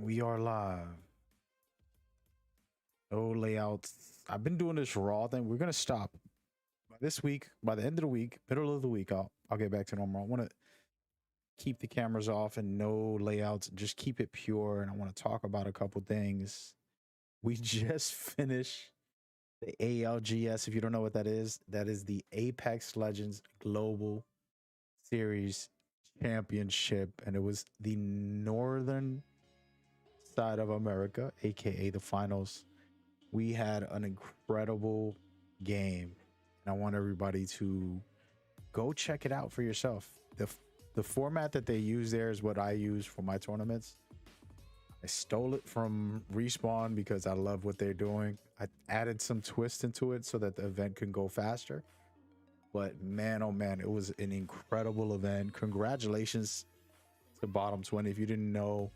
We are live. No layouts. I've been doing this raw thing. We're gonna stop by this week. By the end of the week, middle of the week, I'll get back to normal. I want to keep the cameras off and no layouts. Just keep it pure. And I want to talk about a couple things. We just finished the ALGS. If you don't know what that is the Apex Legends Global Series Championship, and it was the northern side of America, aka the finals. We had an incredible game, and I want everybody to go check it out for yourself. The format that they use there is what I use for my tournaments. I stole it from Respawn because I love what they're doing. I added some twist into it so that the event can go faster. But man, oh man, it was an incredible event. Congratulations to Bottom 20. If you didn't know,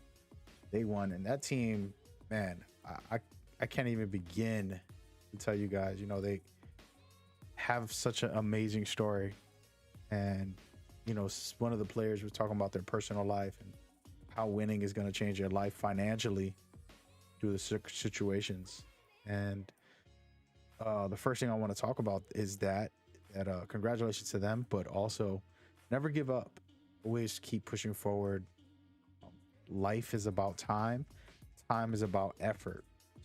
they won. And that team, man, I can't even begin to tell you guys, they have such an amazing story. And, one of the players was talking about their personal life and how winning is going to change their life financially due to situations. And the first thing I want to talk about is that congratulations to them, but also never give up. Always keep pushing forward. Life is about time. Time is about effort.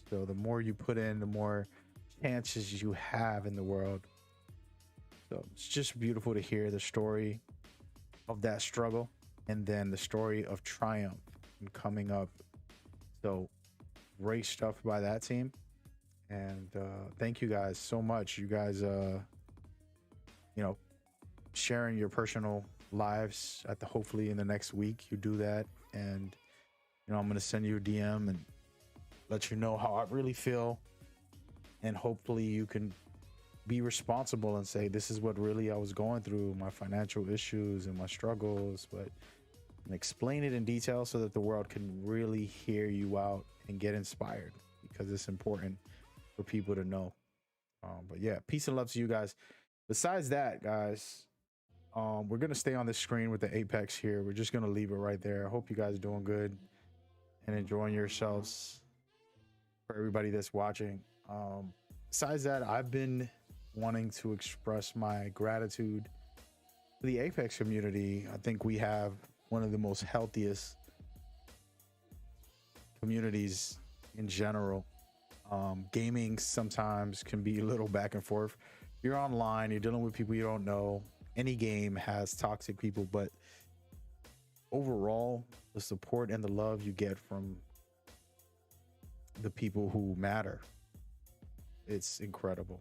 So the more you put in, the more chances you have in the world. So it's just beautiful to hear the story of that struggle and then the story of triumph and coming up. So great stuff by that team. And thank you guys so much. You guys, sharing your personal lives hopefully in the next week you do that. And, I'm going to send you a DM and let you know how I really feel. And hopefully you can be responsible and say, this is what really I was going through, my financial issues and my struggles, and explain it in detail so that the world can really hear you out and get inspired, because it's important for people to know. But yeah, peace and love to you guys. Besides that, guys, we're going to stay on the screen with the Apex here. We're just going to leave it right there. I hope you guys are doing good and enjoying yourselves. For everybody that's watching, besides that, I've been wanting to express my gratitude to the Apex community. I think we have one of the most healthiest communities in general. Gaming sometimes can be a little back and forth. You're online, you're dealing with people you don't know. Any game has toxic people, but overall, the support and the love you get from the people who matter, it's incredible.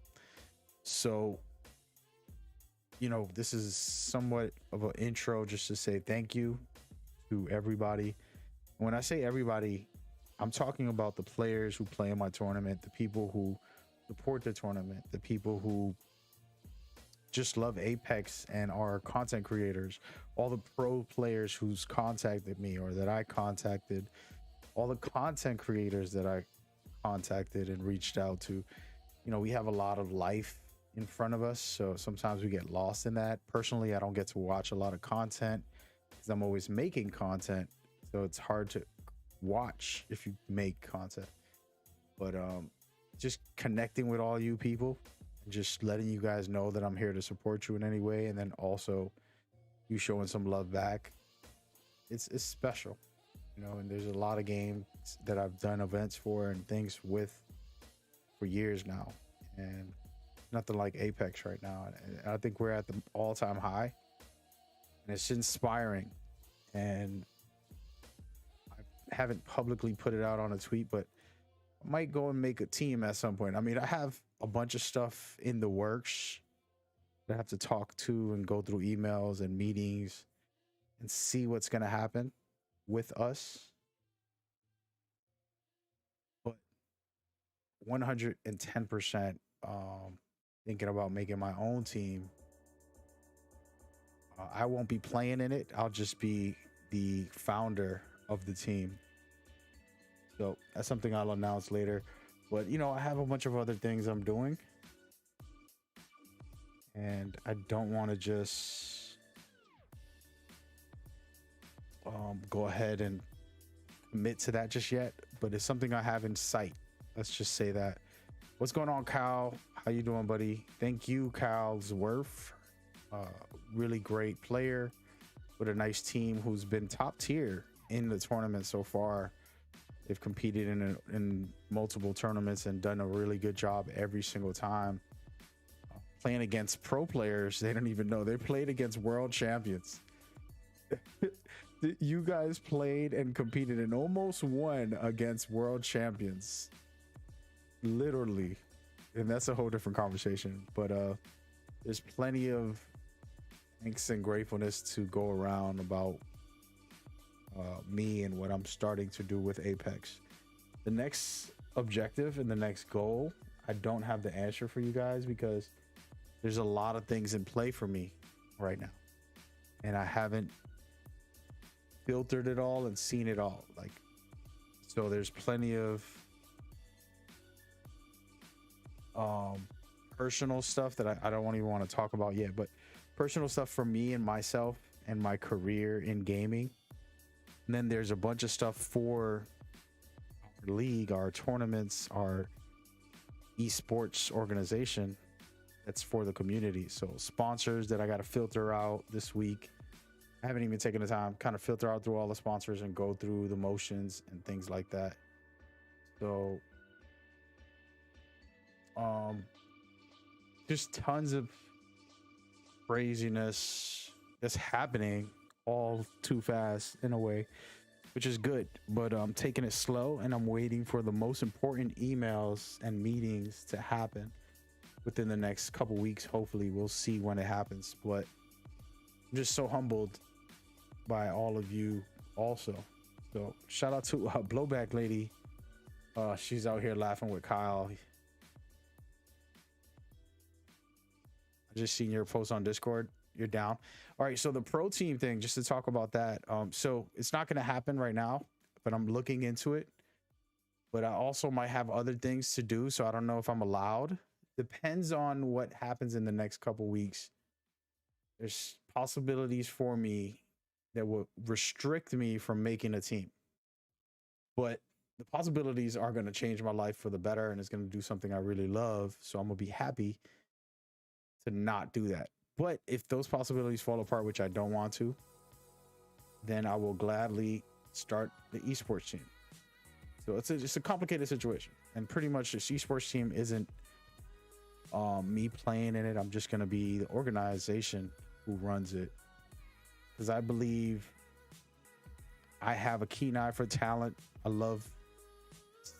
So, this is somewhat of an intro just to say thank you to everybody. When I say everybody, I'm talking about the players who play in my tournament, the people who support the tournament, the people who just love Apex and are content creators, all the pro players who's contacted me or that I contacted, all the content creators that I contacted and reached out to. We have a lot of life in front of us, so sometimes we get lost in that. Personally, I don't get to watch a lot of content because I'm always making content, so it's hard to watch if you make content. But just connecting with all you people and just letting you guys know that I'm here to support you in any way, and then also you showing some love back, it's special. And there's a lot of games that I've done events for and things with for years now, and nothing like Apex right now. And I think we're at the all-time high, and it's inspiring. And I haven't publicly put it out on a tweet, but I might go and make a team at some point. I mean, I have a bunch of stuff in the works that I have to talk to and go through emails and meetings and see what's going to happen with us. But 110% thinking about making my own team. I won't be playing in it. I'll just be the founder of the team. So that's something I'll announce later. But, I have a bunch of other things I'm doing. And I don't want to just go ahead and commit to that just yet, but it's something I have in sight. Let's just say that. What's going on, Kyle? How you doing, buddy? Thank you, Kyle's worth. Really great player with a nice team who's been top tier in the tournament so far. They've competed in multiple tournaments and done a really good job every single time. Playing against pro players they don't even know. They played against world champions. You guys played and competed and almost won against world champions. Literally. And that's a whole different conversation. But there's plenty of thanks and gratefulness to go around about me and what I'm starting to do with Apex. The next objective and the next goal, I don't have the answer for you guys because there's a lot of things in play for me right now. And I haven't filtered it all and seen it all. Like, so there's plenty of personal stuff that I don't even want to talk about yet, but personal stuff for me and myself and my career in gaming. And then there's a bunch of stuff for our league, our tournaments, our esports organization that's for the community. So sponsors that I got to filter out this week. I haven't even taken the time kind of filter out through all the sponsors and go through the motions and things like that. So just tons of craziness that's happening all too fast in a way, which is good, but I'm taking it slow and I'm waiting for the most important emails and meetings to happen within the next couple weeks. Hopefully we'll see when it happens, but I'm just so humbled by all of you also. So shout out to Blowback Lady. She's out here laughing with Kyle. I just seen your post on Discord. You're down. All right, so the pro team thing, just to talk about that. So it's not going to happen right now, but I'm looking into it. But I also might have other things to do, so I don't know if I'm allowed. Depends on what happens in the next couple weeks. There's possibilities for me that will restrict me from making a team, but the possibilities are going to change my life for the better, and it's going to do something I really love. So I'm going to be happy to not do that. But if those possibilities fall apart, which I don't want to, then I will gladly start the esports team. So it's a complicated situation, and pretty much this esports team isn't me playing in it. I'm just going to be the organization who runs it, because I believe I have a keen eye for talent. I love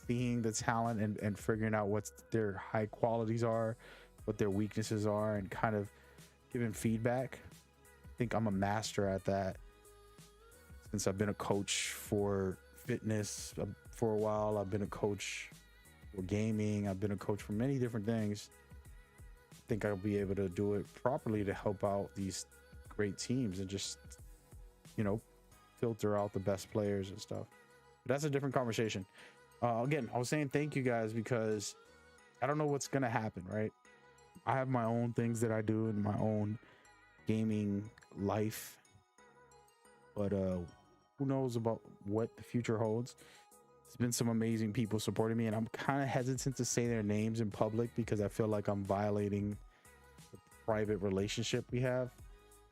seeing the talent and figuring out what their high qualities are, what their weaknesses are, and kind of giving feedback. I think I'm a master at that since I've been a coach for fitness for a while. I've been a coach for gaming. I've been a coach for many different things. I think I'll be able to do it properly to help out these great teams and just, you know, filter out the best players and stuff. But that's a different conversation. Again, I was saying thank you guys because I don't know what's gonna happen, right? I have my own things that I do in my own gaming life, but who knows about what the future holds. There's been some amazing people supporting me, and I'm kind of hesitant to say their names in public because I feel like I'm violating the private relationship we have,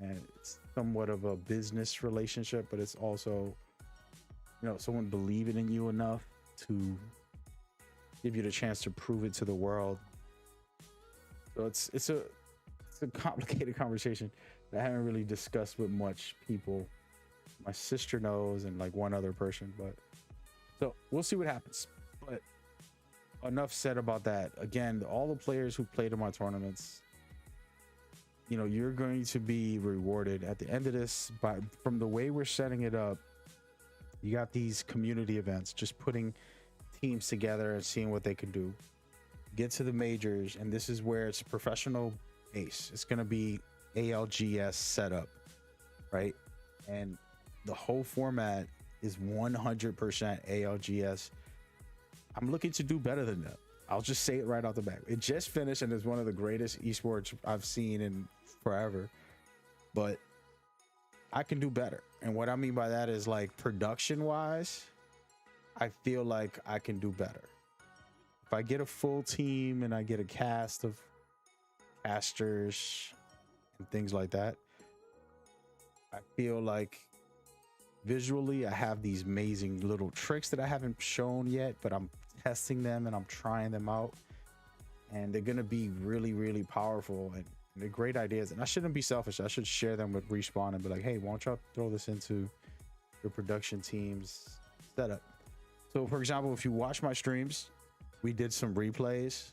and it's somewhat of a business relationship, but it's also, you know, someone believing in you enough to give you the chance to prove it to the world. So it's a complicated conversation that I haven't really discussed with much people. My sister knows, and like one other person, but so we'll see what happens. But enough said about that. Again, all the players who played in my tournaments, you know, you're going to be rewarded at the end of this from the way we're setting it up. You got these community events, just putting teams together and seeing what they can do. Get to the majors, and this is where it's professional base. It's going to be ALGS setup, right? And the whole format is 100% ALGS. I'm looking to do better than that. I'll just say it right off the bat. It just finished and is one of the greatest esports I've seen in forever, but I can do better. And what I mean by that is, like, production wise, I feel like I can do better. If I get a full team and I get a cast of casters and things like that, I feel like visually I have these amazing little tricks that I haven't shown yet, but I'm testing them and I'm trying them out, and they're gonna be really, really powerful, and they're great ideas. And I shouldn't be selfish. I should share them with Respawn and be like, hey, why don't y'all throw this into your production team's setup? So for example, if you watch my streams, we did some replays.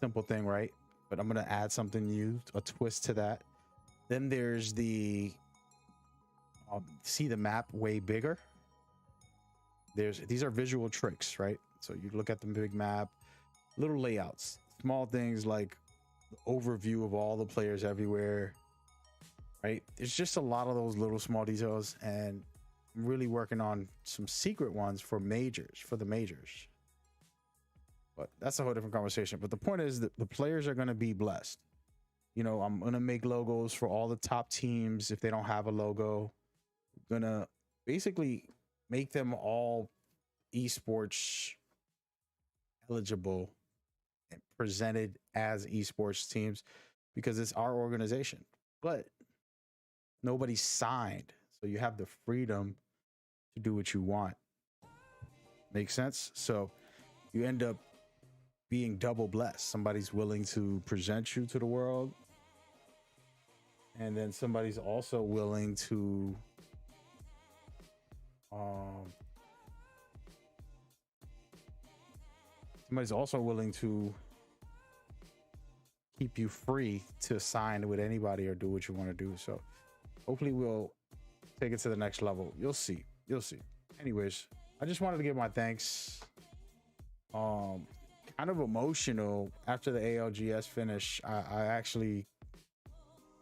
Simple thing, right? But I'm gonna add something new, a twist to that. Then there's the see the map way bigger. These are visual tricks, right? So you look at the big map, little layouts, small things like the overview of all the players everywhere, right? There's just a lot of those little small details, and I'm really working on some secret ones for majors, for the majors. But that's a whole different conversation. But the point is that the players are going to be blessed. You know, I'm going to make logos for all the top teams if they don't have a logo. I'm going to basically make them all esports eligible and presented as esports teams because it's our organization. But nobody's signed. So you have the freedom to do what you want. Make sense? So you end up being double blessed. Somebody's willing to present you to the world, and then somebody's also willing to keep you free to sign with anybody or do what you want to do. So hopefully we'll take it to the next level. You'll see. Anyways, I just wanted to give my thanks. Kind of emotional after the ALGS finish. I actually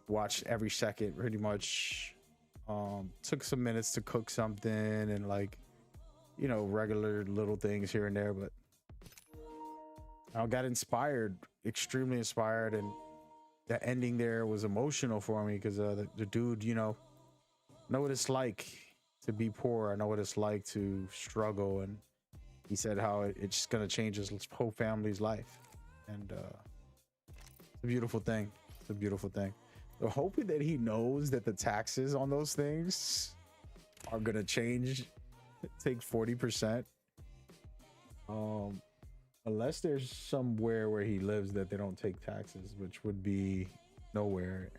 watched every second pretty much. Took some minutes to cook something and, like, you know, regular little things here and there, but I got inspired, extremely inspired, and the ending there was emotional for me because the dude, you know what it's like to be poor. I know what it's like to struggle, and he said how it's just gonna change his whole family's life, and it's a beautiful thing. It's a beautiful thing. So hoping that he knows that the taxes on those things are gonna change, take 40%. Unless there's somewhere where he lives that they don't take taxes, which would be nowhere.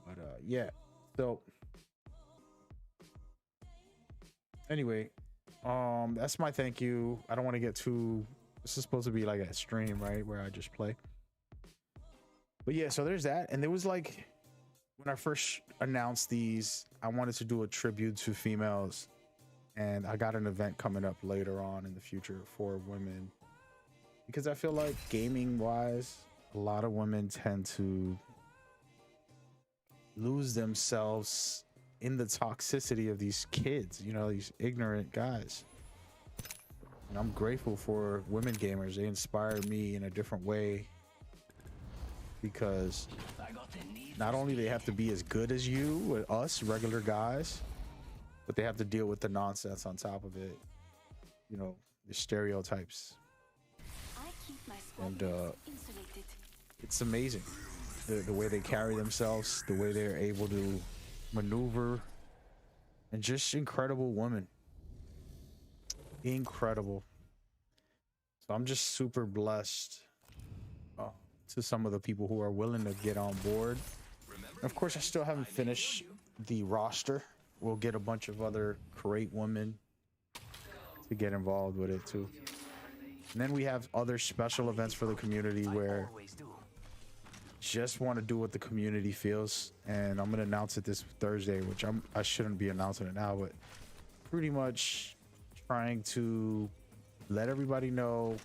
But yeah. So anyway, that's my thank you. I don't want to get too, this is supposed to be like a stream, right, where I just play. But yeah, so there's that. And there was, like, when I first announced these, I wanted to do a tribute to females, and I got an event coming up later on in the future for women, because I feel like gaming wise, a lot of women tend to lose themselves in the toxicity of these kids, you know, these ignorant guys. And I'm grateful for women gamers. They inspire me in a different way, because not only they have to be as good as you, with us regular guys, but they have to deal with the nonsense on top of it, you know, the stereotypes. And it's amazing the way they carry themselves, the way they're able to maneuver, and just incredible women. Incredible. So I'm just super blessed to some of the people who are willing to get on board. Of course, I still haven't finished the roster. We'll get a bunch of other great women to get involved with it too. And then we have other special events for the community where just want to do what the community feels. And I'm going to announce it this Thursday, which I shouldn't be announcing it now, but pretty much trying to let everybody know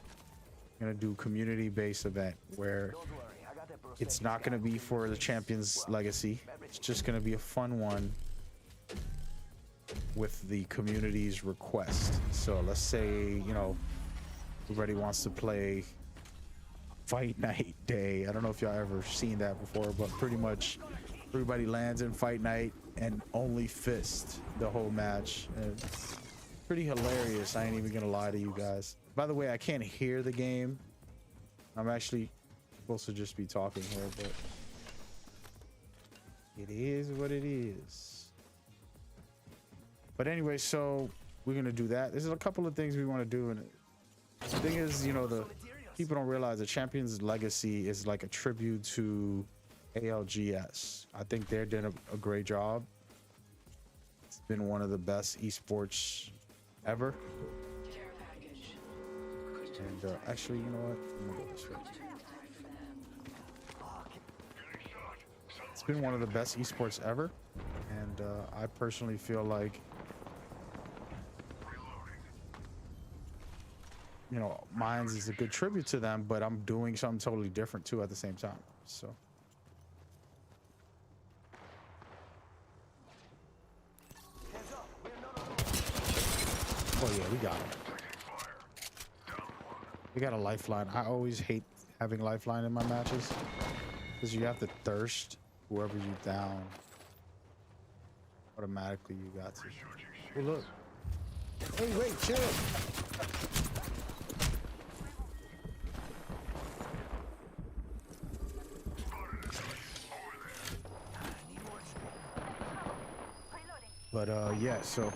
I'm going to do community-based event where it's not going to be for the Champions Legacy. It's just going to be a fun one with the community's request. So let's say, you know, everybody wants to play Fight Night Day. I don't know if y'all ever seen that before, but pretty much everybody lands in Fight Night. and only fist the whole match. And it's pretty hilarious. I ain't even gonna lie to you guys. By the way, I can't hear the game. I'm actually supposed to just be talking here, but it is what it is. But anyway, so we're gonna do that. There's a couple of things we want to do, and the thing is, you know, the people don't realize the Champions Legacy is like a tribute to ALGS. I think they're doing a great job. It's been one of the best esports ever. And actually, you know what? I'm gonna go this way. It's been one of the best esports ever, and I personally feel like, you know, Mines is a good tribute to them, but I'm doing something totally different too at the same time. So oh yeah, we got him. We got a lifeline. I always hate having lifeline in my matches because you have to thirst whoever you down. Automatically you got to. Oh look. Hey, wait, chill. But yeah, so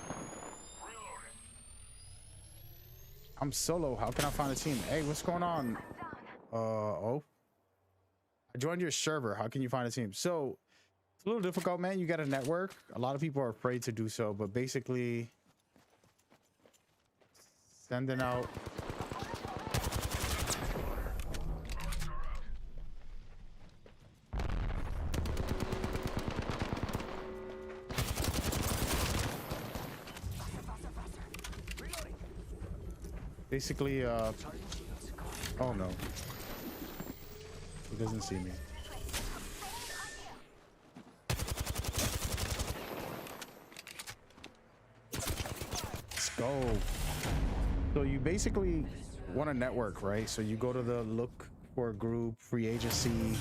I'm solo. How can I find a team? Hey, what's going on? Oh, I joined your server. How can you find a team? So it's a little difficult, man. You got a network. A lot of people are afraid to do so, but basically sending out basically oh no, he doesn't see me. Let's go. So you basically want a network, right? So you go to the look for a group, free agency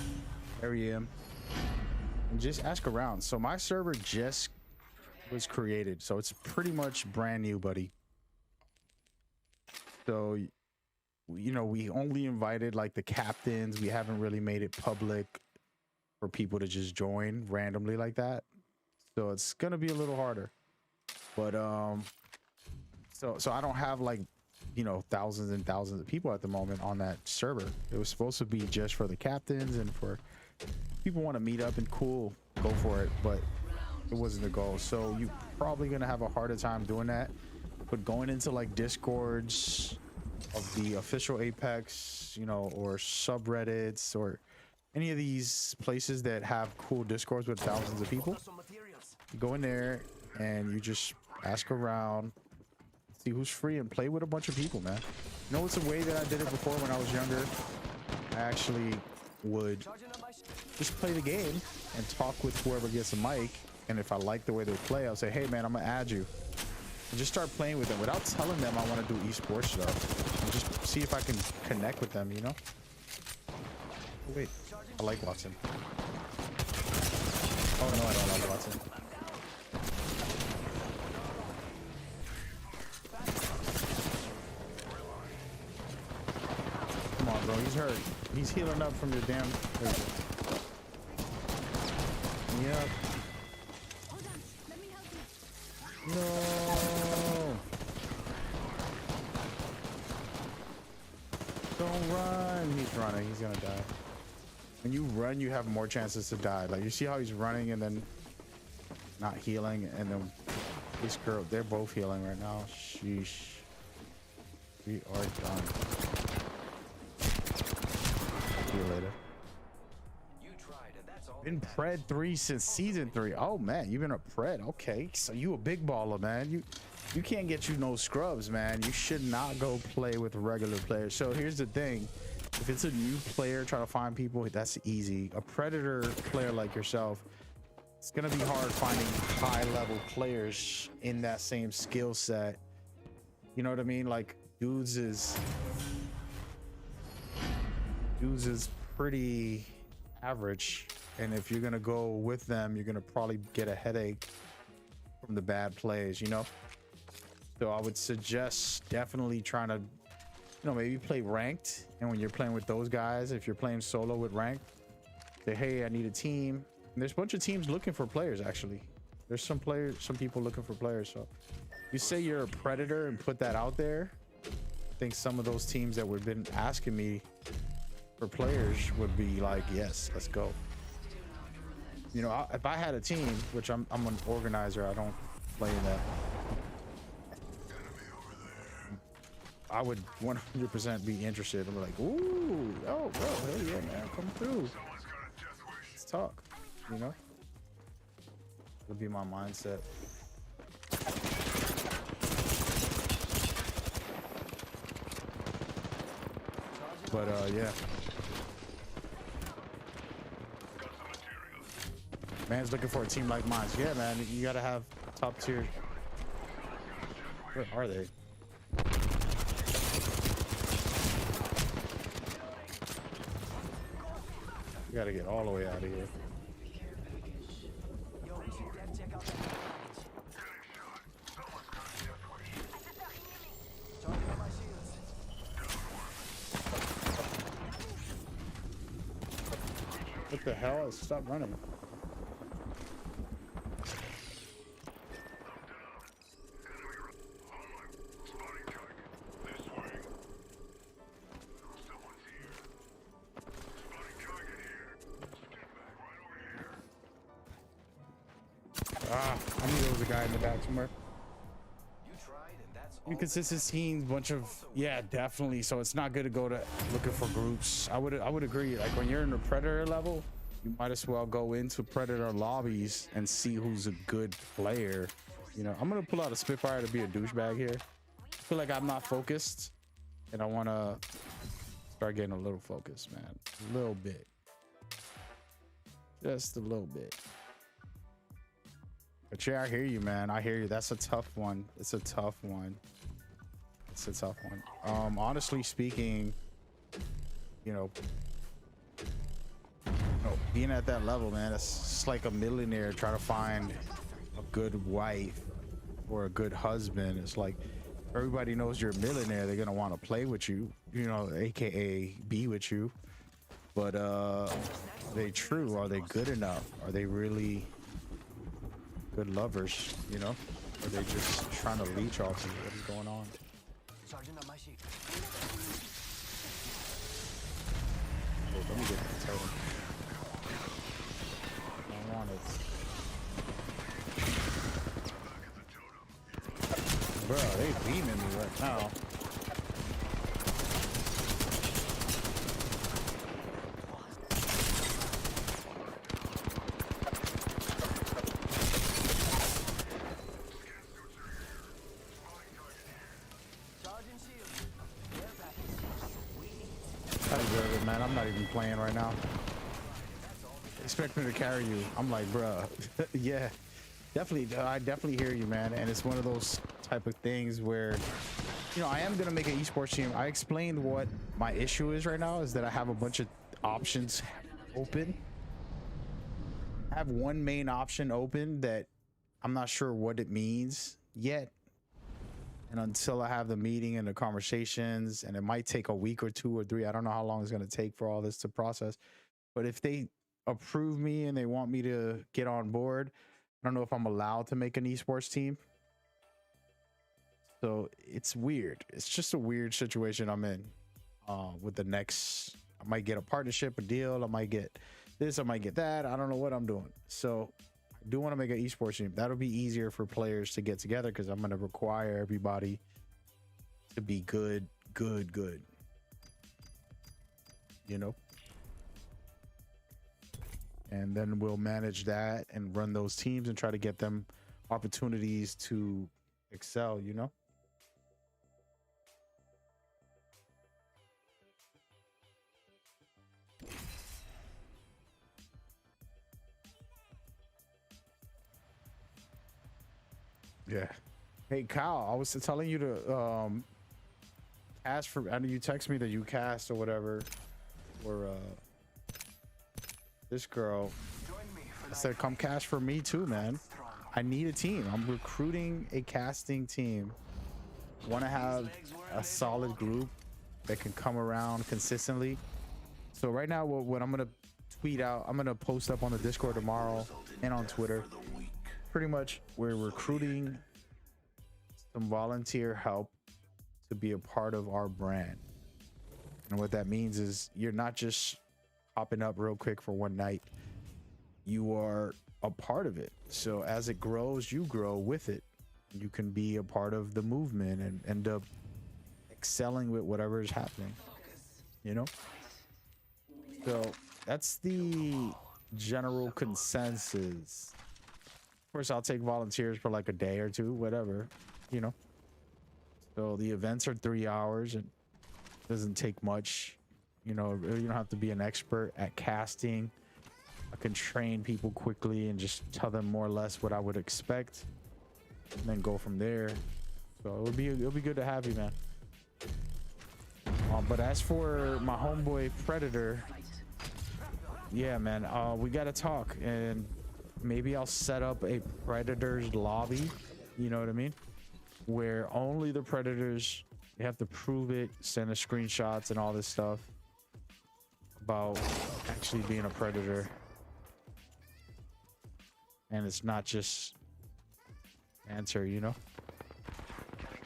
area, and just ask around. So my server just was created, so it's pretty much brand new, buddy. So, you know, we only invited like the captains. We haven't really made it public for people to just join randomly like that. So it's gonna be a little harder. But so I don't have like, you know, thousands and thousands of people at the moment on that server. It was supposed to be just for the captains and for people want to meet up and cool, go for it, but it wasn't the goal. So you're probably gonna have a harder time doing that. But going into like Discords of the official Apex, you know, or subreddits or any of these places that have cool Discords with thousands of people, you go in there and you just ask around, see who's free, and play with a bunch of people, man. You know, it's a way that I did it before when I was younger. I actually would just play the game and talk with whoever gets a mic, and if I like the way they play, I'll say, hey man, I'm gonna add you. And just start playing with them without telling them I want to do esports stuff, and just see if I can connect with them, you know. Oh, wait, I like Watson. Oh no, I don't like Watson. Come on, bro, he's hurt. He's healing up from the damn. Yep. No! Don't run! He's running. He's gonna die. When you run, you have more chances to die. Like, you see how he's running and then not healing, and then this girl, they're both healing right now. Sheesh. We are done. See you later. Been Pred 3 since season 3. Oh man, you've been a Pred. Okay, so you a big baller, man. You can't get you no scrubs, man. You should not go play with regular players. So here's the thing. If it's a new player trying to find people, that's easy. A Predator player like yourself, it's gonna be hard finding high level players in that same skill set. You know what I mean? Like dudes is pretty average. And if you're gonna go with them, you're gonna probably get a headache from the bad plays, you know. So I would suggest definitely trying to, maybe play ranked. And when you're playing with those guys, if you're playing solo with ranked, say, hey, I need a team. And there's a bunch of teams looking for players. Actually, there's some people looking for players. So you say you're a predator and put that out there. I think some of those teams that would have been asking me for players would be like, yes, let's go. If I had a team, which I'm an organizer, I don't play in that, I would 100% be interested. I'm like, ooh, oh, bro, hell yeah, man, come through. Let's talk, It'll be my mindset. But, yeah. Man's looking for a team like mine. Yeah, man, you gotta have top tier. Where are they? You gotta get all the way out of here. What the hell? Stop running. I knew there was a guy in the back somewhere. Inconsistencies, bunch of, yeah, definitely. So it's not good to go to looking for groups. I would agree. Like when you're in the predator level, you might as well go into predator lobbies and see who's a good player. I'm gonna pull out a Spitfire to be a douchebag here. I feel like I'm not focused, and I want to start getting a little focused, man. A little bit, just a little bit. But yeah, I hear you, man. I hear you. That's a tough one. It's a tough one. It's a tough one. Honestly speaking, being at that level, man, it's just like a millionaire trying to find a good wife or a good husband. It's like everybody knows you're a millionaire. They're gonna want to play with you, aka be with you. But are they true? Are they good enough? Are they really good lovers? Are they just trying to leech off you? What is going on? Oh, let me get that totem. I don't want it. Bro, they beaming me right now. I deserve it, man. I'm not even playing right now. Expect me to carry you. I'm like, bruh. Yeah, definitely. I definitely hear you, man. And it's one of those type of things where, I am gonna make an esports team. I explained what my issue is right now, is that I have a bunch of options open. I have one main option open that I'm not sure what it means yet. And until I have the meeting and the conversations, and it might take a week or 2 or 3, I don't know how long it's going to take for all this to process. But if they approve me and they want me to get on board, I don't know if I'm allowed to make an esports team. So it's weird. It's just a weird situation I'm in with the next. I might get a partnership, a deal. I might get this. I might get that. I don't know what I'm doing. So I do want to make an esports team. That'll be easier for players to get together because I'm going to require everybody to be good. And then we'll manage that and run those teams and try to get them opportunities to excel, Yeah. Hey, Kyle, I was telling you to cast for. I know you text me that you cast or whatever, or This girl said, come cast for me too, man. I need a team. I'm recruiting a casting team. Want to have a solid group that can come around consistently. So right now, what I'm going to tweet out, I'm going to post up on the Discord tomorrow and on Twitter. Pretty much, we're recruiting some volunteer help to be a part of our brand. And what that means is you're not just popping up real quick for one night. You are a part of it. So as it grows, you grow with it. You can be a part of the movement and end up excelling with whatever is happening, you know? So that's the general consensus. Of course, I'll take volunteers for like a day or two, whatever, you know? So the events are 3 hours and doesn't take much. You know, you don't have to be an expert at casting. I can train people quickly and just tell them more or less what I would expect and then go from there. So it'll be good to have you, man. But as for my homeboy Predator, yeah, man, we gotta talk, and maybe I'll set up a Predators lobby, you know what I mean, where only the Predators, you have to prove it, send us screenshots and all this stuff about actually being a Predator, and it's not just answer, you know,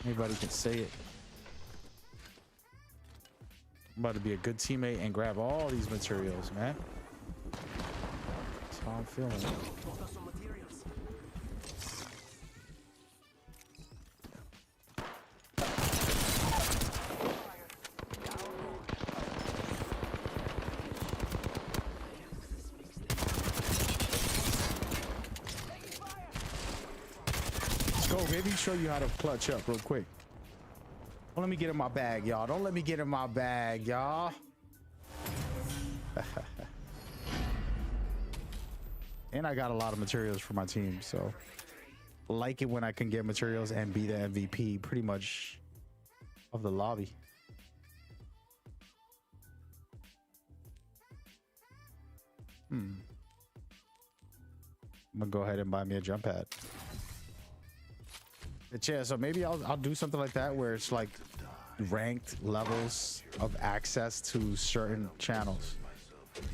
anybody can say it. I'm about to be a good teammate and grab all these materials, man. That's how I'm feeling. Let's go, baby. Show you how to clutch up real quick. Don't let me get in my bag, y'all. Don't let me get in my bag, y'all. And I got a lot of materials for my team, so like it when I can get materials and be the MVP pretty much of the lobby. I'm gonna go ahead and buy me a jump pad. Yeah, so maybe I'll do something like that where it's like ranked levels of access to certain channels.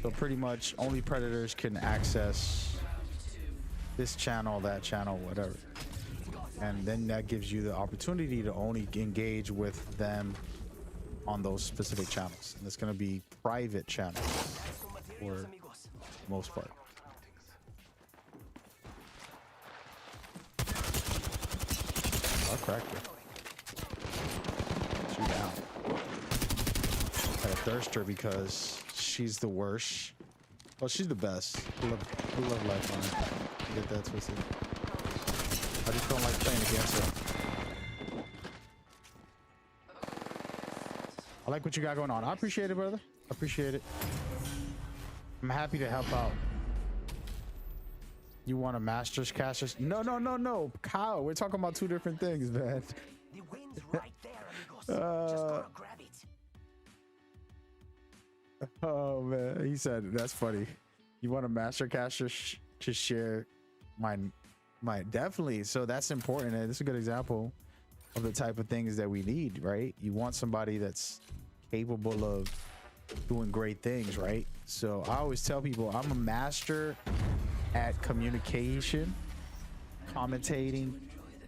So pretty much only Predators can access this channel, that channel, whatever. And then that gives you the opportunity to only engage with them on those specific channels. And it's going to be private channels for the most part. I'll crack it. She down. Got a thirster because she's the worst. Well, she's the best. We love Lifeline. Get that twisted. I just don't like playing against her. I like what you got going on. I appreciate it, brother. I appreciate it. I'm happy to help out. You want a Masters caster? No. Kyle, we're talking about two different things, man. The wind's right there, amigos. Just gotta grab it. Oh, man. He said, that's funny. You want a Master caster to share my definitely. So that's important. And this is a good example of the type of things that we need, right? You want somebody that's capable of doing great things, right? So I always tell people I'm a master at communication, commentating,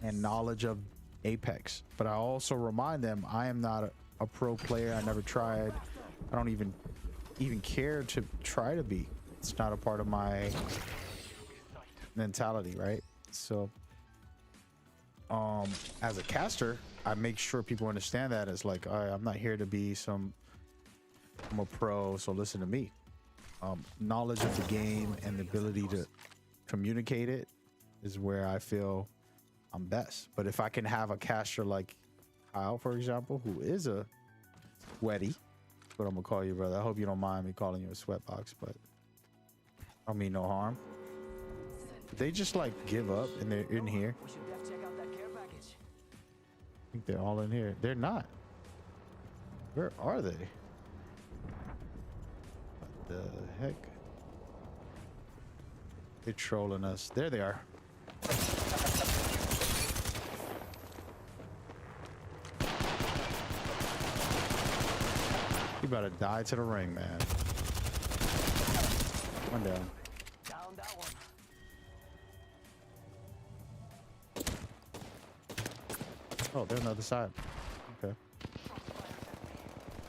and knowledge of Apex. But I also remind them I am not a pro player. I never tried. I don't even care to try to be. It's not a part of my mentality, right? So as a caster, I make sure people understand that as like, all right, I'm not here to be I'm a pro, so listen to me. Knowledge of the game and the ability to communicate it is where I feel I'm best. But if I can have a caster like Kyle, for example, who is a sweaty, that's what I'm gonna call you, brother. I hope you don't mind me calling you a sweatbox, but I don't mean no harm. They just like give up and they're in here. I think they're all in here. They're not. Where are they? What the heck? They're trolling us. There they are. You better die to the ring, man. One down. Down that one. Oh, they're on the other side. Okay.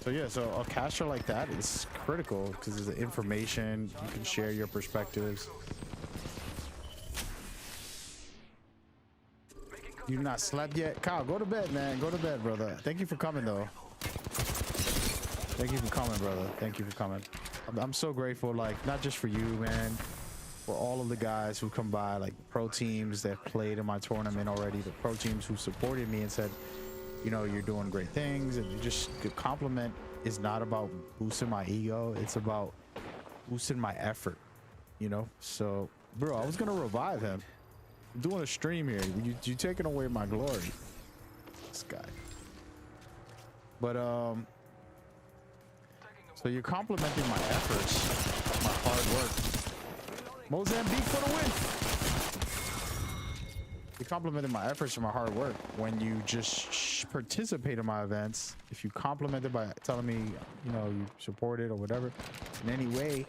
So yeah, so a caster like that is critical because there's the information. You can share your perspectives. You not slept yet? Kyle, go to bed, man. Go to bed, brother. Thank you for coming, though. Thank you for coming, brother. Thank you for coming. I'm so grateful, like, not just for you, man, for all of the guys who come by, like pro teams that played in my tournament already, the pro teams who supported me and said, you know, you're doing great things. And you just, the compliment is not about boosting my ego. It's about boosting my effort, you know? So, bro, I was going to revive him. I'm doing a stream here. You taking away my glory. This guy. But, so you're complimenting my efforts, my hard work. Mozambique for the win. You complimented my efforts and my hard work when you just participate in my events. If you complimented by telling me, you know, you support it or whatever, in any way,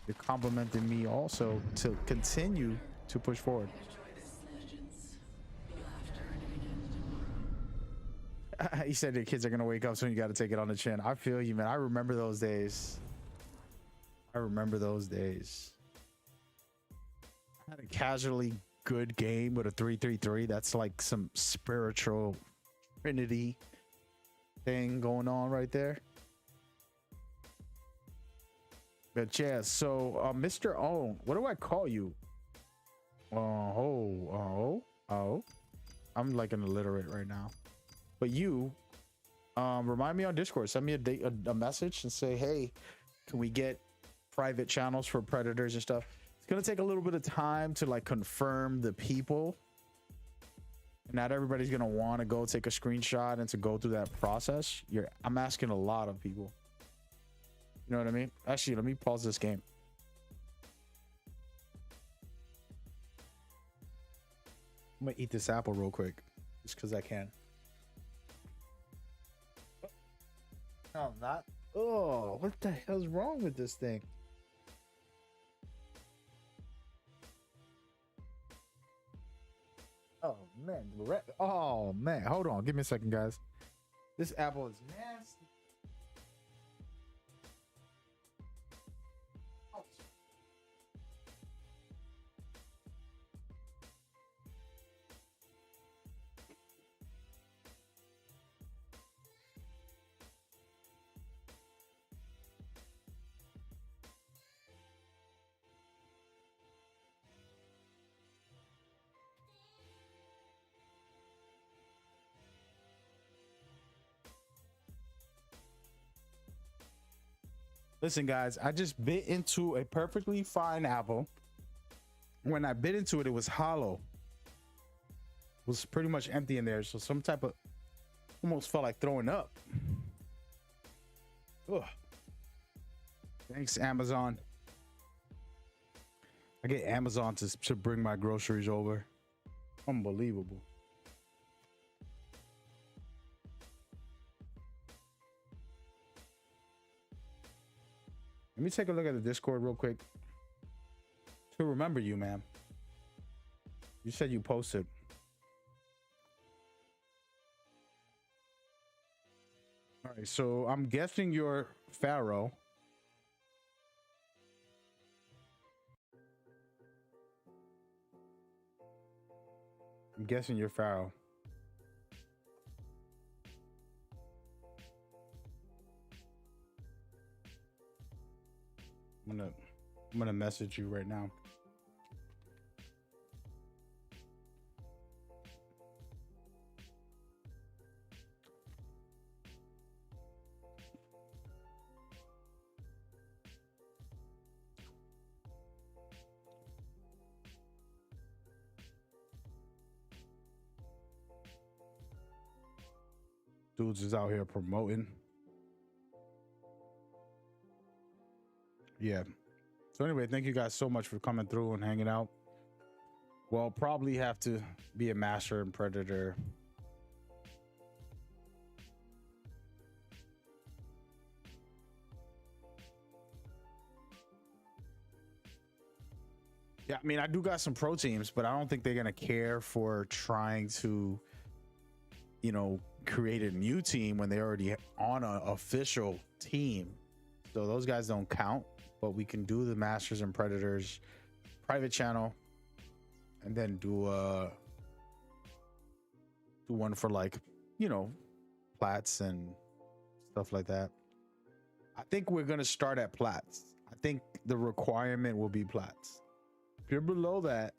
you're complimenting me also to continue to push forward. He said the kids are gonna wake up soon. You got to take it on the chin. I feel you, man. I remember those days. I remember those days. I had a casually good game with a 3-3-3. That's like some spiritual trinity thing going on right there. But yeah, so Mr. O, what do I call you? Oh. I'm like an illiterate right now. But you, remind me on Discord. Send me a message and say, hey, can we get private channels for predators and stuff? It's gonna take a little bit of time to like confirm the people. Not everybody's gonna want to go take a screenshot and to go through that process. I'm asking a lot of people. You know what I mean? Actually, let me pause this game. I'm gonna eat this apple real quick, just because I can. No, I'm not. Oh, what the hell's wrong with this thing? Oh man, oh man, hold on, give me a second, guys. This apple is nasty. Listen, guys, I just bit into a perfectly fine apple. When I bit into it, it was hollow. It was pretty much empty in there. So some type of, almost felt like throwing up. Ugh. Thanks, Amazon. I get Amazon to bring my groceries over. Unbelievable. Let me take a look at the Discord real quick to remember you, man. You said you posted. All right, so I'm guessing you're Pharaoh. I'm guessing you're Pharaoh. I'm gonna message you right now. Dudes is out here promoting. Yeah. So anyway, thank you guys so much for coming through and hanging out. Well, probably have to be a master and predator. Yeah, I mean, I do got some pro teams, but I don't think they're gonna care for trying to, you know, create a new team when they're already on an official team. So those guys don't count, but we can do the Masters and Predators private channel and then do one for, like, you know, plats and stuff like that. I think we're gonna start at plats. I think the requirement will be plats. If you're below that,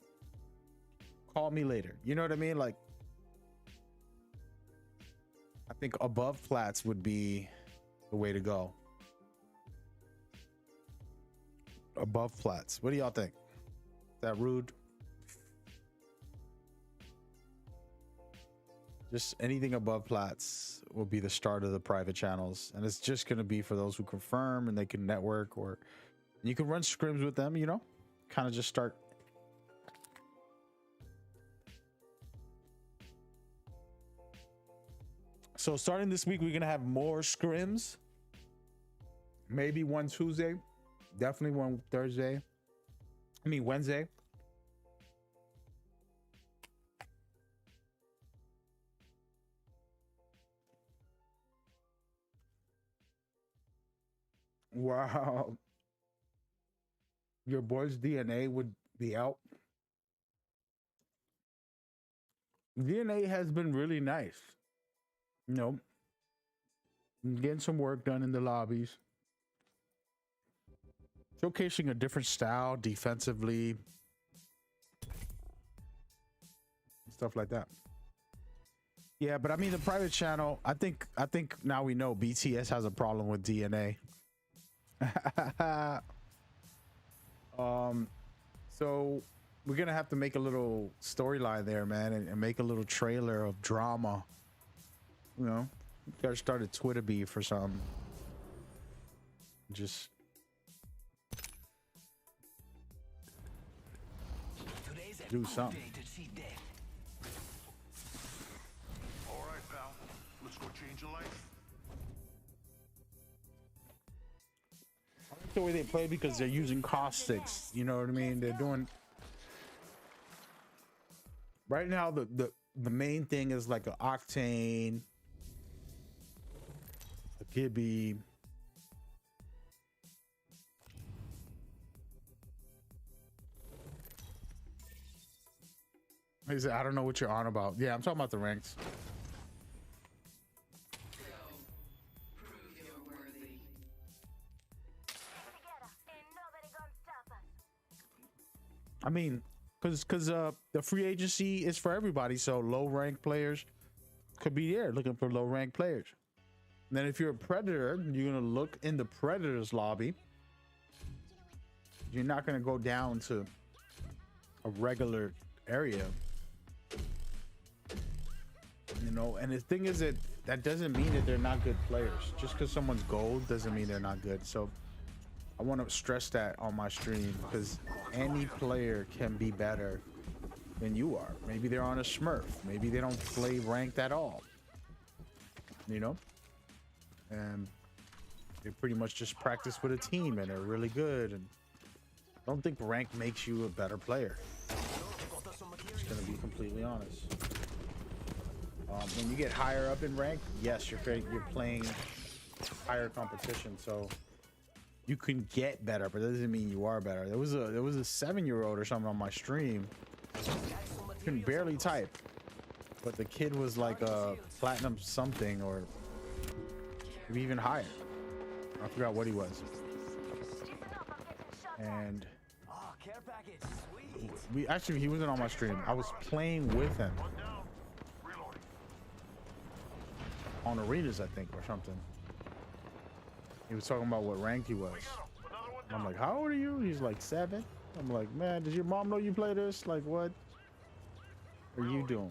call me later. You know what I mean? Like, I think above plats would be the way to go. Above plats. What do y'all think? Is that rude? Just anything above plats will be the start of the private channels, and it's just going to be for those who confirm, and they can network, or you can run scrims with them, you know, kind of just start. So starting this week, we're going to have more scrims. Maybe one Tuesday, definitely one Wednesday. Wow. Your boy's DNA would be out. DNA has been really nice. You know, getting some work done in the lobbies. Showcasing a different style defensively. Stuff like that. Yeah, but I mean, the private channel, I think now we know BTS has a problem with DNA. So we're gonna have to make a little storyline there, man, and make a little trailer of drama. You know, gotta start a Twitter beef or something. Just do something. All right, pal. Let's go change a life. I like the way they play because they're using caustics. You know what I mean? They're doing right now. The main thing is like an Octane, a Gibby. He said, I don't know what you're on about. Yeah, I'm talking about the ranks. I mean, because the free agency is for everybody, so low rank players could be there looking for low rank players. And then if you're a predator, you're gonna look in the predators lobby. You're not gonna go down to a regular area, you know. And the thing is that doesn't mean that they're not good players. Just because someone's gold doesn't mean they're not good. So I want to stress that on my stream, because any player can be better than you are. Maybe they're on a Smurf, maybe they don't play ranked at all, you know, and they pretty much just practice with a team and they're really good. And I don't think rank makes you a better player. Just gonna be completely honest. When you get higher up in rank, yes, you're playing higher competition, so you can get better, but that doesn't mean you are better. There was a 7-year-old or something on my stream, couldn't barely type, but the kid was like a platinum something, or maybe even higher. I forgot what he was. And he wasn't on my stream. I was playing with him on arenas, I think, or something. He was talking about what rank he was. I'm like, how old are you? He's like 7. I'm like, man, does your mom know you play this? Like, what are you doing?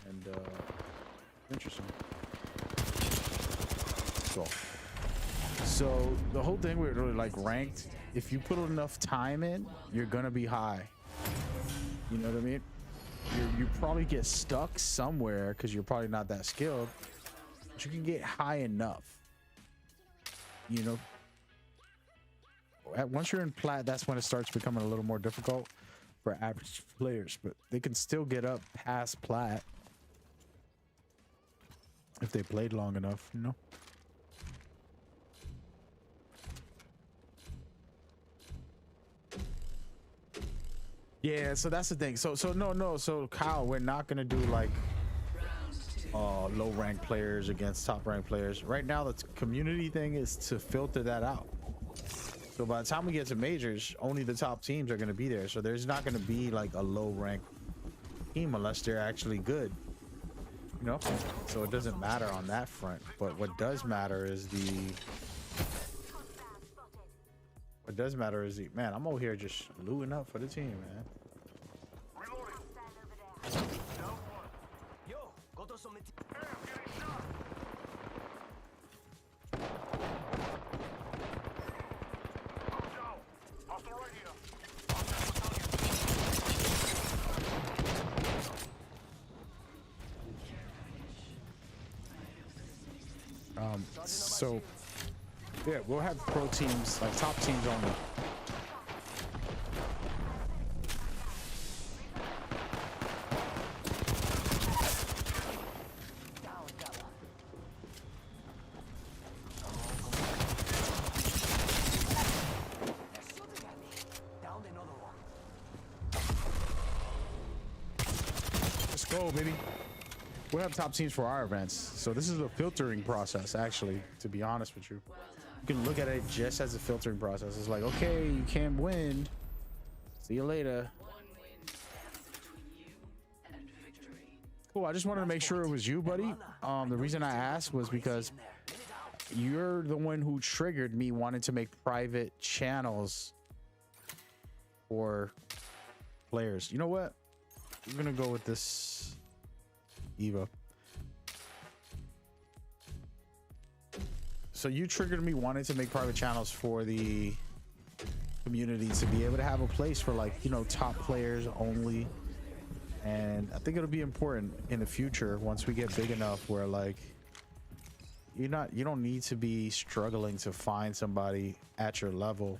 And interesting. So So the whole thing with like ranked, if you put enough time in, you're gonna be high. You know what I mean? You probably get stuck somewhere because you're probably not that skilled, but you can get high enough. You know, once you're in plat, that's when it starts becoming a little more difficult for average players, but they can still get up past plat if they played long enough, you know. Yeah, so that's the thing. So no. So Kyle, we're not gonna do like low ranked players against top ranked players. Right now, the community thing is to filter that out. So by the time we get to majors, only the top teams are gonna be there. So there's not gonna be like a low ranked team unless they're actually good. You know? So it doesn't matter on that front. But what does matter is man, I'm over here just looting up for the team, man. Yo, got some material. Hey, I'm getting shot. I'm down. Hostile right here. So yeah, we'll have pro teams, like top teams only. Down another one. Let's go, baby. We'll have top teams for our events. So this is a filtering process, actually, to be honest with you. You can look at it just as a filtering process. It's like, okay, you can't win. See you later. Cool. I just wanted to make sure it was you, buddy. The reason I asked was because you're the one who triggered me wanting to make private channels for players. You know what? We're gonna go with this Eva. So you triggered me wanting to make private channels for the community to be able to have a place for, like, you know, top players only. And I think it'll be important in the future once we get big enough where, like, you don't need to be struggling to find somebody at your level.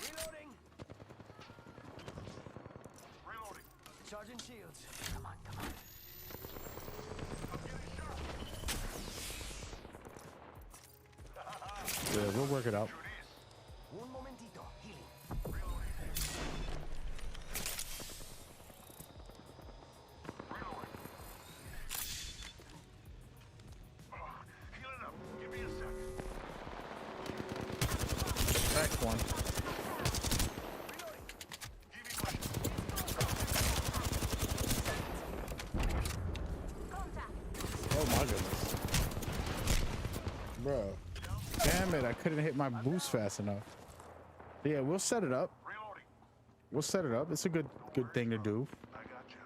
Reloading. Reloading. Charging shields. Come on, come on. I'm getting shot. Yeah, we'll work it out. Un momentito. Healing. Reloading. Reloading. Healing up. Give me a second. Back one. Give me my Oh my goodness. Bro. Damn it, I couldn't hit my boost fast enough. Yeah, we'll set it up. reloading. We'll set it up. It's a good thing to do. I got you.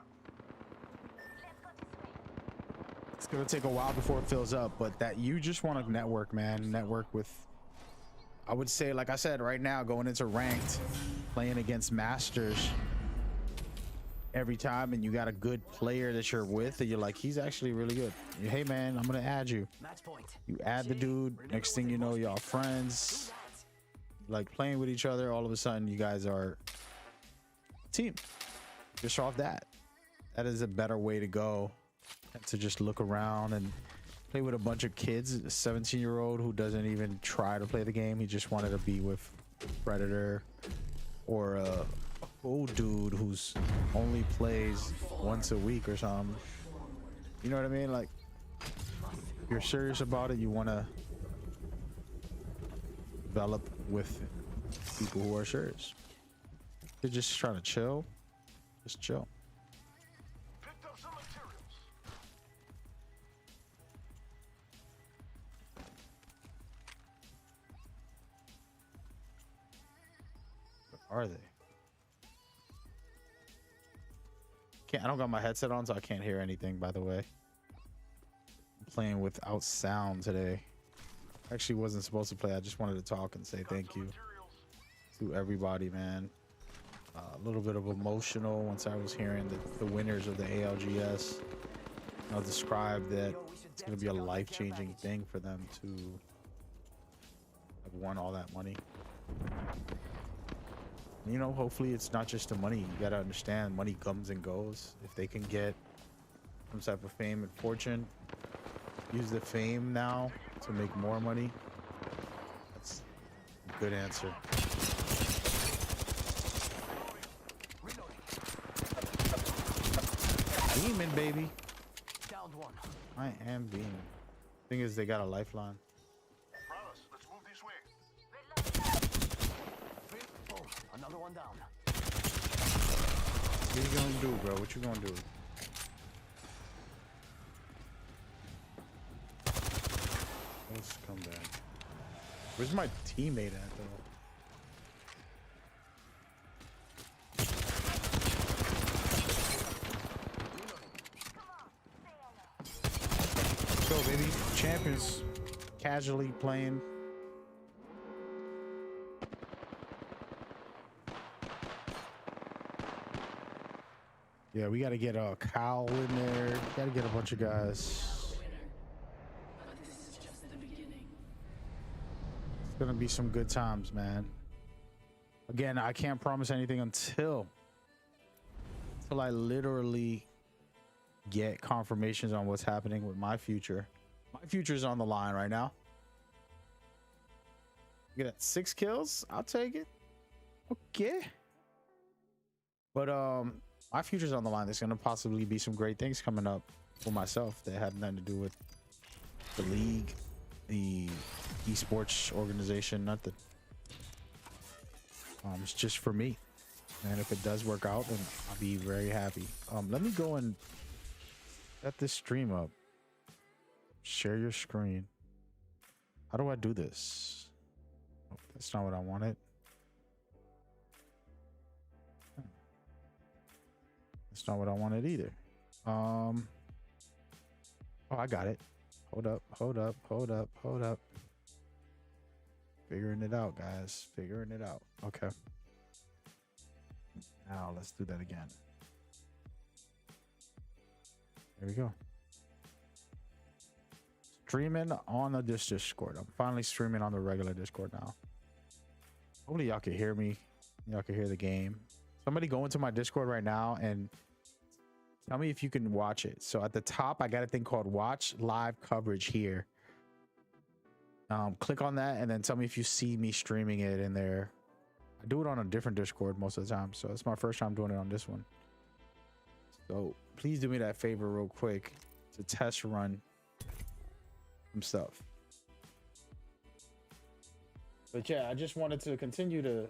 It's gonna take a while before it fills up, but that you just want to network, man. Network with, I would say, like I said, right now, going into ranked, playing against masters every time, and you got a good player that you're with, and you're like, he's actually really good. Hey man, I'm gonna add you. Match point. You add the dude. Next thing you know, y'all friends, like playing with each other. All of a sudden, you guys are a team. Just off that. That is a better way to go than to just look around and play with a bunch of kids. A 17-year-old who doesn't even try to play the game. He just wanted to be with Predator, or a old dude who's only plays once a week or something. You know what I mean? Like, if you're serious about it, you want to develop with people who are serious. You're just trying to chill. Just chill. Picked up some materials. What are they? I don't got my headset on, so I can't hear anything, by the way. I'm playing without sound today. Actually wasn't supposed to play. I just wanted to talk and say thank you to everybody, man. A little bit of emotional once I was hearing the winners of the ALGS. I'll describe that it's going to be a life-changing thing for them to have won all that money. You know, hopefully it's not just the money. You got to understand money comes and goes. If they can get some type of fame and fortune, use the fame now to make more money, that's a good answer. Beaming, baby. Downed one. I am beaming. Thing is, they got a lifeline. Brothers, let's move this way. Boom. Another one down. What you gonna do, bro? What you gonna do? Let's come back. Where's my teammate at, though? Let's go, baby. Champions. Casually playing. Yeah, we gotta get a Kyle in there. Gotta get a bunch of guys. It's gonna be some good times, man. Again, I can't promise anything until I literally get confirmations on what's happening with my future. My future's on the line right now. Get that 6 kills. I'll take it. Okay. But my future's on the line. There's gonna possibly be some great things coming up for myself that have nothing to do with the league, the esports organization, nothing. It's just for me, and if it does work out, then I'll be very happy. Let me go and set this stream up. Share your screen. How do I do this? Oh, that's not what I wanted. That's not what I wanted either. Oh, I got it. Hold up. Figuring it out, guys. Figuring it out. Okay. Now let's do that again. There we go. Streaming on the Discord. I'm finally streaming on the regular Discord now. Hopefully y'all can hear me. Y'all can hear the game. Somebody go into my Discord right now and tell me if you can watch it. So at the top, I got a thing called Watch Live Coverage here. Click on that and then tell me if you see me streaming it in there. I do it on a different Discord most of the time, so it's my first time doing it on this one. So please do me that favor real quick to test run some stuff. But yeah, I just wanted to continue to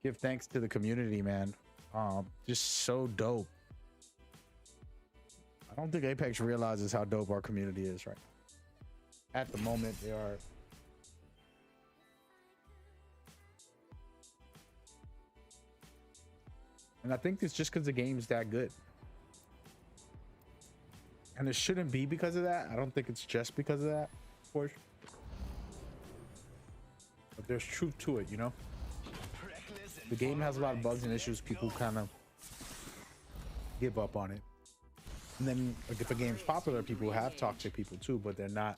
give thanks to the community, man. Just so dope. I don't think Apex realizes how dope our community is right now. At the moment, they are. And I think it's just because the game's that good. And it shouldn't be because of that. I don't think it's just because of that, of course. But there's truth to it, you know? The game has a lot of bugs and issues. People kind of give up on it. And then like, if a game's popular, people have toxic people too, but they're not.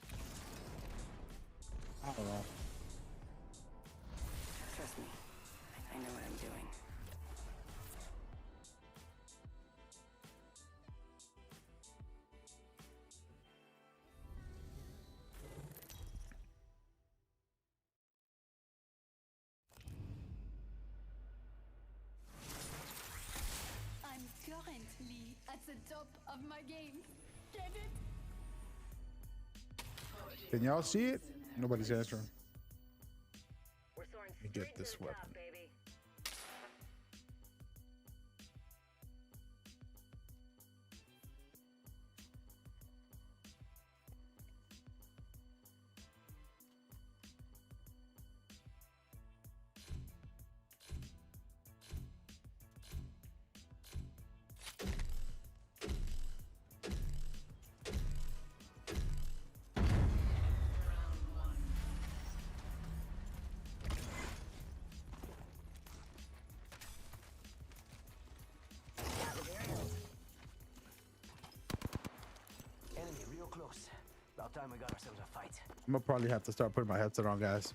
I don't know. Trust me, I know what I'm doing. I'm currently at the top of my game. Get it? Can y'all see it? Nobody's answering. We're soaring Let me get straight this to the weapon. top, baby. About time we got ourselves a fight. I'm gonna probably have to start putting my headset on, guys.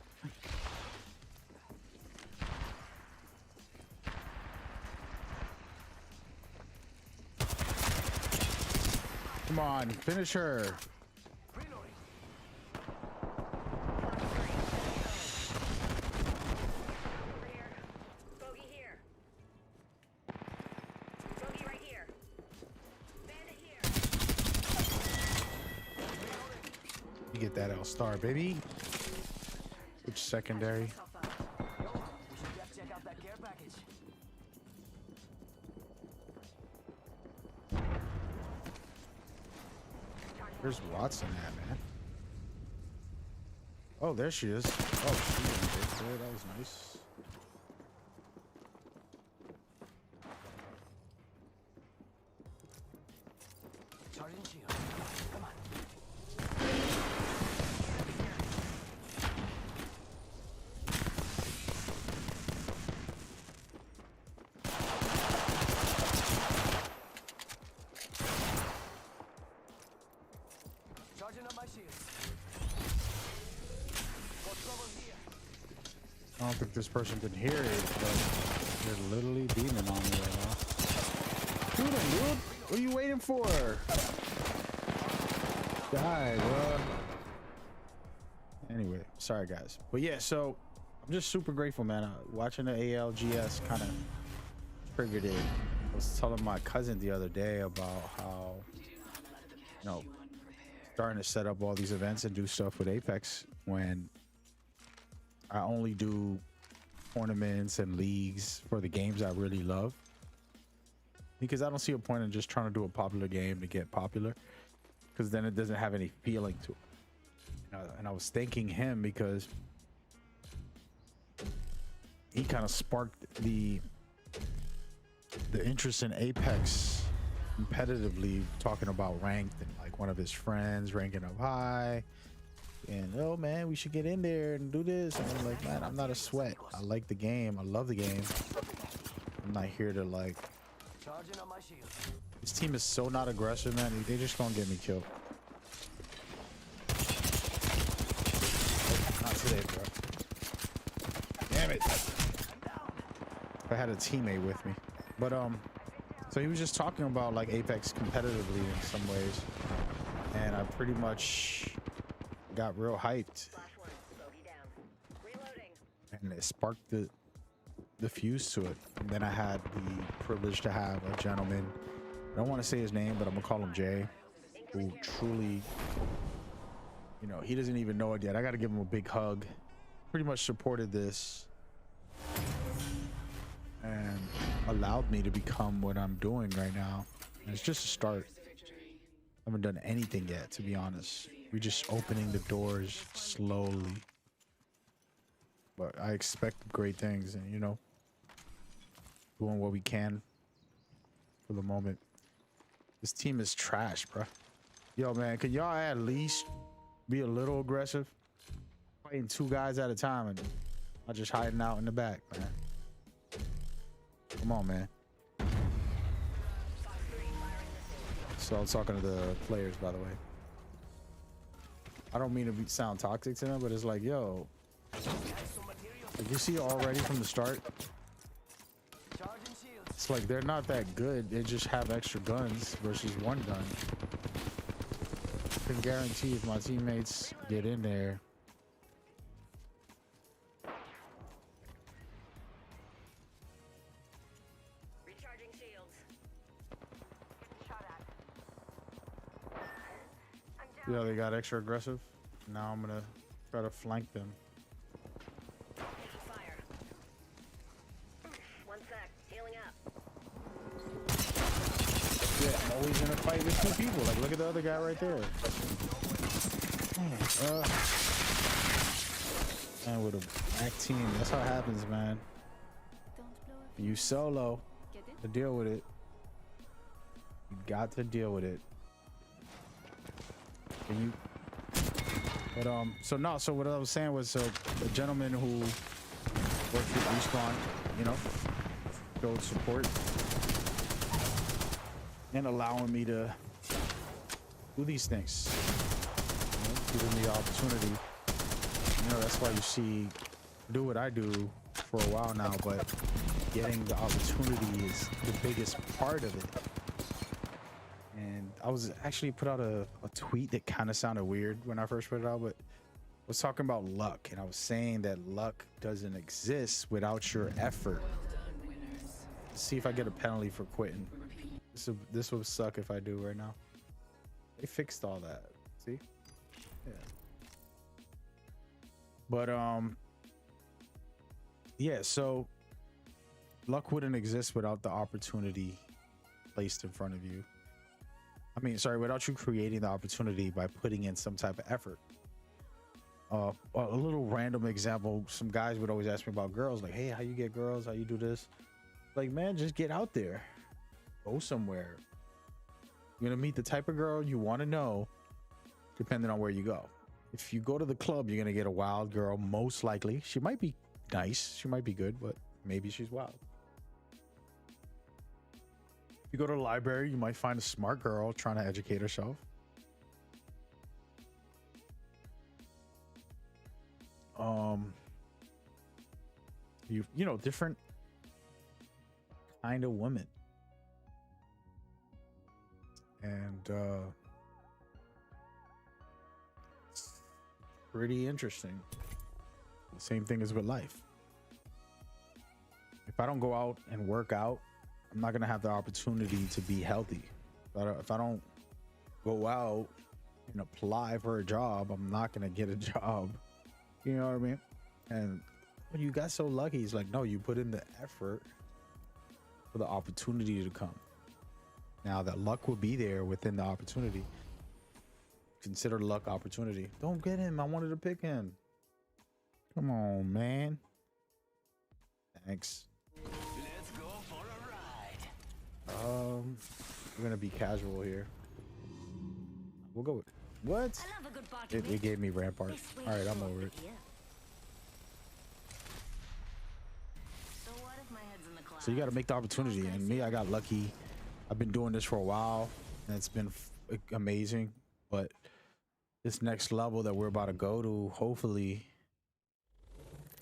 Come on, finish her. Reloading. Over here. Bogey here. Bogey right here. Bandit here. You get that L-Star, baby. Which secondary? Yo, we should check out that care package. Where's Watson at, man? Oh, there she is. Oh, she's in there. That was nice. Charging shield. Come on. Charging up my shields. Got trouble here. I don't think this person can hear it, but they're literally beaming on me right now. Shoot him, dude! What are you waiting for? Die, bro. Anyway, sorry guys, but yeah, so I'm just super grateful, man. Watching the ALGS kind of triggered it. I was telling my cousin the other day about how, you know, starting to set up all these events and do stuff with Apex when I only do tournaments and leagues for the games I really love, because I don't see a point in just trying to do a popular game to get popular, because then it doesn't have any feeling to it. And I was thanking him because he kind of sparked the interest in Apex competitively, talking about ranked, and like one of his friends ranking up high, and oh man, we should get in there and do this. And I'm like, man, I'm not a sweat. I like the game. I love the game. I'm not here to like. Charging on my shield. This team is so not aggressive, man. They just gonna get me killed. Not today, bro. Damn it. I had a teammate with me, but so he was just talking about like Apex competitively in some ways, and I pretty much got real hyped, Flash one. Bogey down. Reloading. and it sparked the fuse to it. And then I had the privilege to have a gentleman, I don't want to say his name, but I'm gonna call him Jay, who truly, you know, he doesn't even know it yet. I got to give him a big hug. Pretty much supported this and allowed me to become what I'm doing right now. And it's just a start. I haven't done anything yet, to be honest. We're just opening the doors slowly. But I expect great things, and you know, doing what we can for the moment. This team is trash, bro. Yo, man, could y'all at least be a little aggressive? Fighting two guys at a time and not just hiding out in the back, man. Come on, man. So I was talking to the players, by the way. I don't mean to sound toxic to them, but it's like, yo, like you see already from the start, Charging shields. it's like they're not that good. They just have extra guns versus one gun. I can guarantee if my teammates get in there, Recharging shields. Shot at. I'm down. yeah, they got extra aggressive. Now I'm gonna try to flank them. Taking fire. One sec. Healing up. Yeah, I'm always in a fight with two people. Like, look at the other guy right there. And with a back team, that's how it happens, man. Don't blow a You solo, Get it? to deal with it. You got to deal with it. And you. But so what I was saying was, so the gentleman who works with Respawn, you know, showed support and allowing me to do these things. given the opportunity. You know, that's why you see do what I do for a while now, but getting the opportunity is the biggest part of it. And I was actually put out a tweet that kind of sounded weird when I first put it out, but I was talking about luck, and I was saying that luck doesn't exist without your effort. Let's see if I get a penalty for quitting. This would suck if I do right now. They fixed all that. See? Yeah. But yeah, so luck wouldn't exist without the opportunity placed in front of you. I mean, sorry, without you creating the opportunity by putting in some type of effort. A little random example, some guys would always ask me about girls, like, hey, how you get girls? How you do this? Like, man, just get out there. Go somewhere. You're gonna meet the type of girl you want to know, depending on where you go. If you go to the club, you're gonna get a wild girl, most likely. She might be nice, she might be good, but maybe she's wild. If you go to the library, you might find a smart girl trying to educate herself. You know, different kind of women. And it's pretty interesting. The same thing as with life. If I don't go out and work out, I'm not gonna have the opportunity to be healthy. If I don't go out and apply for a job, I'm not gonna get a job. You know what I mean? And when you got so lucky, it's like, no, you put in the effort for the opportunity to come. Now that luck will be there within the opportunity. Consider luck opportunity. Don't get him. I wanted to pick him. Come on, man. Thanks. Let's go for a ride. We're gonna be casual here. We'll go with what? I love a good bargain. It gave me Rampart. All right, I'm over it. So what if my head's in the clouds? So you got to make the opportunity. And me, I got lucky. I've been doing this for a while, and it's been amazing. But this next level that we're about to go to, hopefully,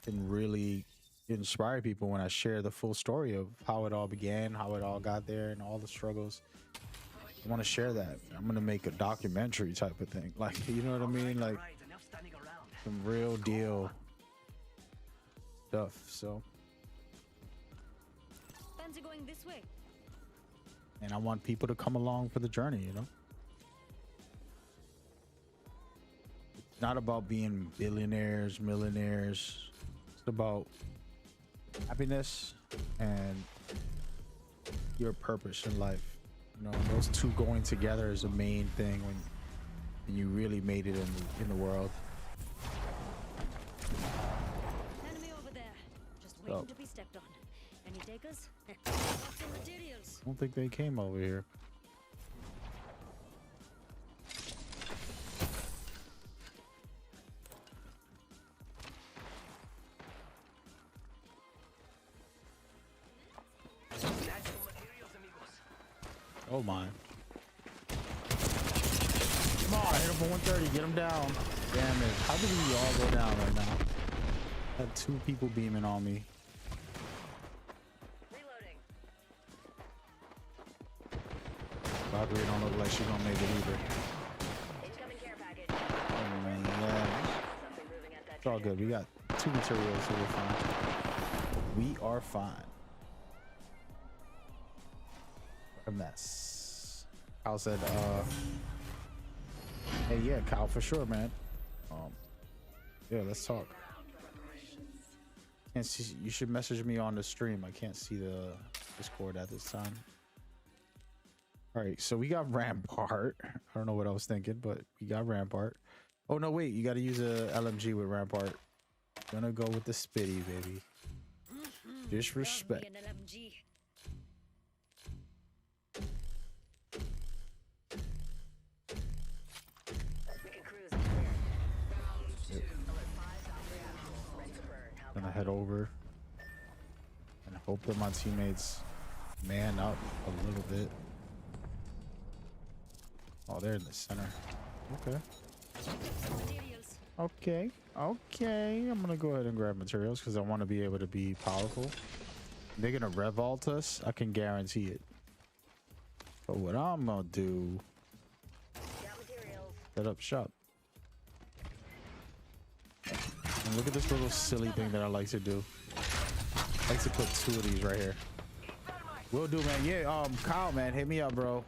can really inspire people when I share the full story of how it all began, how it all got there, and all the struggles. I want to share that. I'm gonna make a documentary type of thing, like, you know what I mean, like Right, enough standing around. some real deal stuff. So, Fancy going this way? and I want people to come along for the journey. You know, it's not about being billionaires, millionaires. It's about happiness and your purpose in life. You know, those two going together is the main thing when you really made it in the world. Enemy over there. Just waiting to be stepped on. Any takers? Lots of materials. I don't think they came over here. Natural materials, amigos. Oh my. Come on, hit him for 130, get him down. Damn it. How did we all go down right now? I had two people beaming on me. Reloading. Valkyrie don't look like she's gonna make it either. Incoming care package. Oh man, yeah. Something moving at that. It's all good. We got 2 materials, so we're fine. We are fine. What a mess. Kyle said, hey, yeah, Kyle, for sure, man. Yeah, let's talk. Can't see, you should message me on the stream. I can't see the Discord at this time. All right, so we got Rampart. I don't know what I was thinking, but we got Rampart. Oh no, wait, you got to use a LMG with Rampart. Gonna go with the Spitty, baby. Disrespect. Love me an LMG. We can cruise and clear. Ready to burn. How Gonna head over and hope that my teammates man up a little bit. Oh, they're in the center. Okay. Materials. Okay. Okay. I'm gonna go ahead and grab materials because I want to be able to be powerful. They're gonna revolt us. I can guarantee it. But what I'm gonna do, Got materials. set up shop. And look at this little silly thing that I like to do. I like to put 2 of these right here. Will do, man. Yeah, Kyle, man, hit me up, bro.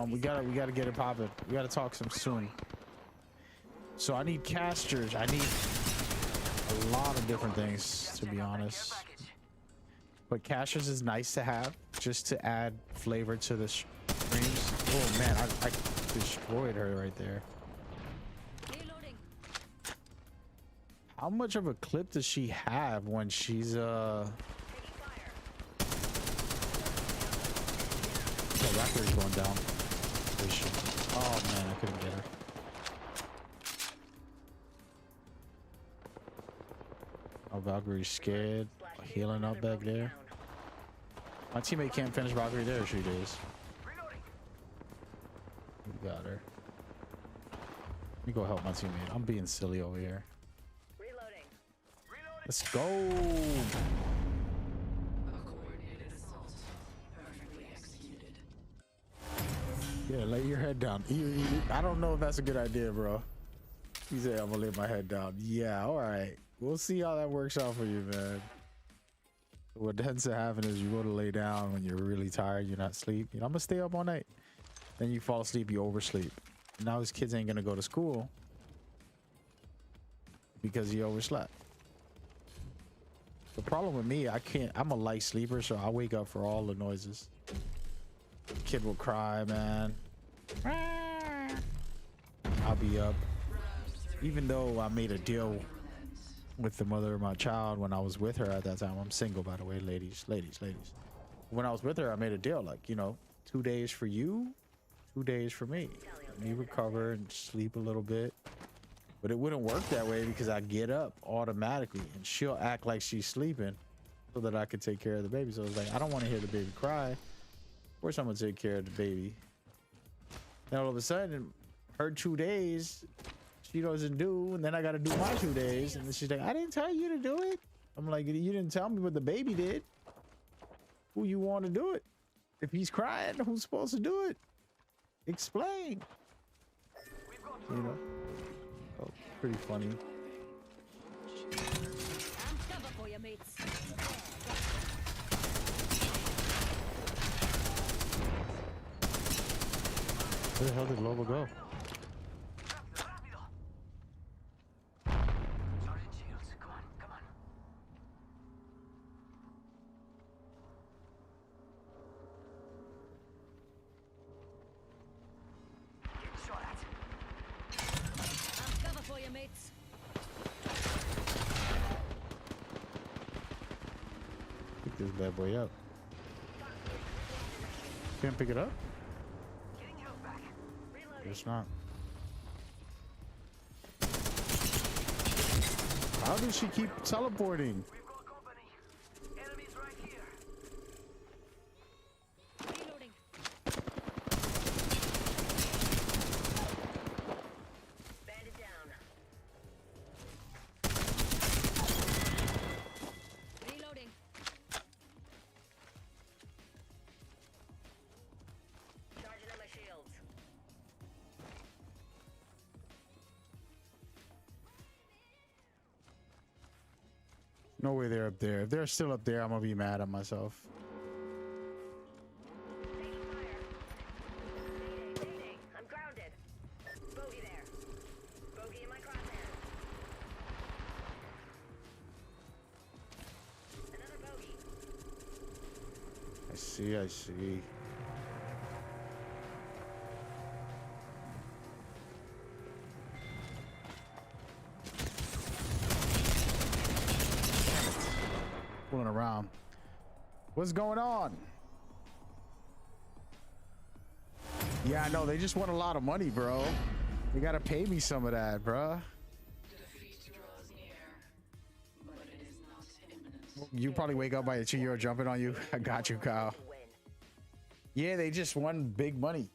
We gotta get it popping. We gotta talk some soon. So I need casters. I need a lot of different things, to be honest. But casters is nice to have, just to add flavor to the streams. Oh man, I destroyed her right there. Reloading. How much of a clip does she have when she's Oh, Valkyrie's going down. Where is she? Oh man, I couldn't get her. Oh, Valkyrie's scared. Healing up back there. My teammate can't finish Valkyrie there. She is. We got her. Let me go help my teammate. I'm being silly over here. Reloading. Let's go. Yeah, lay your head down. I don't know if that's a good idea, bro. He said I'm gonna lay my head down. Yeah, all right. We'll see how that works out for you, man. What tends to happen is you go to lay down when you're really tired, you're not asleep. You know, I'm gonna stay up all night. Then you fall asleep, you oversleep. Now his kids ain't gonna go to school because he overslept. The problem with me, I'm a light sleeper, so I wake up for all the noises. Kid will cry, man. I'll be up. Even though I made a deal with the mother of my child when I was with her at that time. I'm single, by the way, ladies. When I was with her, I made a deal, like, you know, 2 days for you, 2 days for me. Let me recover and sleep a little bit. But it wouldn't work that way because I get up automatically and she'll act like she's sleeping so that I could take care of the baby. So it's like, I don't want to hear the baby cry. Of course I'm gonna take care of the baby. Then all of a sudden, her 2 days, she doesn't do, and then I gotta do my 2 days. And then she's like, I didn't tell you to do it. I'm like, you didn't tell me what the baby did. Who you want to do it? If he's crying, who's supposed to do it? Explain. You know? Oh, pretty funny. I'm cover for you, mates. Where the hell did Lobo go? Sergeant Shields, come on, come on. Get shot at. I'm cover for you, mates. Pick this bad boy up. Can't pick it up? Getting held back. Guess not. How does she keep teleporting? We've got company. Enemies right here. Reloading. Bandit down. Reloading. Charging on my shields. No way they're up there. If they're still up there, I'm gonna be mad at myself. Taking fire. Mayday. I'm grounded. Bogey there. Bogey in my crosshair. Another bogey. I see, I see. Fooling around. What's going on? Yeah, I know. They just want a lot of money, bro. You gotta pay me some of that, bro. You probably wake up by a 2-year-old jumping on you. I got you, Kyle. Win. Yeah, they just won big money.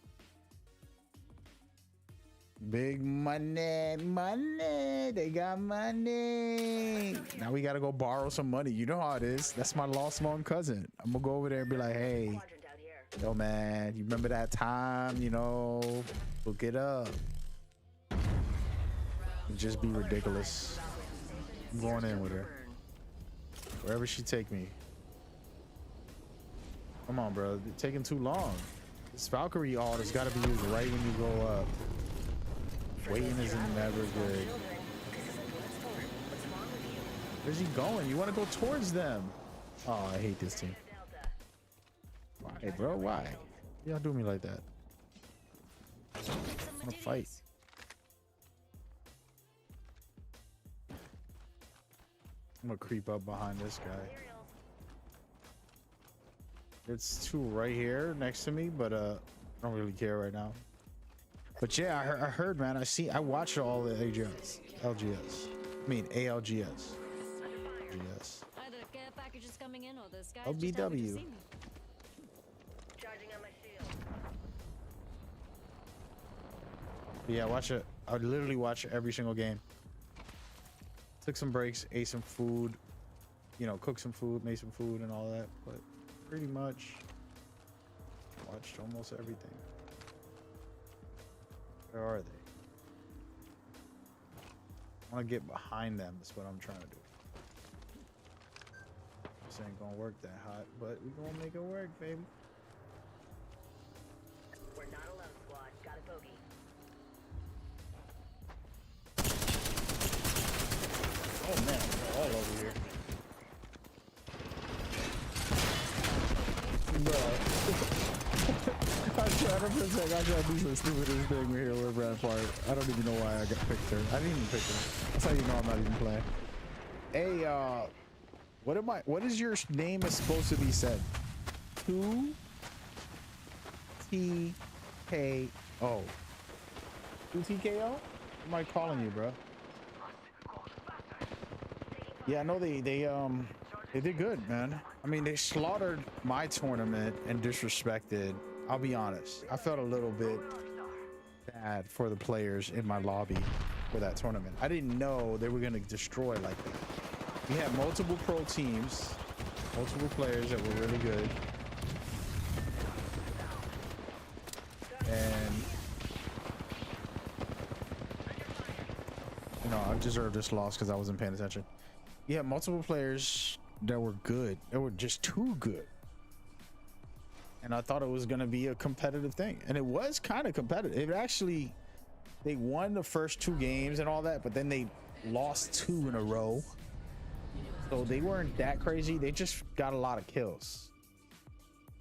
Big money, money. They got money. Now we gotta go borrow some money. You know how it is. That's my lost long cousin. I'm gonna go over there and be like, hey, yo, man, you remember that time? You know, look it up. Just be ridiculous. I'm going in with her. Wherever she take me. Come on, bro. It's taking too long. This Valkyrie ult has got to be used right when you go up. Waiting is never good. Where's he going? You want to go towards them? Oh, I hate this team. Why, bro? Why? Y'all do me like that? I want to fight. I'm gonna creep up behind this guy. It's two right here next to me, but I don't really care right now. But yeah, I heard, man. I watched all the ALGS. I mean ALGS. GS. Either care packages coming in or the sky LBW. Yeah, watch it. I literally watch every single game. Took some breaks, ate some food, you know, cooked some food, made some food and all that, but pretty much watched almost everything. Where are they? I want to get behind them. That's what I'm trying to do. This ain't gonna work that hot, but we gonna make it work, baby. We're not alone, squad. Got a bogey. Oh man, they're all over here. Bro. I tried to do some stupidest thing here with Rampart. I don't even know why I got picked her. I didn't even pick her. That's how you know I'm not even playing. Hey, what is your name is supposed to be said? 2 TKO. 2 TKO? What am I calling you, bro? Yeah, I know they did good, man. I mean, they slaughtered my tournament and disrespected. I'll be honest. I felt a little bit bad for the players in my lobby for that tournament. I didn't know they were going to destroy like that. We had multiple pro teams, multiple players that were really good. And, you know, I deserved this loss because I wasn't paying attention. You had multiple players that were good. They were just too good. And I thought it was going to be a competitive thing. And it was kind of competitive. It actually, they won the first 2 games and all that, but then they lost 2 in a row. So they weren't that crazy. They just got a lot of kills.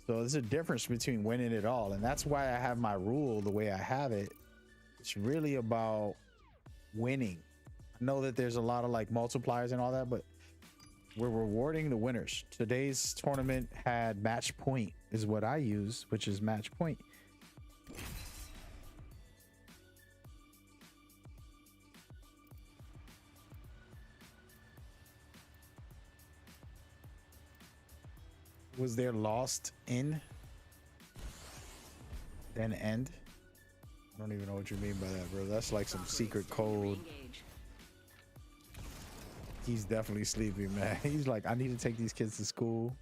So there's a difference between winning it all. And that's why I have my rule the way I have it. It's really about winning. I know that there's a lot of like multipliers and all that, but we're rewarding the winners. Today's tournament had match point is what I use, which is match point. Was there lost in then end? I don't even know what you mean by that, bro. That's like some secret code. He's definitely sleepy, man. He's like, I need to take these kids to school.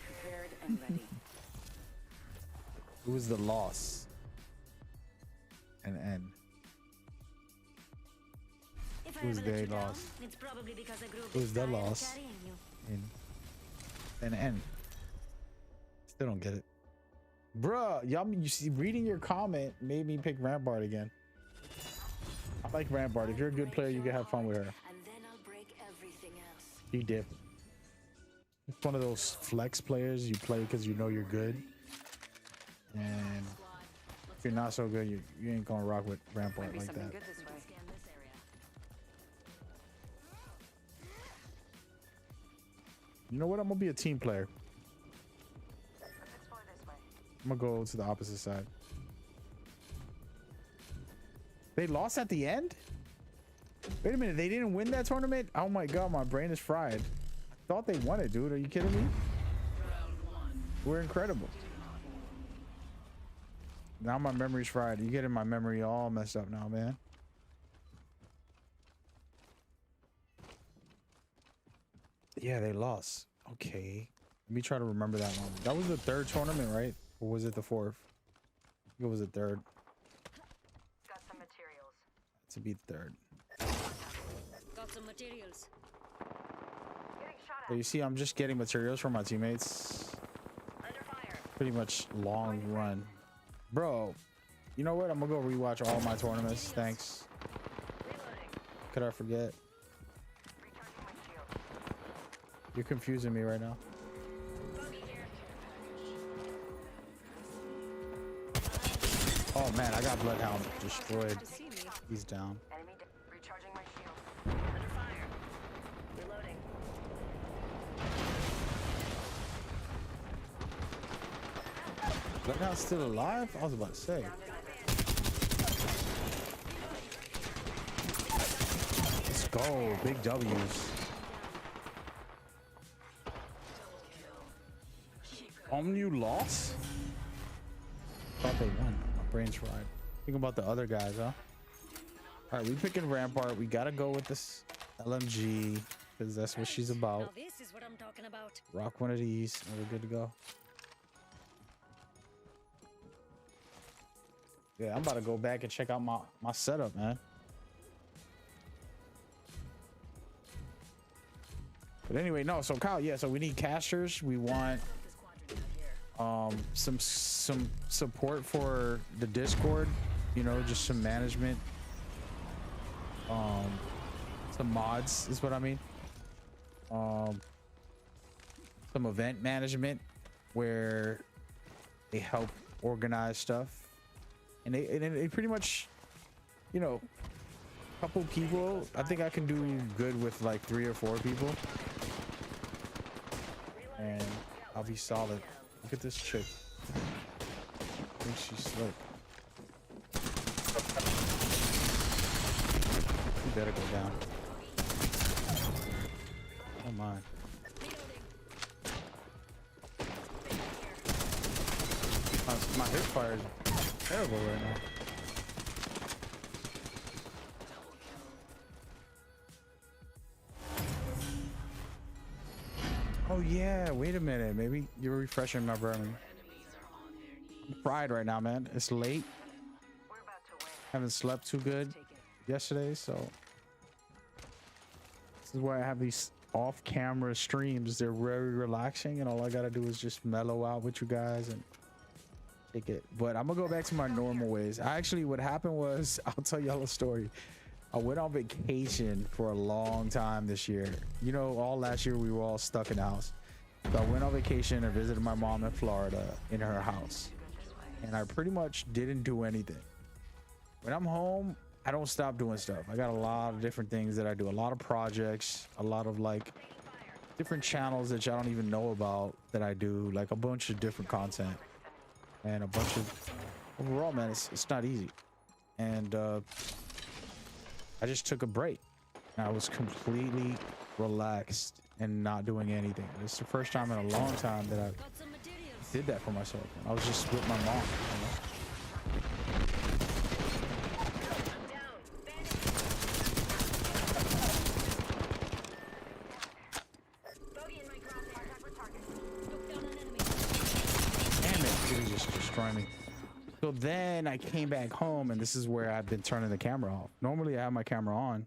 Prepared and ready. Who was the loss? And end. Who's they lost? It's probably because I grew up Who's the tired of loss? carrying you. And end. Still don't get it. Bruh, y'all, you see, reading your comment made me pick Rampart again. I like Rampart. If you're a good player, you can have fun with her. And then I'll break everything else. She different. It's one of those flex players you play because you know you're good. And if you're not so good, you ain't gonna rock with Rampart Might be like something that. good this way. Scan this area. You know what? I'm gonna be a team player. Let's explore this way. I'm gonna go to the opposite side. They lost at the end? Wait a minute, they didn't win that tournament? Oh my god, my brain is fried. I thought they won it, dude. Are you kidding me? We're incredible. Now my memory's fried. You getting my memory all messed up now, man. Yeah, they lost. Okay. Let me try to remember that one. That was the third tournament, right? Or was it the fourth? I think it was the third. Got some materials. To be third. Got some materials. Getting shot So you see, I'm just getting materials from my teammates. at. Under fire. Pretty much long run. Bro, you know what? I'm gonna go rewatch all my tournaments. Thanks. Reloading. Could I forget? Recharging my shield. You're confusing me right now. Bogey here. Oh man, I got Bloodhound destroyed. To see me. He's down. Enemy recharging my shield. Under fire. Reloading. Bloodhound's still alive? I was about to say. Let's go. Big W's. You lost? Thought they won. My brain's fried. Think about the other guys, huh? All right, we picking Rampart. We gotta go with this LMG because that's what she's Now about. this is what I'm talking about. Rock one of these, and we're good to go. Yeah, I'm about to go back and check out my setup, man. But anyway, no. So Kyle, yeah. So we need casters. We want some support for the Discord. You know, just some management. Some mods is what I mean. Some event management where they help organize stuff. And they pretty much, you know, a couple people. I think I can do good with like 3 or 4 people. And I'll be solid. Look at this chick. I think she's slick. You better go down. Oh my. My hip fire is terrible right now. Oh yeah, wait a minute. Maybe you're refreshing my brain. I'm fried right now, man. It's late. We're about to win. Haven't slept too good yesterday, so this is why I have these off-camera streams. They're very relaxing, and all I gotta do is just mellow out with you guys and take it. But I'm gonna go back to my normal ways. Actually, what happened was, I'll tell y'all a story. I went on vacation for a long time this year. You know, all last year we were all stuck in the house. So I went on vacation and visited my mom in Florida in her house. And I pretty much didn't do anything. When I'm home, I don't stop doing stuff. I got a lot of different things that I do. A lot of projects, a lot of like different channels that y'all don't even know about that I do. Like a bunch of different content. And a bunch of, overall, man, it's not easy. And I just took a break. I was completely relaxed and not doing anything. It's the first time in a long time that I Got some materials. did that for myself. I was just with my mom. You know? I'm down. Bogey in my crosshair. Contact with target. Took down an enemy. Damn it, he was just destroying me. So then I came back home, and this is where I've been turning the camera off. Normally I have my camera on,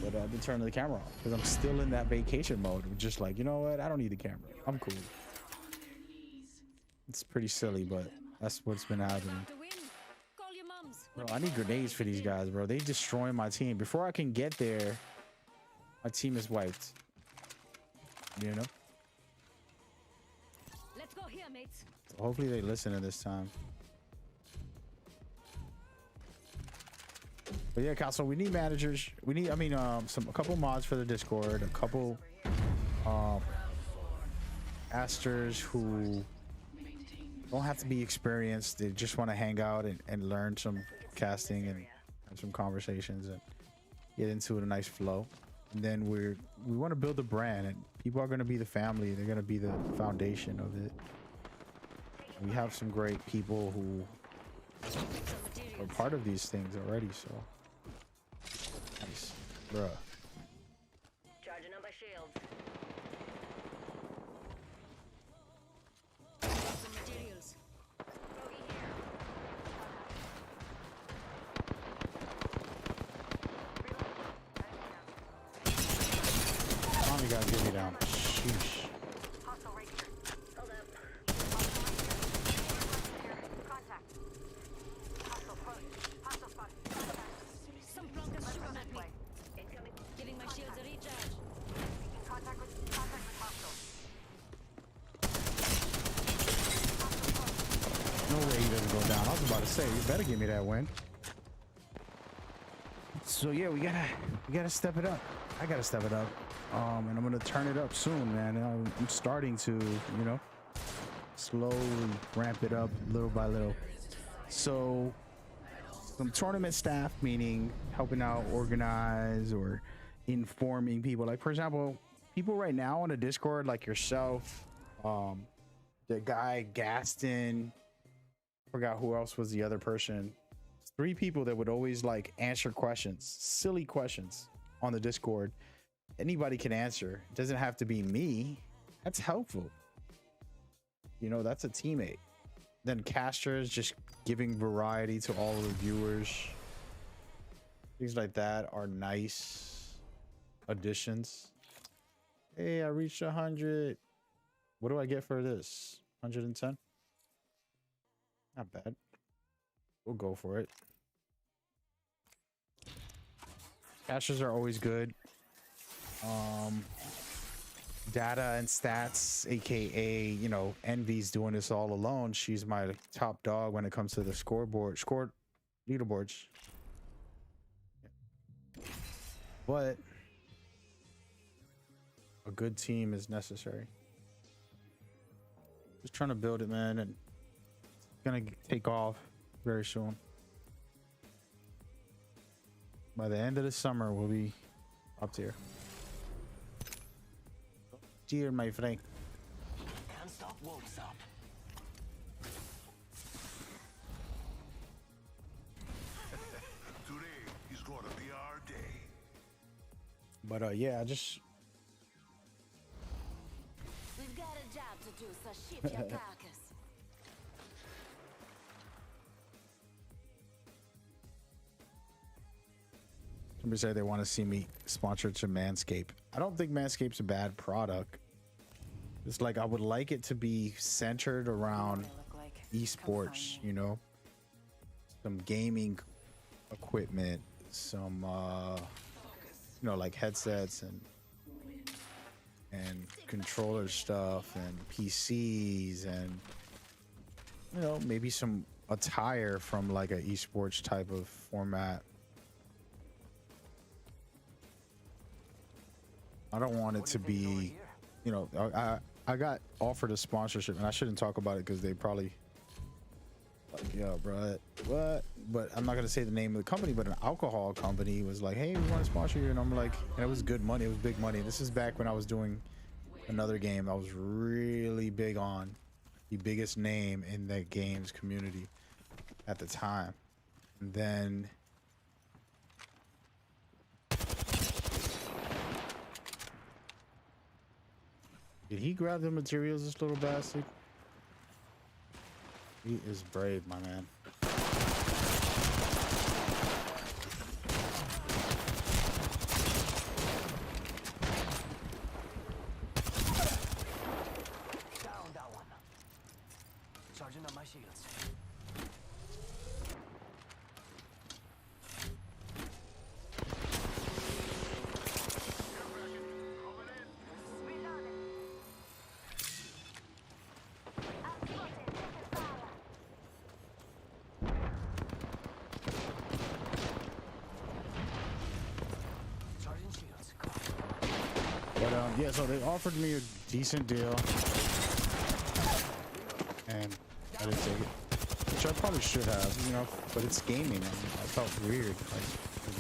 but I've been turning the camera off because I'm still in that vacation mode. I'm just like, you know what? I don't need the camera. I'm cool. It's pretty silly, but that's what's been happening. To win. Call your mums. Bro, I need grenades for these guys, bro. They destroy my team. Before I can get there, my team is wiped. You know? Let's go here, mates. So hopefully they listen to this time. But yeah, Kyle, so we need managers. We need, a couple mods for the Discord, a couple asters who don't have to be experienced. They just want to hang out and learn some casting and have some conversations and get into a nice flow. And then we want to build a brand, and people are going to be the family. They're going to be the foundation of it. We have some great people who Some We're materials. part of these things already, so nice, bruh. Charging up my shields. Some materials. Bogey here. Finally got to get me down. Sheesh. Hostile right here. Hold up. Contact. Hostile close. Hostile spot. Contact. Some plunkers shooting at me. Incoming. Giving my shields a recharge. Making contact with hostile. No way he doesn't go down. I was about to say, you better give me that win. So yeah, we gotta step it up. I gotta step it up. And I'm gonna turn it up soon, man. I'm starting to, you know, slowly ramp it up little by little. So some tournament staff, meaning helping out organize or informing people. Like for example, people right now on the Discord, like yourself, the guy Gaston, forgot who else was the other person. 3 people that would always like answer questions, silly questions on the Discord. Anybody can answer. It doesn't have to be me. That's helpful. You know, that's a teammate. Then casters just giving variety to all of the viewers. Things like that are nice additions. Hey, I reached 100. What do I get for this? 110? Not bad. We'll go for it. Casters are always good. Data and stats, aka, you know, Envy's doing this all alone. She's my top dog when it comes to the leaderboards. But a good team is necessary. Just trying to build it, man, and it's gonna take off very soon. By the end of the summer, we'll be up tier. Dear my friend. Can't stop, won't stop. Today is gonna be our day. But yeah, I just We've got a job to do, so ship your carcass. somebody said they want to see me sponsored to Manscaped. I don't think Manscaped's a bad product. It's like I would like it to be centered around esports, you know, some gaming equipment, some you know, like headsets and controller stuff and PCs and, you know, maybe some attire from like a esports type of format. I don't want it to be, you know, I got offered a sponsorship and I shouldn't talk about it because they probably like, yeah, bro, what? But I'm not gonna say the name of the company, but an alcohol company was like, hey, we want to sponsor you, and I'm like, and it was good money, it was big money. This is back when I was doing another game I was really big on, the biggest name in that game's community at the time. And then did he grab the materials, this little bastard? He is brave, my man. Down that one. Charging up my shields. Charging shields. But yeah, so they offered me a decent deal, and I didn't take it, which I probably should have, you know. But it's gaming, and I felt weird, like, you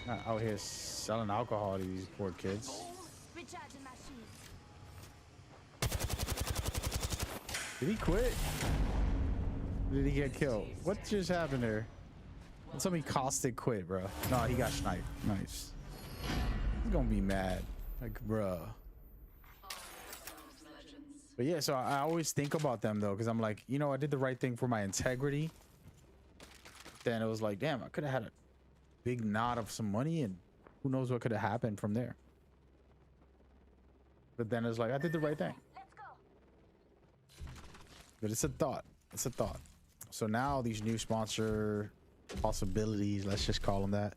know, not out here selling alcohol to these poor kids. Recharging my shields. Did he quit? Did he get killed? What just happened there? Somebody caustic quit, bro. No, he got sniped. Nice. He's gonna be mad. Like, bruh. But yeah, so I always think about them though, because I'm like, you know, I did the right thing for my integrity. Then it was like, damn, I could have had a big knot of some money, and who knows what could have happened from there. But then it's like, I did the right thing. But it's a thought. It's a thought. So now these new sponsor possibilities, let's just call them that.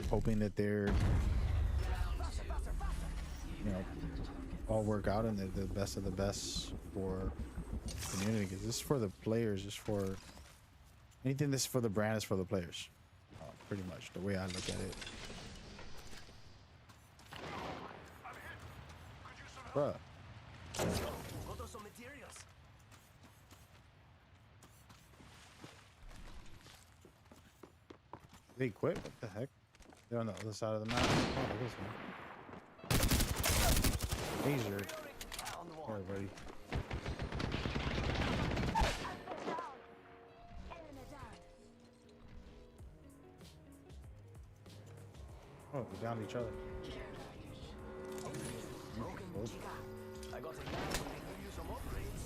Hoping that they're, you know, all work out and they're the best of the best for the community. Because this is for the players. It's for anything that's for the brand is for the players. Pretty much the way I look at it. Bruh. Got some materials. They quit? What the heck? They're on the other side of the map. Oh, this one. Taser. Alright, buddy. Oh, we're down to each other. Broken chica. I got a guy who can give you some upgrades.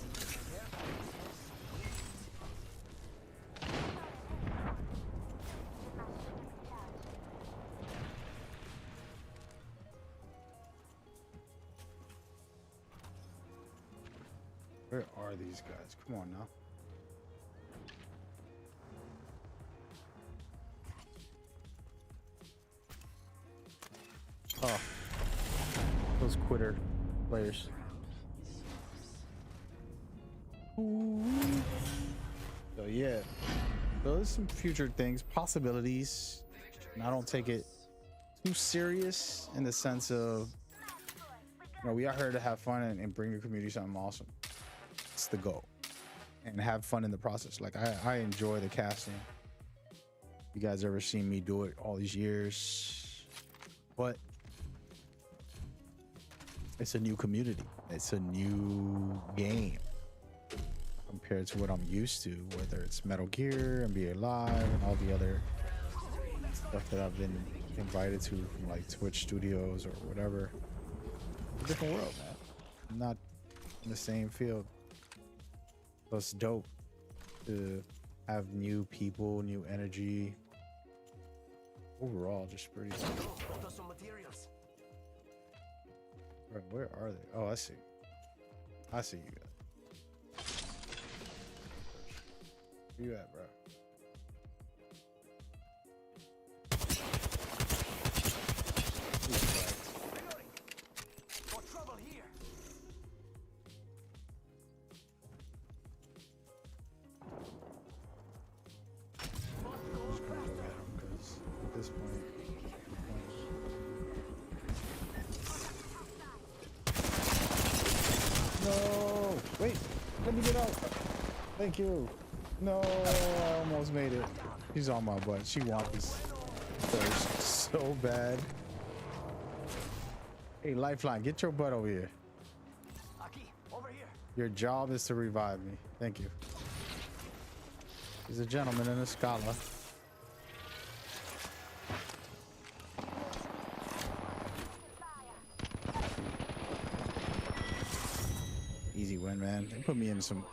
Where are these guys? Come on now. Oh, those quitter players. Ooh. So yeah, those some future things, possibilities, and I don't take it too serious in the sense of, you know, we are here to have fun and bring your community something awesome. It's the goal, and have fun in the process. Like I enjoy the casting. You guys ever seen me do it all these years? But it's a new community. It's a new game compared to what I'm used to, whether it's Metal Gear, NBA Live, and all the other stuff that I've been invited to from like Twitch studios or whatever. It's a different world, man. I'm not in the same field. So it's dope to have new people, new energy. Overall, just pretty. Got some materials. Where are they? Oh, I see. I see you guys. Where you at, bro? Got trouble here. Just gonna go get him because at this point. No! Wait! Let me get out! Thank you! No! I almost made it. She's on my butt. She wants this thirst so bad. Hey, Lifeline, get your butt over here. Aki, over here. Your job is to revive me. Thank you. He's a gentleman and a scholar. Easy win, man. They put me in some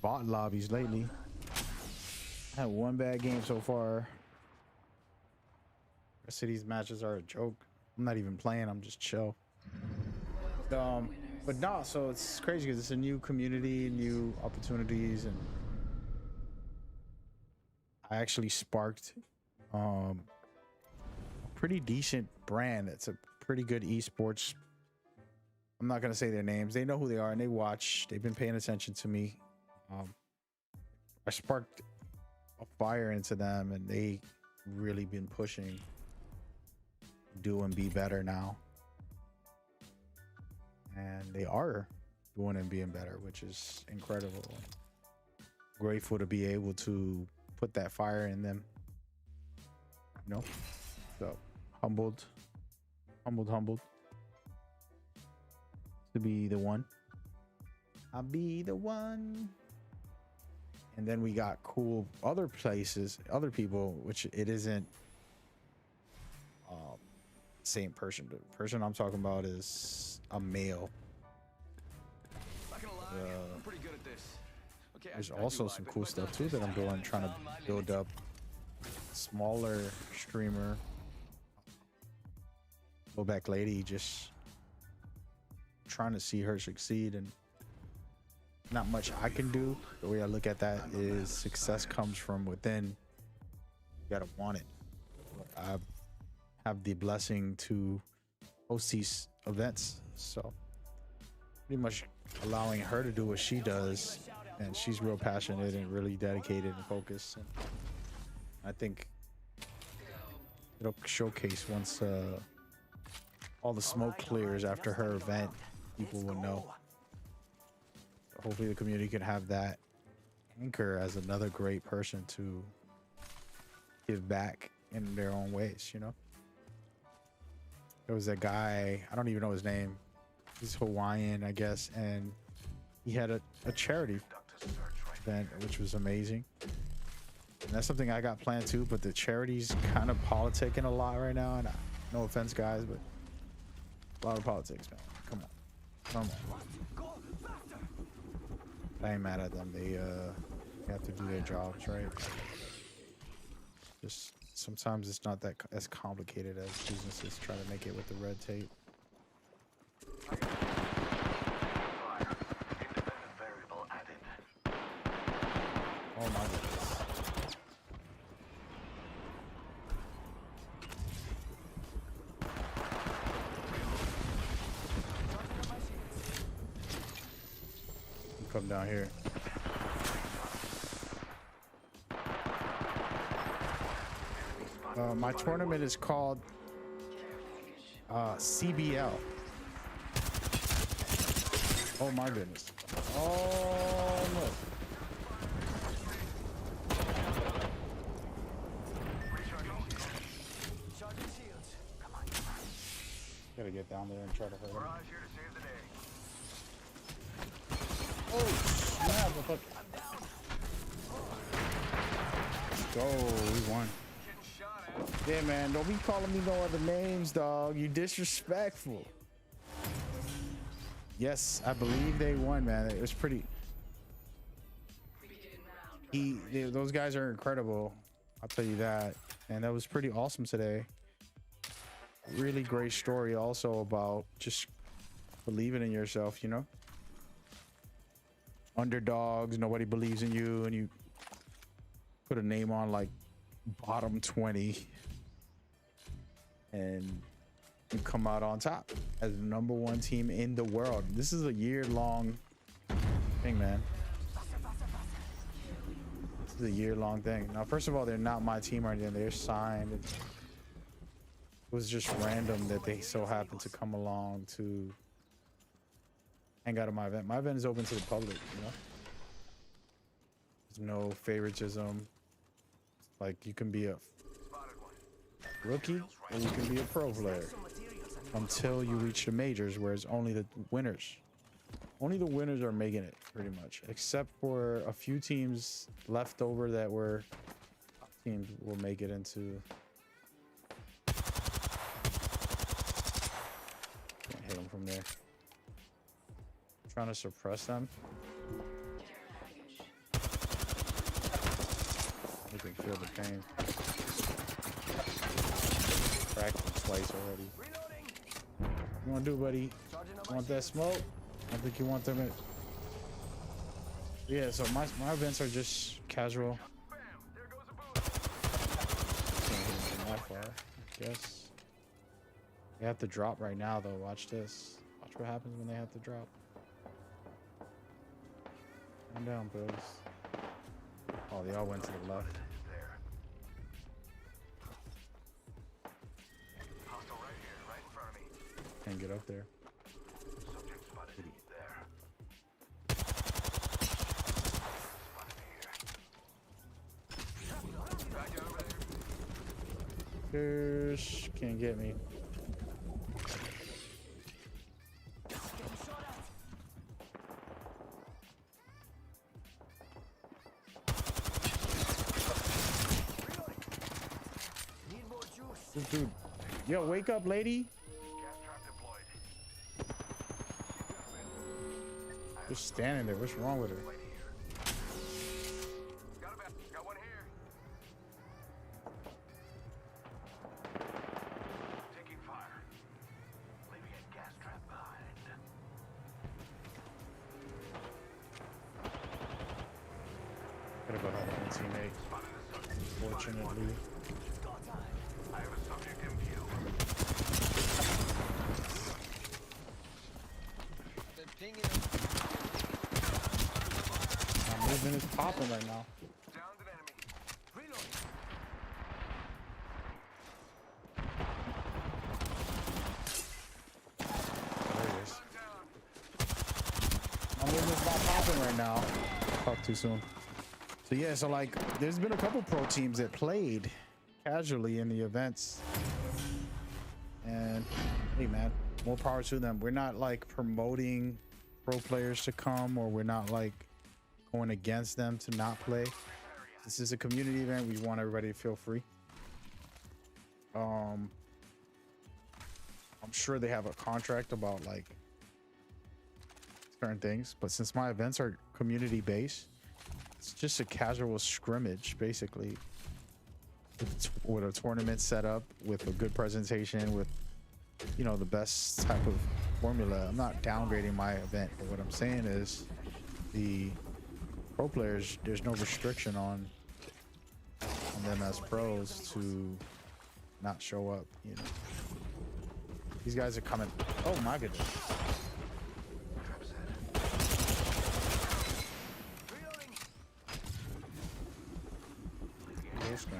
bot lobbies lately. I had one bad game so far. The rest of these matches are a joke. I'm not even playing. I'm just chill. But no, so it's crazy because it's a new community, new opportunities, and I actually sparked a pretty decent brand. It's a pretty good esports. I'm not gonna say their names. They know who they are and they watch. They've been paying attention to me. I sparked a fire into them, and they really been pushing, do and be better now. And they are doing and being better, which is incredible. Grateful to be able to put that fire in them. You know? So humbled to be the one. I'll be the one. And then we got cool other places, other people, which it isn't same person. The person I'm talking about is a male. Not gonna lie, I'm pretty good at this. Okay, There's I also do some lie, cool but stuff not too this that I'm time. doing, trying to Found my build limits. up smaller streamer. Go back lady, just trying to see her succeed, and not much I can do. The way I look at that is success comes from within. You gotta want it. I have the blessing to host these events, so pretty much allowing her to do what she does, and she's real passionate and really dedicated and focused. And I think it'll showcase once all the smoke clears after her event. People will know. Hopefully the community can have that anchor as another great person to give back in their own ways, you know. There was a guy, I don't even know his name, he's Hawaiian, I guess, and he had a charity event, which was amazing. And that's something I got planned too, but the charity's kind of politicking a lot right now, and no offense guys, but a lot of politics, man. Come on. I ain't mad at them. They have to do their jobs, right? Just sometimes it's not that as complicated as businesses try to make it with the red tape. Variable added. Oh my goodness. You come down here. My tournament is called CBL. Oh my goodness. Oh look. Charging shields. Come on. Gotta get down there and try to hurt him. Mirage here to save the day. Oh snap! I thought... Let's go. We won. Yeah, man. Don't be calling me no other names, dog. You disrespectful. Yes, I believe they won, man. It was pretty. Those guys are incredible. I'll tell you that. And that was pretty awesome today. Really great story also about just believing in yourself, you know? Underdogs, nobody believes in you, and you put a name on like bottom 20 and you come out on top as the #1 team in the world. This is a year-long thing, man. This is a year-long thing. Now, first of all, they're not my team or anything. They're signed. It was just random that they so happened to come along to hang out at my event. My event is open to the public, you know? There's no favoritism. Like, you can be a rookie or you can be a pro player until you reach the majors, where it's only the winners. Only the winners are making it, pretty much, except for a few teams left over that were teams will make it into. Can't hit them from there. Trying to suppress them. You can feel the pain. Cracked him twice already. You want to do, buddy? You want that smoke? I think you want them at... Yeah, so my events are just casual. Can't hit him from that far, I guess. They have to drop right now, though. Watch this. Watch what happens when they have to drop. Calm down, bros. Oh, they all went to the left. Hostile right here, right in front of me. Can't get up there. Subject spotted there. Spotted me here. Gosh, can't get me. This dude. Yo, wake up, lady. Gas trap deployed. Just standing there. What's wrong with her? Got one here. Taking fire. Leaving a gas trap behind. Gotta go help my teammate. Fortunately. I have a subject in view. My movement is popping right now. Downed an enemy. Reloading. There it is. Down. My movement's not popping right now. Talk too soon. So yeah, so like there's been a couple pro teams that played casually in the events. And hey man, more power to them. We're not like promoting pro players to come, or we're not like going against them to not play. This is a community event. We want everybody to feel free. I'm sure they have a contract about like certain things, but since my events are community based, it's just a casual scrimmage basically with a tournament set up with a good presentation with, you know, the best type of formula. I'm not downgrading my event, but what I'm saying is the pro players, there's no restriction on them as pros to not show up, you know. These guys are coming. Oh my goodness. This guy.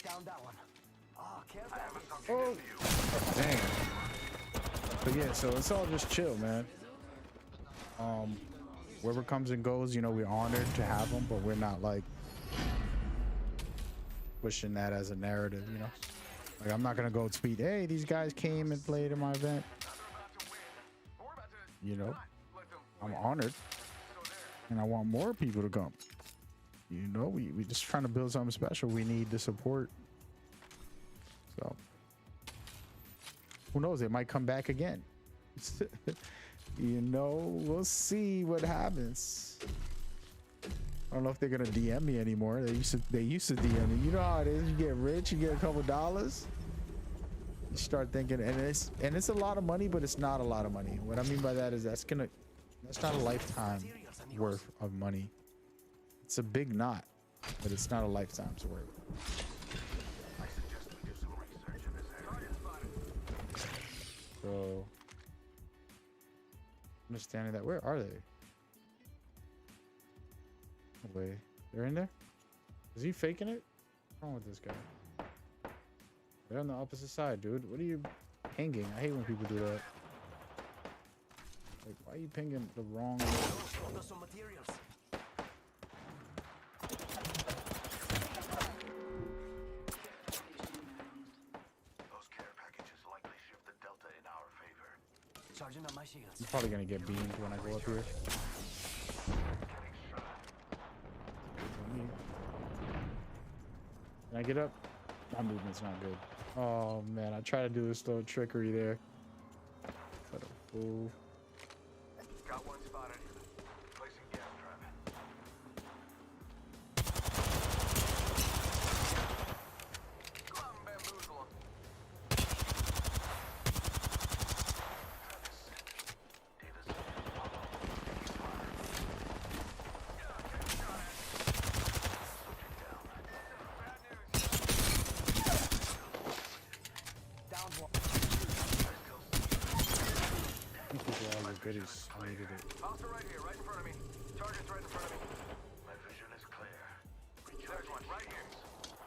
Down that one. Oh, care package. Oh, dang. But yeah, so it's all just chill, man. Whoever comes and goes, you know, we're honored to have them, but we're not like pushing that as a narrative, you know. Like I'm not gonna go tweet, hey, these guys came and played in my event. You know, I'm honored, and I want more people to come. You know, we just trying to build something special. We need the support. So who knows? It might come back again. You know, we'll see what happens. I don't know if they're gonna DM me anymore. They used to DM me. You know how it is. You get rich, you get a couple dollars. You start thinking, and it's a lot of money, but it's not a lot of money. What I mean by that is that's not a lifetime worth of money. It's a big knot, but it's not a lifetime's worth. So, understanding that, where are they? No way. They're in there? Is he faking it? What's wrong with this guy? They're on the opposite side, dude. What are you pinging? I hate when people do that. Like, why are you pinging the wrong way? Order some materials. Those care packages likely shift the delta in our favor. Charging on my shields. I'm probably gonna get beamed when I go up here. Can I get up? My movement's not good. Oh man, I tried to do this little trickery there. What a fool. Got one spotted. Placing gas trap. Go out and bamboozle 'em. Davis. Down one. I think these are all the goodies. I needed it. Hostile right here, right in front of me. Target's right in front of me. My vision is clear. There's one right here.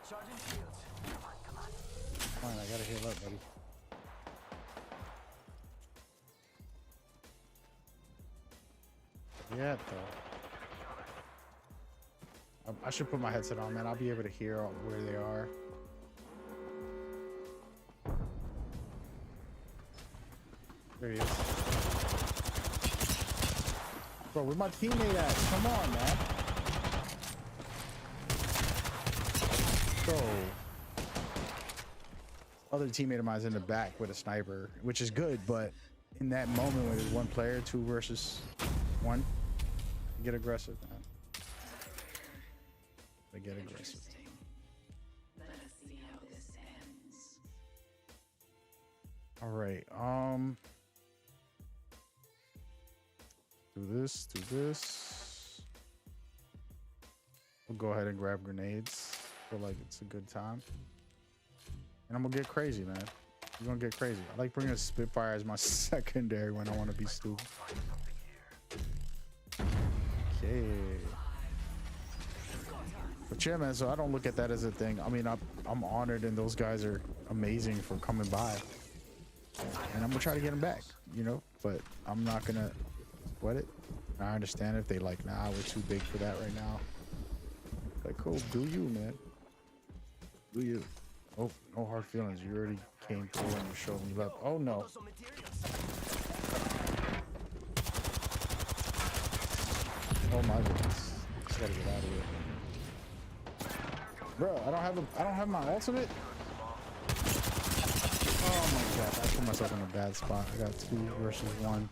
Charging shields. Come on, come on. Fine, I gotta heal up, buddy. they at though? I should put my headset on, man. I'll be able to hear where they are. There he is. Bro, where my teammate at? Come on, man. Bro. Other teammate of mine's in the back with a sniper, which is good, but in that moment when there's one player, 2 versus 1, get aggressive, man. They get aggressive. All right, do this. We'll go ahead and grab grenades. Feel like it's a good time. And I'm gonna get crazy, man. We're gonna get crazy. I like bringing a Spitfire as my secondary when I want to be stupid. Okay. But yeah, man, so I don't look at that as a thing. I mean, I'm honored, and those guys are amazing for coming by. And I'm gonna try to get them back, you know? But I'm not gonna sweat it. I understand if they like, nah, we're too big for that right now. Like, cool, do you, man. Do you. Oh, no hard feelings. You already came through and you showed me love. Oh, no. Oh, my goodness. Just gotta get out of here. Bro, I don't have my ultimate. Oh, my God. I put myself in a bad spot. I got 2 versus 1.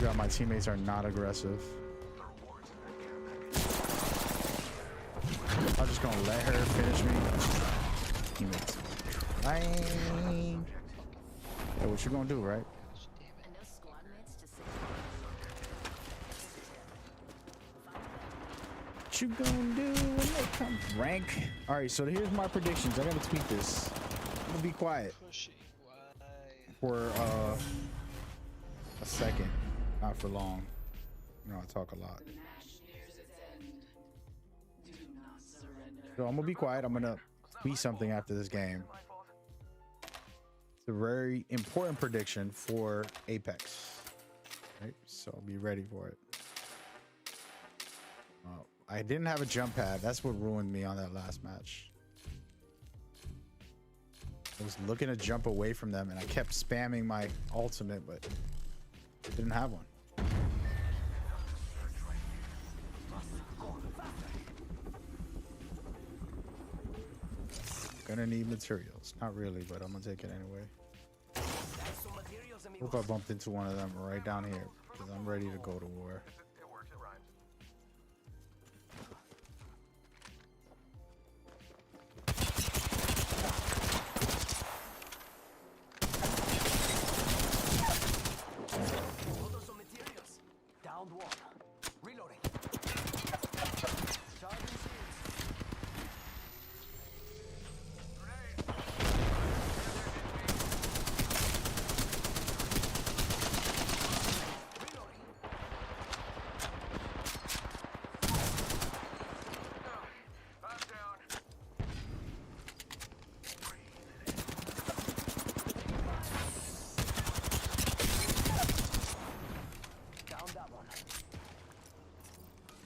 Yeah, my teammates are not aggressive. I'm just gonna let her finish me. Teammates. Fine. Hey, what you gonna do, right? Enough squad mates to say. What you gonna do when they come? Rank. All right, so here's my predictions. I gotta tweet this. I'm gonna be quiet for a second, not for long. You know, I talk a lot. So I'm gonna be quiet. I'm gonna tweet something after this game. It's a very important prediction for Apex. Right? So be ready for it. I didn't have a jump pad. That's what ruined me on that last match. I was looking to jump away from them and I kept spamming my ultimate, but I didn't have one. Gonna need materials. Not really, but I'm gonna take it anyway. Hope I bumped into one of them right down here because I'm ready to go to war. It works, it rhymes. Downed 1. Reloading. Charging shields.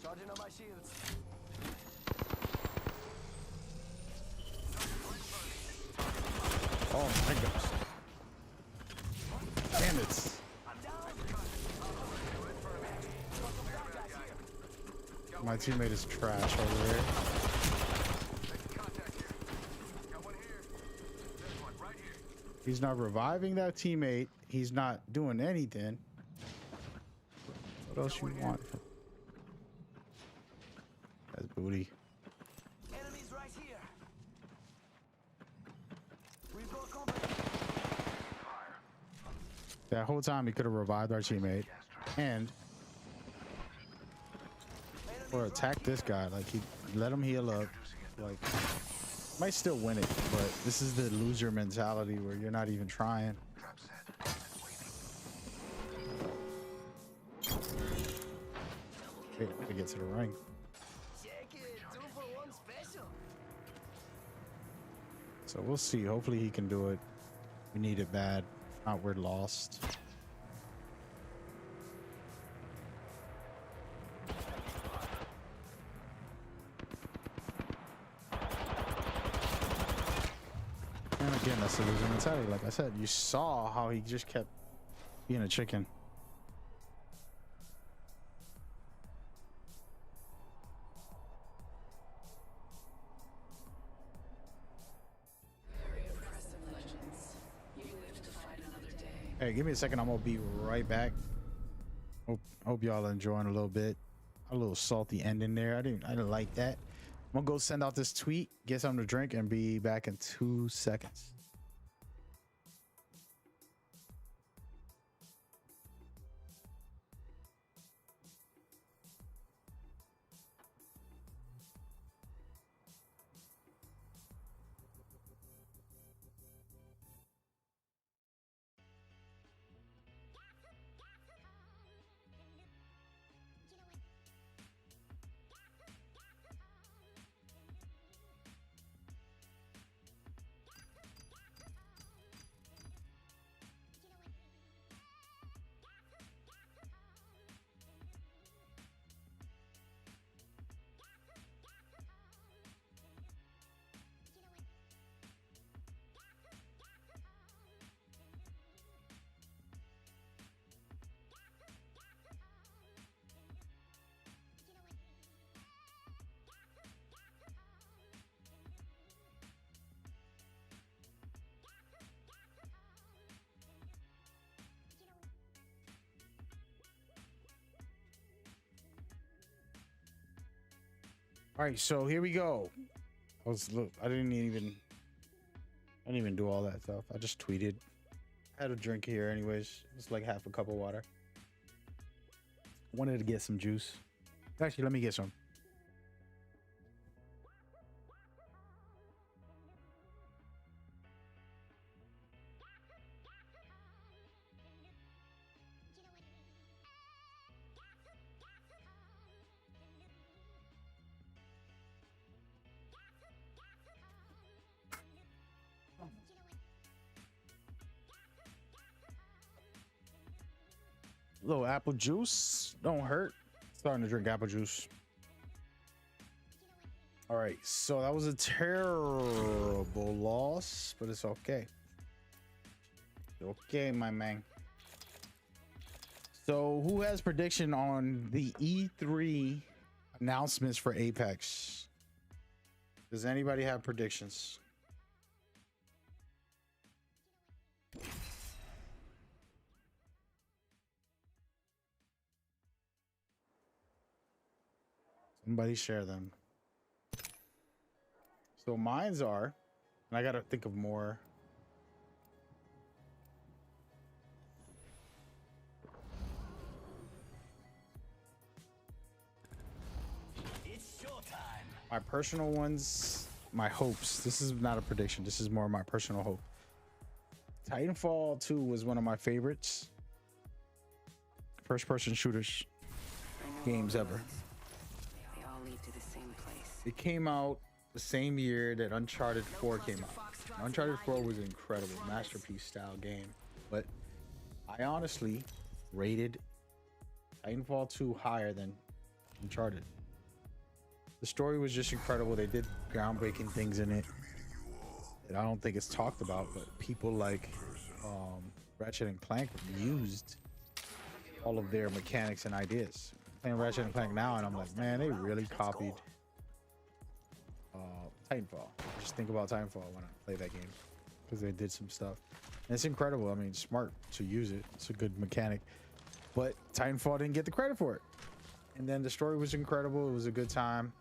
Charging on my shields. Oh my gosh. Damn it. My teammate is trash over there. He's not reviving that teammate. He's not doing anything. What else you want? That's booty. Enemies right here. We've got company. That whole time he could have revived our teammate and or attack this guy. Like, he let him heal up. Like, might still win it, but this is the loser mentality where you're not even trying. Wait to get to the ring. Check it. 2 for 1 special. So we'll see. Hopefully he can do it. We need it bad. If not, we're lost. And again, that's the loser mentality. Like I said, you saw how he just kept being a chicken. Hey, give me a second. I'm gonna be right back. Hope y'all are enjoying a little bit. A little salty ending there. I didn't like that. I'm gonna go send out this tweet, get something to drink, and be back in 2 seconds. All right, so here we go. I didn't even do all that stuff. I just tweeted. I had a drink here anyways. It's like half a cup of water. Wanted to get some juice. Actually, let me get some. Little apple juice don't hurt. Starting to drink apple juice. All right, so that was a terrible loss, but it's okay. Okay, my man. So who has prediction on the E3 announcements for Apex? Does anybody have predictions? Somebody share them. So mine's are, and I gotta think of more. It's showtime. My personal ones, my hopes. This is not a prediction. This is more my personal hope. Titanfall 2 was one of my favorites. First-person shooters games ever. They all lead to the same place. It came out the same year that Uncharted 4 came out. Uncharted 4 was an incredible masterpiece style game, but I honestly rated Titanfall 2 higher than Uncharted. The story was just incredible. They did groundbreaking things in it that I don't think it's talked about, but people like Ratchet and Clank used all of their mechanics and ideas. Playing Ratchet and Clank now, and I'm like, man, they really copied Titanfall. I just think about Titanfall when I play that game because they did some stuff. And it's incredible. I mean, smart to use it. It's a good mechanic, but Titanfall didn't get the credit for it. And then the story was incredible. It was a good time.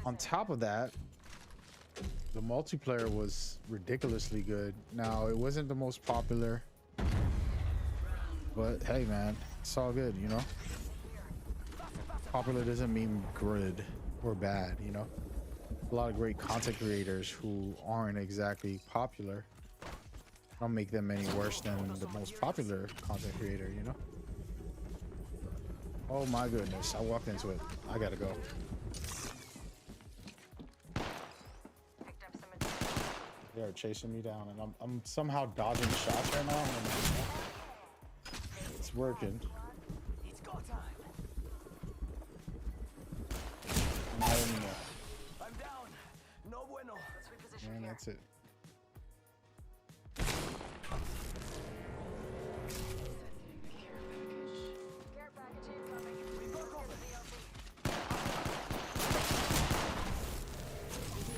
On top of that, the multiplayer was ridiculously good. Now, it wasn't the most popular, but hey, man, it's all good, you know? Popular doesn't mean good or bad, you know? A lot of great content creators who aren't exactly popular don't make them any worse than the most popular content creator, you know? Oh my goodness, I walked into it. I gotta go. Picked up some material. They're chasing me down, and I'm somehow dodging shots right now. It's working. It's go time. Not anymore. I'm down. No bueno. Let's reposition And here. that's it.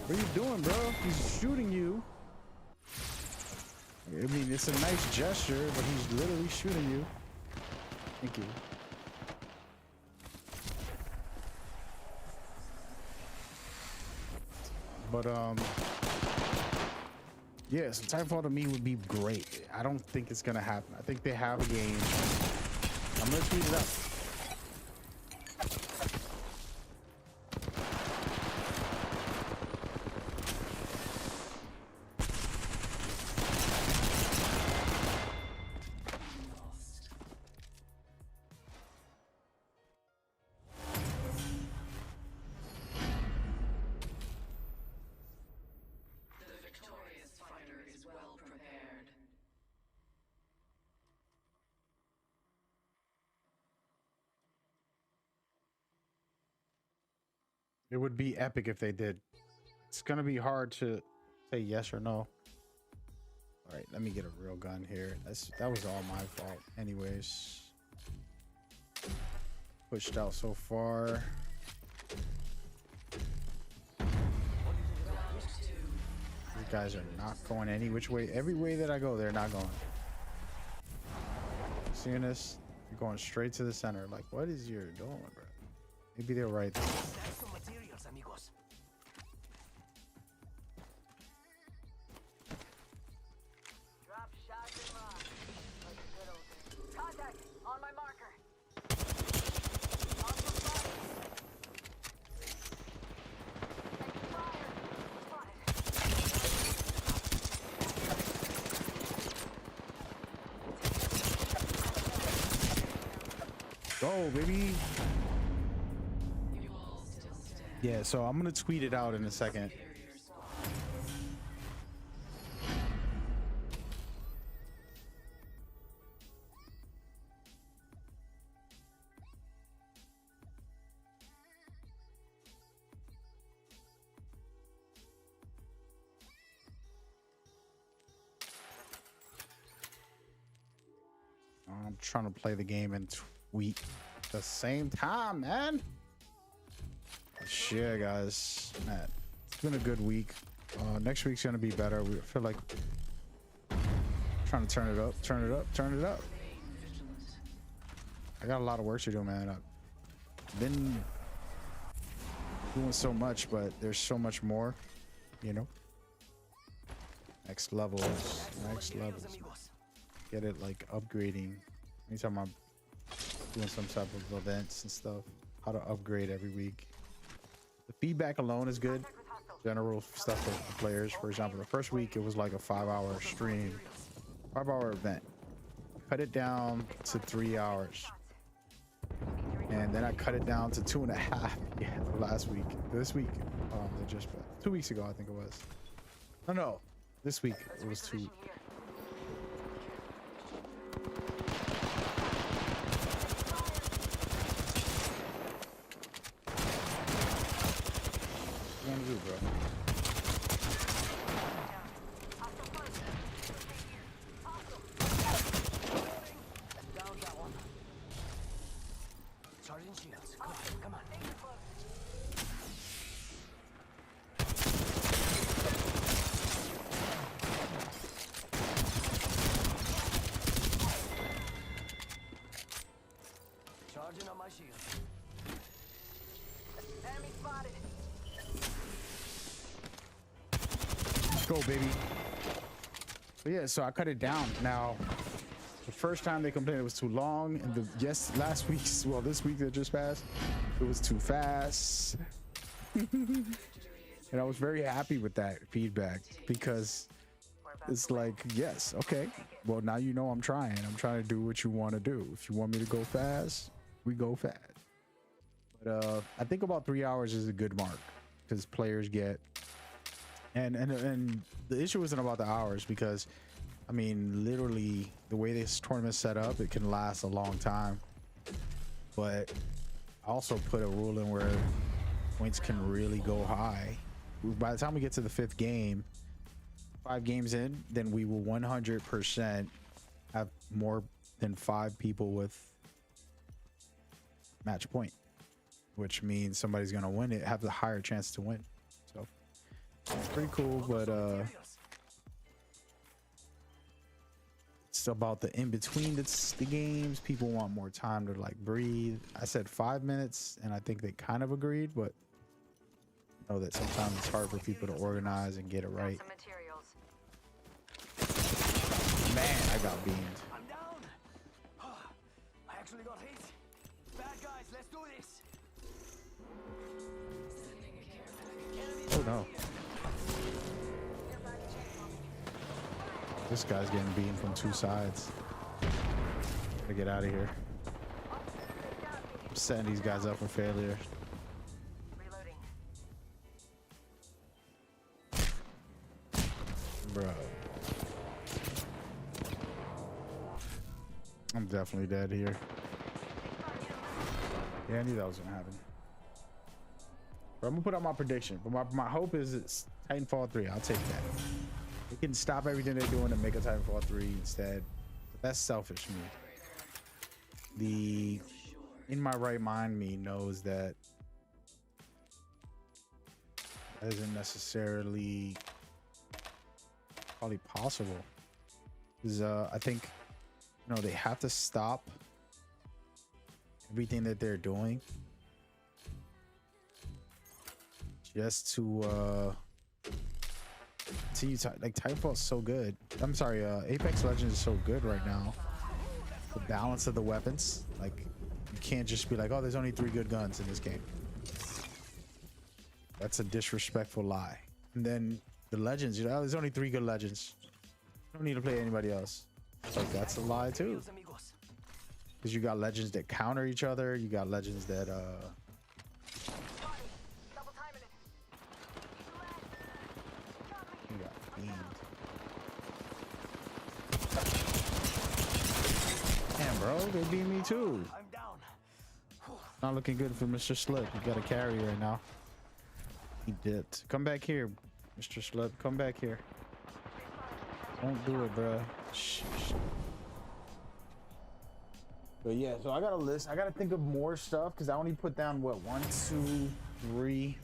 What are you doing, bro? He's shooting you. I mean, it's a nice gesture, but he's literally shooting you. Thank you. But yeah, so Titanfall to me would be great. I don't think it's gonna happen. I think they have a game. I'm gonna tweet it out. The victorious fighter is well prepared. It would be epic if they did. It's gonna be hard to say yes or no. All right, let me get a real gun here. That was all my fault, anyways. Pushed out so far. These guys are not going any which way. Every way that I go, they're not going. Seeing this, you're going straight to the center. Like, what is your doing, bro? Maybe they're right there. That's some materials, amigos. Drop shots and rocks. Like a good old days. Contact! On my marker. On the fire. Taking fire. Spotted. Go, baby. Yeah, so I'm gonna tweet it out in a second. I'm trying to play the game and tweet at the same time, man. Shit, guys, man, it's been a good week. Next week's gonna be better. We feel like trying to turn it up, turn it up, turn it up. I got a lot of work to do, man. I've been doing so much, but there's so much more, you know. Next levels, next levels. Get it like upgrading. Anytime I'm doing some type of events and stuff, how to upgrade every week. The feedback alone is good. General stuff for the players. For example, the first week it was like a 5-hour stream, 5-hour event. Cut it down to 3 hours, and then I cut it down to 2.5. Yeah, for last week. This week, just 2 weeks ago, I think it was. No, this week it was 2. What you want to do, bro? Down that one. Charging shields. Come on. Charging on my shield. Enemy spotted. Let's go, baby. But yeah, so I cut it down. Now, the first time they complained it was too long, and last week's, well, this week that just passed, it was too fast. And I was very happy with that feedback because it's like, yes, okay, well, now you know I'm trying to do what you want to do. If you want me to go fast, we go fast. But I think about 3 hours is a good mark because players get, and the issue isn't about the hours because, I mean, literally the way this tournament's set up, it can last a long time. But I also put a rule in where points can really go high. By the time we get to the 5th game, 5 games in, then we will 100% have more than 5 people with match point, which means somebody's gonna win it, have the higher chance to win. So It's pretty cool, but it's about the in between the games. People want more time to like breathe. I said 5 minutes, and I think they kind of agreed, but I know that sometimes it's hard for people to organize and get it right. Some materials. Man, I got beamed. I'm down. I actually got hit. Bad guys, let's do this. Oh no. This guy's getting beaten from 2 sides. Gotta get out of here. I'm setting these guys up for failure. Reloading. Bro. I'm definitely dead here. Yeah, I knew that was gonna happen. But I'm gonna put out my prediction. But my hope is it's Titanfall 3. I'll take that. They can stop everything they're doing and make a Titanfall 3 instead. But that's selfish me. The in my right mind me knows that that isn't necessarily probably possible. Because I think, you know, they have to stop everything that they're doing just to see, like, Titanfall is so good. I'm sorry, Apex Legends is so good right now. The balance of the weapons, like, you can't just be like, oh, there's only 3 good guns in this game. That's a disrespectful lie. And then the Legends, you know, there's only 3 good Legends. You don't need to play anybody else. Like, that's a lie too. Because you got Legends that counter each other. You got Legends that Double timing it. you got beamed. Damn, bro, they beat me too. I'm down. Not looking good for Mr. Slip. You got a carry right now. He dipped. Come back here, Mr. Slip. Come back here. Don't do it, bro. Shh. But yeah, so I got a list. I got to think of more stuff because I only put down what 1, 2, 3.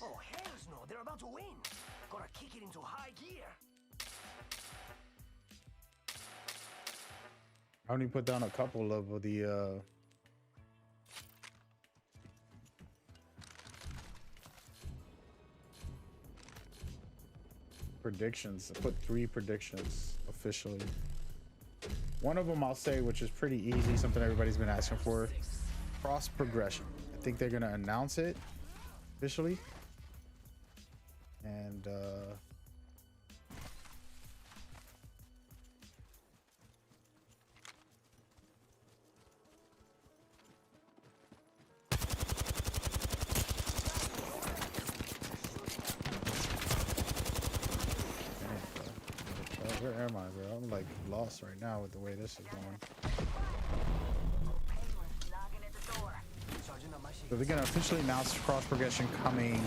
Oh, hells no. They're about to win. Gotta kick it into high gear. I only put down a couple of the predictions. I put 3 predictions officially. One of them I'll say, which is pretty easy, something everybody's been asking for: cross progression. I think they're gonna announce it officially, and where am I, bro? I'm like lost right now with the way this is going. Penguins knocking at the door. Charging up my shield. So they're gonna officially announce cross progression coming,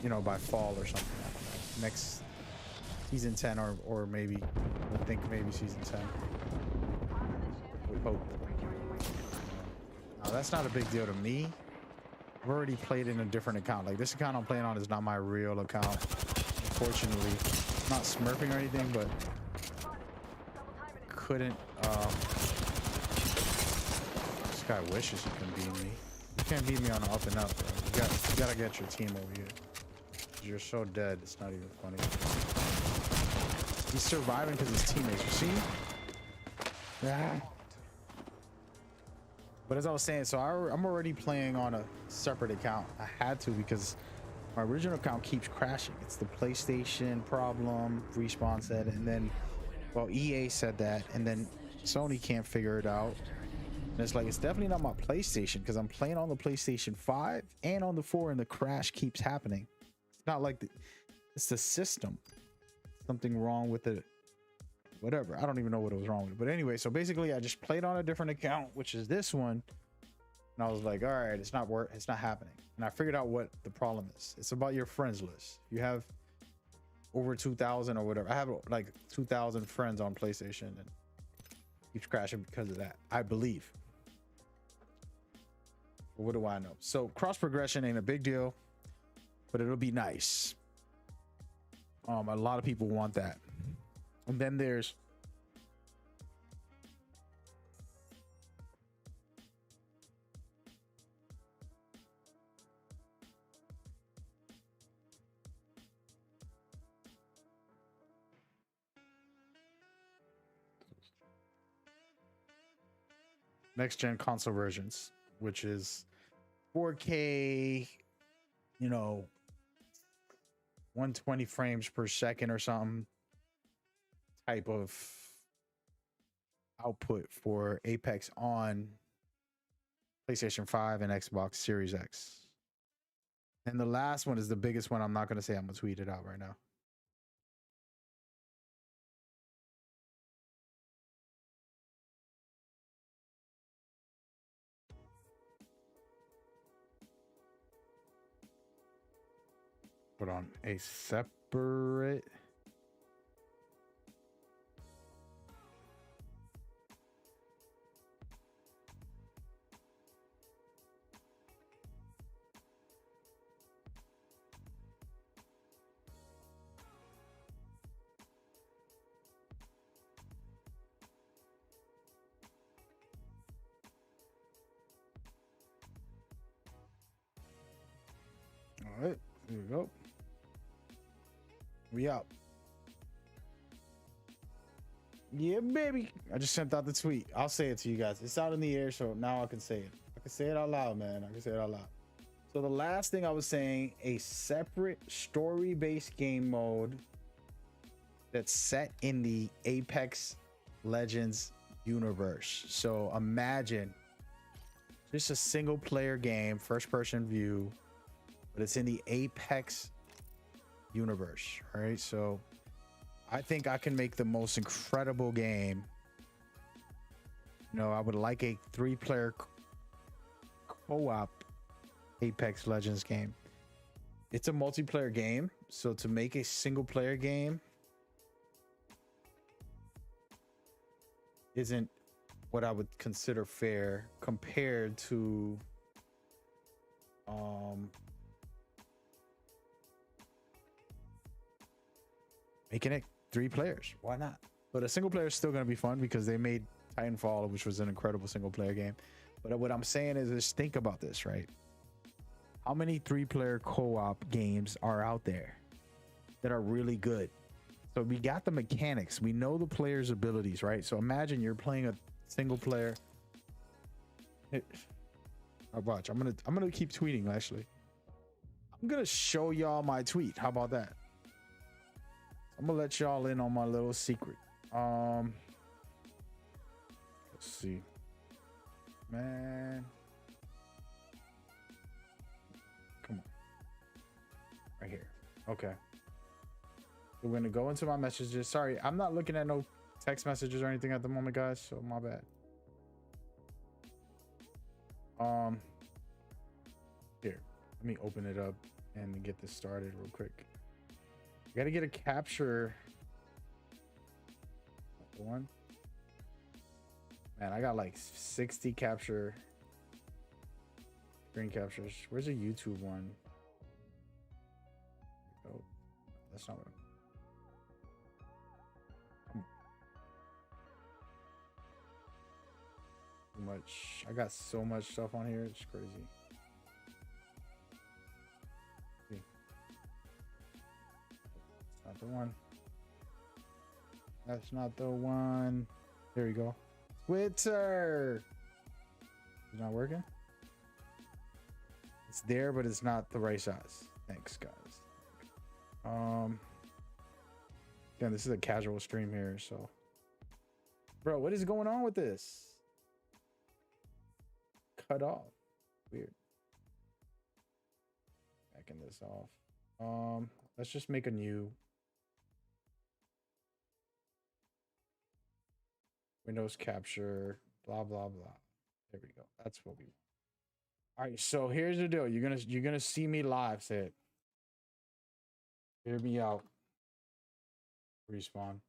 you know, by fall or something like next season 10, or maybe I think maybe season 10. We hope. Now that's not a big deal to me. I've already played in a different account. Like, this account I'm playing on is not my real account. Unfortunately, not smurfing or anything, but couldn't. This guy wishes he can beat me. You can't beat me on an up and up, bro. You gotta get your team over here. You're so dead. It's not even funny. He's surviving because his teammates. You see? Yeah. But as I was saying, so I'm already playing on a separate account. I had to because my original account keeps crashing. It's the PlayStation problem, Respawn said, and then, well, EA said that, and then Sony can't figure it out. And it's like, it's definitely not my PlayStation because I'm playing on the PlayStation 5 and on the 4, and the crash keeps happening. It's not like it's the system. Something wrong with it. Whatever. I don't even know what it was wrong with. But anyway, so basically I just played on a different account, which is this one. And I was like, all right, it's not happening. And I figured out what the problem is. It's about your friends list. You have over 2,000 or whatever. I have like 2,000 friends on PlayStation, and keeps crashing because of that, I believe. What do I know? So cross progression ain't a big deal, but it'll be nice. A lot of people want that. And then there's next gen console versions, which is 4K, you know, 120 frames per second or something type of output for Apex on PlayStation 5 and Xbox Series X. And the last one is the biggest one. I'm not going to say. I'm going to tweet it out right now. Put on a separate. All right, here we go. We out. Yeah, baby. I just sent out the tweet. I'll say it to you guys. It's out in the air, so now I can say it. I can say it out loud, man. I can say it out loud. So the last thing I was saying, a separate story-based game mode that's set in the Apex Legends universe. So imagine just a single-player game, first-person view, but it's in the Apex universe, right? So I think I can make the most incredible game. You know, I would like a 3-player co-op Apex Legends game. It's a multiplayer game, so to make a single player game isn't what I would consider fair compared to making it 3 players. Why not? But a single player is still going to be fun because they made Titanfall, which was an incredible single player game. But what I'm saying is just think about this, right? How many 3-player co-op games are out there that are really good? So we got the mechanics. We know the player's abilities, right? So imagine you're playing a single player. Watch. I'm gonna keep tweeting. Actually, I'm gonna show y'all my tweet. How about that? I'm gonna let y'all in on my little secret. Let's see, man. Come on, right here. Okay, we're gonna go into my messages. Sorry, I'm not looking at no text messages or anything at the moment, guys, so my bad. Here, let me open it up and get this started real quick. You gotta get a capture. The one, man, I got like 60 capture screen captures. Where's a YouTube one? Oh, that's not what too much. I got so much stuff on here. It's crazy. See. Not the one. That's not the one. There you go. Twitter. It's not working. It's there, but it's not the right size. Thanks, guys. Again, this is a casual stream here, so. Bro, what is going on with this? Cut off. Weird. Backing this off. Let's just make a new Windows capture, blah blah blah. There we go. That's what we want. All right, so here's the deal. You're gonna see me live. Say it. Hear me out. Respawn.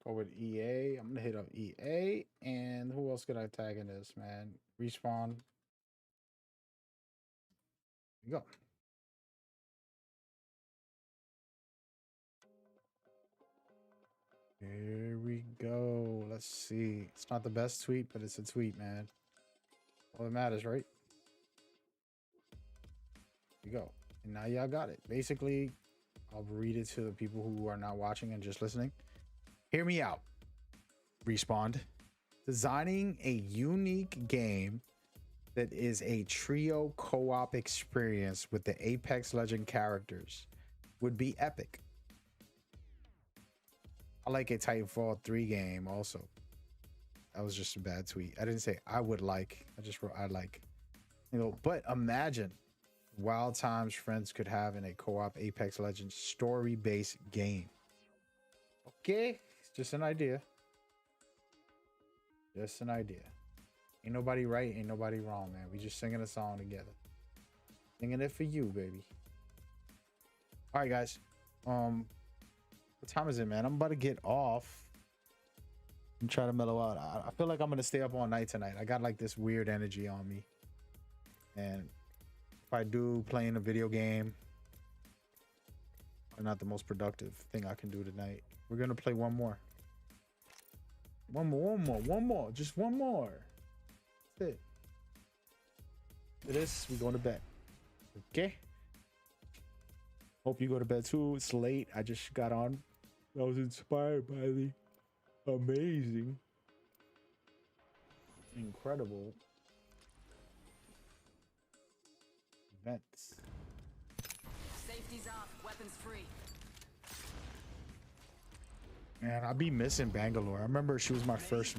Go with EA. I'm gonna hit up EA, and who else could I tag in this, man? Respawn. There you go. Here we go. Let's see. It's not the best tweet, but it's a tweet, man. All that matters, right? Here you go. And now y'all got it. Basically, I'll read it to the people who are not watching and just listening. Hear me out. Respawn. Designing a unique game that is a trio co-op experience with the Apex Legend characters would be epic. I like a Titanfall 3 game also. That was just a bad tweet. I didn't say I would like. I just wrote I like. You know, but imagine wild times friends could have in a co-op Apex Legends story-based game. Okay, it's just an idea. Just an idea. Ain't nobody right, ain't nobody wrong, man. We just singing a song together. Singing it for you, baby. All right, guys. What time is it, man? I'm about to get off and try to mellow out. I feel like I'm gonna stay up all night tonight. I got like this weird energy on me, and if I do playing a video game, probably not the most productive thing I can do tonight. We're gonna play one more, just one more. That's it. For this, we going to bed. Okay. Hope you go to bed too. It's late. I just got on. I was inspired by the amazing, incredible events. Safety's off, weapons free. Man, I'll be missing Bangalore. I remember she was my first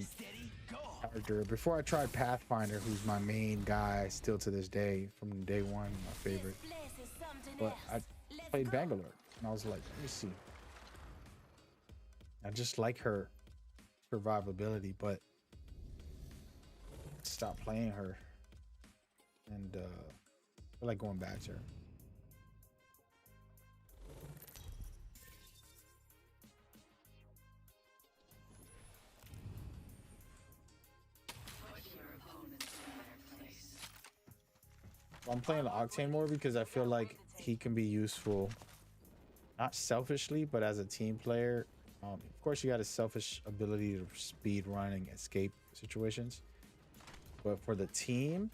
character before I tried Pathfinder, who's my main guy still to this day from day one, my favorite. But I played Bangalore and I was like, let me see. I just like her survivability, but stopped playing her, and I like going back to her. I'm playing the Octane more because I feel like he can be useful, not selfishly, but as a team player. Of course, you got a selfish ability to speed run and escape situations, but for the team,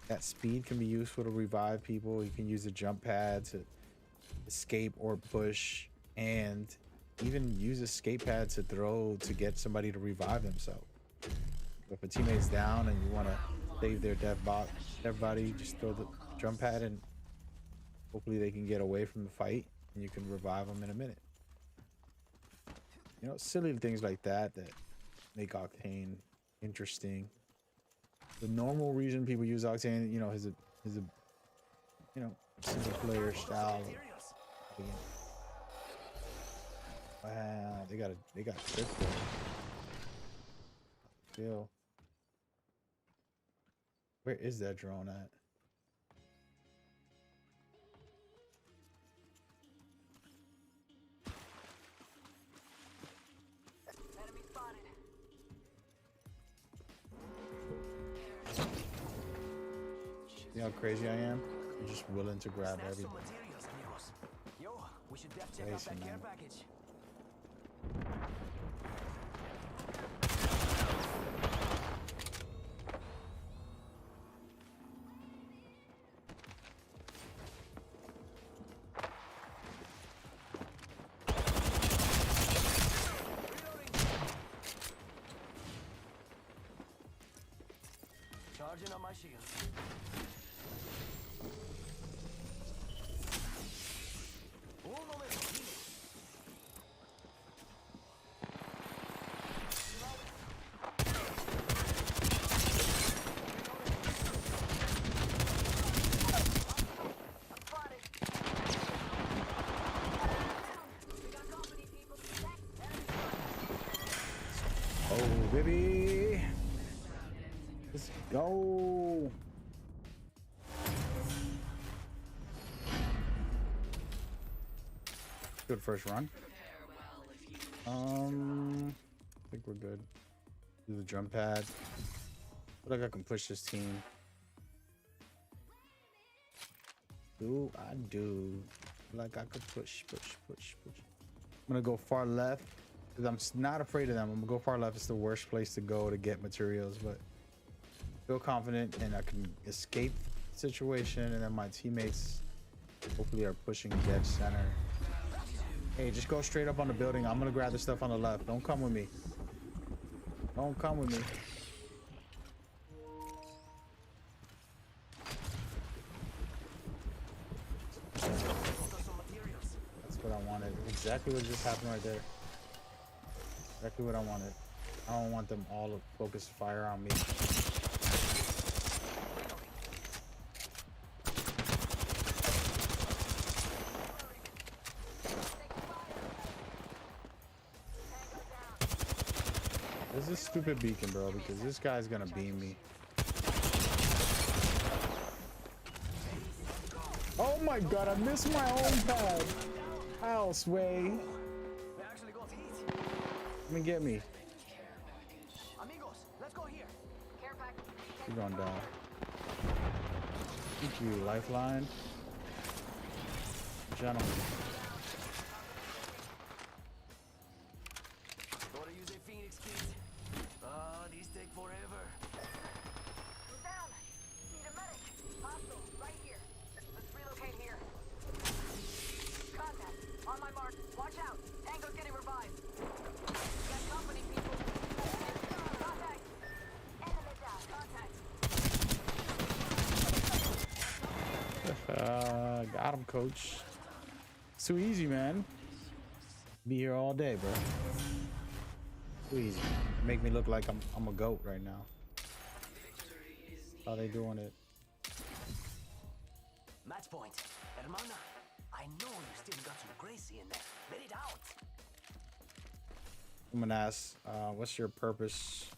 that speed can be useful to revive people. You can use the jump pad to escape or push, and even use a escape pad to throw to get somebody to revive themselves. If a teammate's down and you want to save their dead body, just throw the jump pad and hopefully they can get away from the fight, and you can revive them in a minute. You know, silly things like that that make Octane interesting. The normal reason people use Octane, you know, is a you know, single player style. Wow, they got crypto. Still, where is that drone at? Enemy spotted. You know how crazy I am? I'm just willing to grab Snatch some everything. materials, amigos. Yo, we should def check out Nice, that care man. package. Charging on my shield. Un momento, Spotted. We got company, people. Oh, baby. Let's go. Good first run. think we're good. Do the jump pad. I feel like I can push this team. Do I do? Like I could push. I'm gonna go far left because I'm not afraid of them. I'm gonna go far left. It's the worst place to go to get materials, but feel confident and I can escape the situation. And then my teammates hopefully are pushing dead center. Hey, just go straight up on the building. I'm gonna grab the stuff on the left. Don't come with me. Don't come with me. That's what I wanted. Exactly what just happened right there. Exactly what I wanted. I don't want them all to focus fire on me. This is stupid beacon, bro, because this guy's gonna beam me. Oh my god, I missed my own pad. Ow, Sway. We actually got hit. Come and get me. Amigos, let's go here. Care package. You're gonna die. Thank you, lifeline. Gentlemen. Gotta use a Phoenix kit. These take forever. Who's down? Need a medic. Hostile, right here. Let's relocate here. Contact. On my mark. Watch out. Tango's getting revived. Got company, people. Contact. Enemy down. Contact. Got him, coach. It's too easy, man. Be here all day, bro. Too easy. Make me look like I'm a goat right now. How they doing it? Match point. Hermana, I know you still got some crazy in there. Let it out. I'm gonna ask, what's your purpose?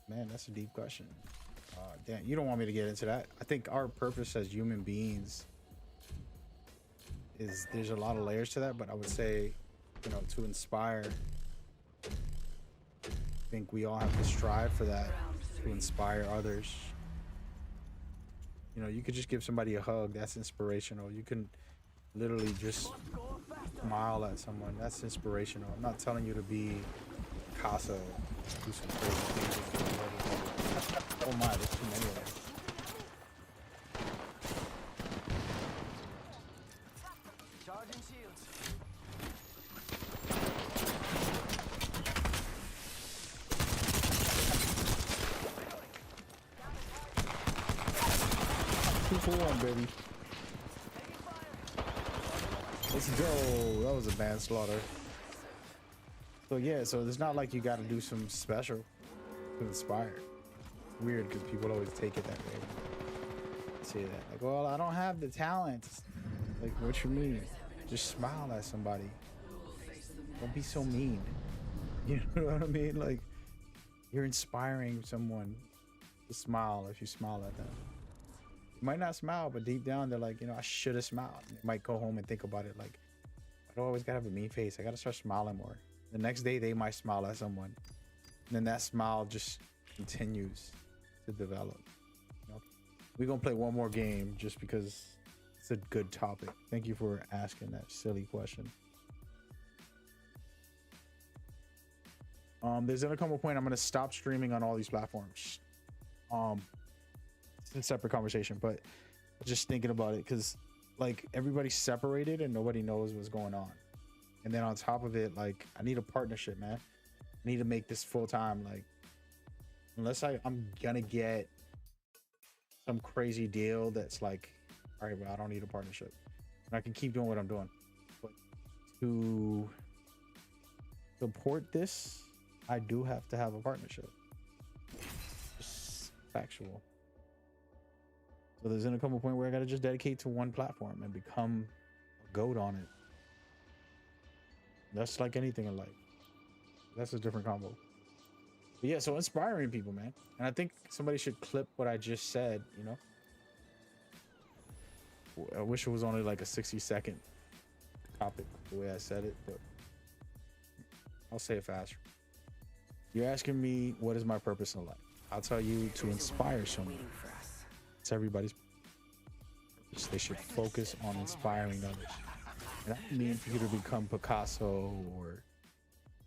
Man, that's a deep question. Damn, you don't want me to get into that. I think our purpose as human beings is, there's a lot of layers to that, but I would say, you know, to inspire. I think we all have to strive for that, to inspire others. You know, you could just give somebody a hug. That's inspirational. You can literally just smile at someone. That's inspirational. I'm not telling you to be Picasso, do some crazy things. Oh my, there's too many of them. Charging shields. Two for one, baby. Let's go. That was a manslaughter. So yeah, so it's not like you got to do some special to inspire. Weird because people always take it that way. Say that like, well, I don't have the talent. Like, what you mean? Just smile at somebody. Don't be so mean. You know what I mean? Like, you're inspiring someone to smile if you smile at them. You might not smile, but deep down they're like, you know, I should have smiled. They might go home and think about it like, I don't always gotta have a mean face. I gotta start smiling more. The next day they might smile at someone. And then that smile just continues to develop. You know? We're gonna play one more game just because it's a good topic. Thank you for asking that silly question. There's gonna come a point I'm gonna stop streaming on all these platforms. It's a separate conversation, but just thinking about it because like everybody's separated and nobody knows what's going on. And then on top of it, like I need a partnership, man. I need to make this full time. Like, unless I'm gonna get some crazy deal that's like, all right, well, I don't need a partnership. And I can keep doing what I'm doing. But to support this, I do have to have a partnership. Just factual. So there's gonna come a point where I gotta just dedicate to one platform and become a goat on it. That's like anything in life. That's a different combo. But yeah, so inspiring people, man. And I think somebody should clip what I just said, you know? I wish it was only like a 60-second topic the way I said it, but I'll say it faster. You're asking me what is my purpose in life. I'll tell you to inspire someone. Waiting for us. It's everybody's purpose. They should focus on inspiring others. And I don't mean for you to become Picasso or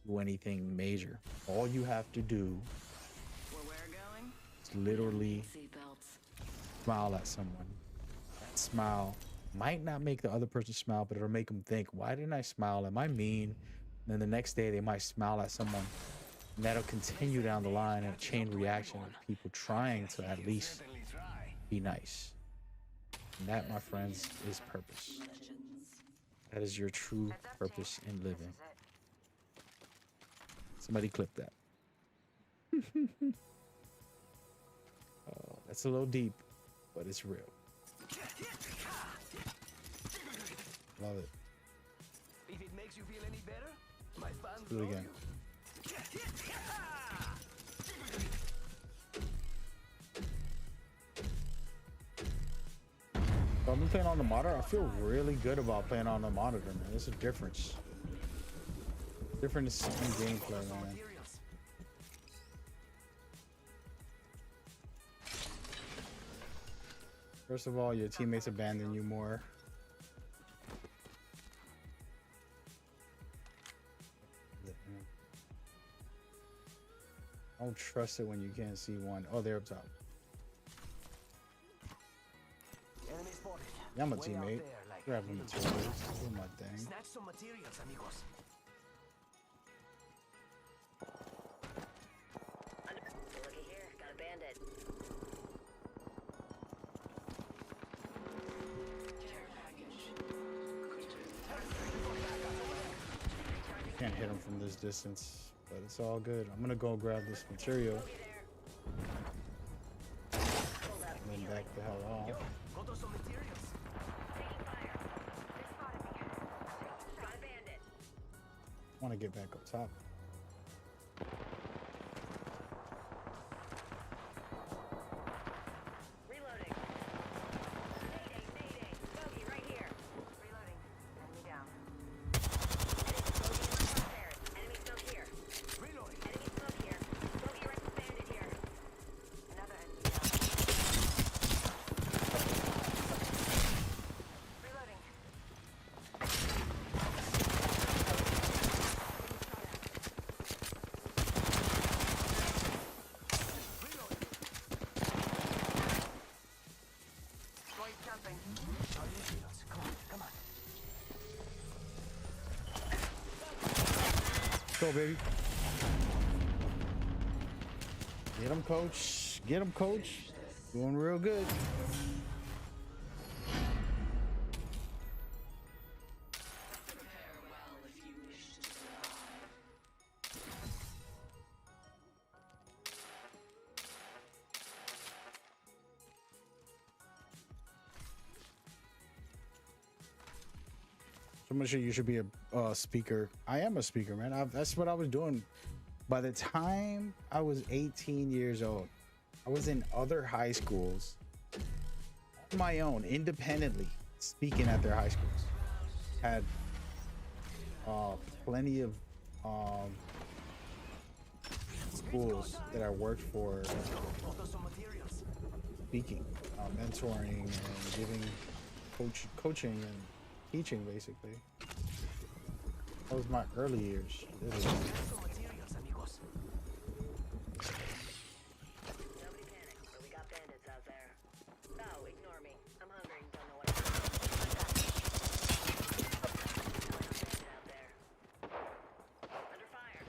do anything major. All you have to do Where we're going? is literally Seatbelts. smile at someone. That smile might not make the other person smile, but it'll make them think, why didn't I smile? Am I mean? And then the next day they might smile at someone. And that'll continue down the line and a chain reaction of people trying to at least be nice. And that, my friends, is purpose. That is your true purpose in living. Somebody clip that. That's a little deep, but it's real. Love it. If it makes you feel any better, my fans Do it love again. you. So I've been playing on the monitor. I feel really good about playing on the monitor, man. There's a difference. Difference in gameplay, man. Materials. First of all, your teammates abandon you more. I don't trust it when you can't see one. Oh, they're up top. Enemy spotted. Yeah, I'm a Way out teammate. there, like Grabbing little materials. Do my thing. Snatch some materials, amigos. Looky here, got a bandit. Can't hit him from this distance, but it's all good. I'm gonna go grab this material and then back the hell off. Go through some materials. I want to get back up top. Reloading. Mayday, mayday. Bogey right here. Reloading. Enemy down. Enemy smoke here. Reloading. Enemy smoke here. Bogey right bandit here. Another enemy down. Reloading. Going jumping. Charging shields. Come on, come on. Go, baby. Get him, coach. Get him, coach. Doing real good. So much you should be a speaker. I am a speaker, man. That's what I was doing. By the time I was 18 years old, I was in other high schools on my own, independently, speaking at their high schools. Had plenty of schools that I worked for Go through some materials. speaking, mentoring, and giving coaching and teaching, basically. That was my early years. Literally. Some materials, amigos. Nobody panic, but we got bandits out there. Oh, ignore me. I'm hungry and don't know what I'm doing. Bandit out there. Under fire.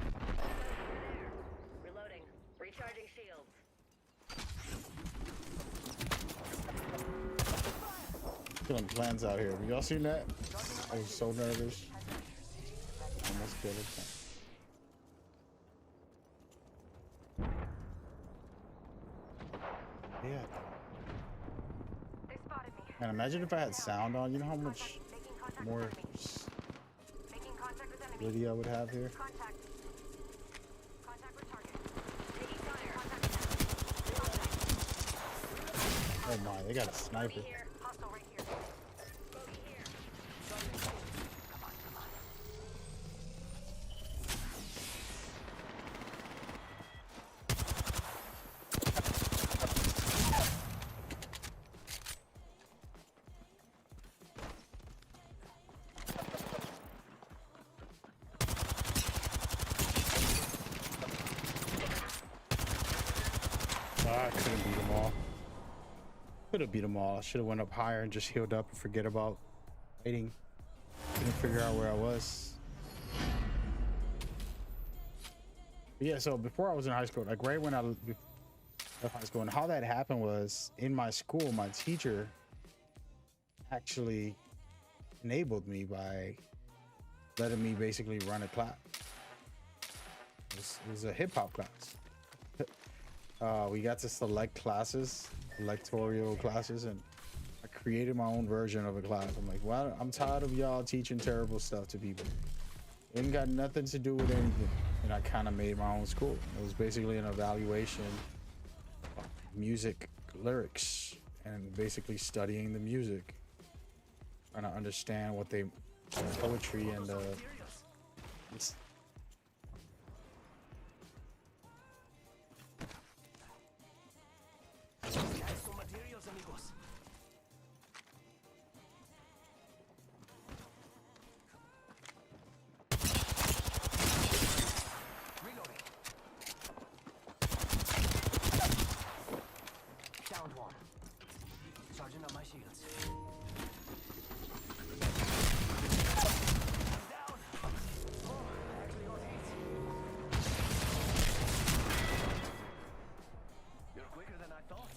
There. Reloading. Recharging shields. Killing plans out here. Y'all seen that? I was so nervous. Almost killed it. Yeah. They spotted me. Man, imagine if I had sound on. You know how much Making contact more with enemy. Making contact with enemy. video I would have here? Contact. Contact with target. Taking fire. Oh my, they got a sniper. Here. Hostile right here. Bogey here. I couldn't beat them all. Could have beat them all. I should have went up higher and just healed up and forget about fighting. Couldn't figure out where I was. But yeah, so before I was in high school, like right when I left high school, and how that happened was in my school, my teacher actually enabled me by letting me basically run a class. It was a hip hop class. We got to select classes, electoral classes, and I created my own version of a class. I'm like, well, I'm tired of y'all teaching terrible stuff to people. It ain't got nothing to do with anything. And I kind of made my own school. It was basically an evaluation of music lyrics and basically studying the music, trying to understand what they poetry and it's, Guys, some materials, amigos. Reloading. Downed one. Charging up my shields. Down. Oh, I actually got hit. You're quicker than I thought.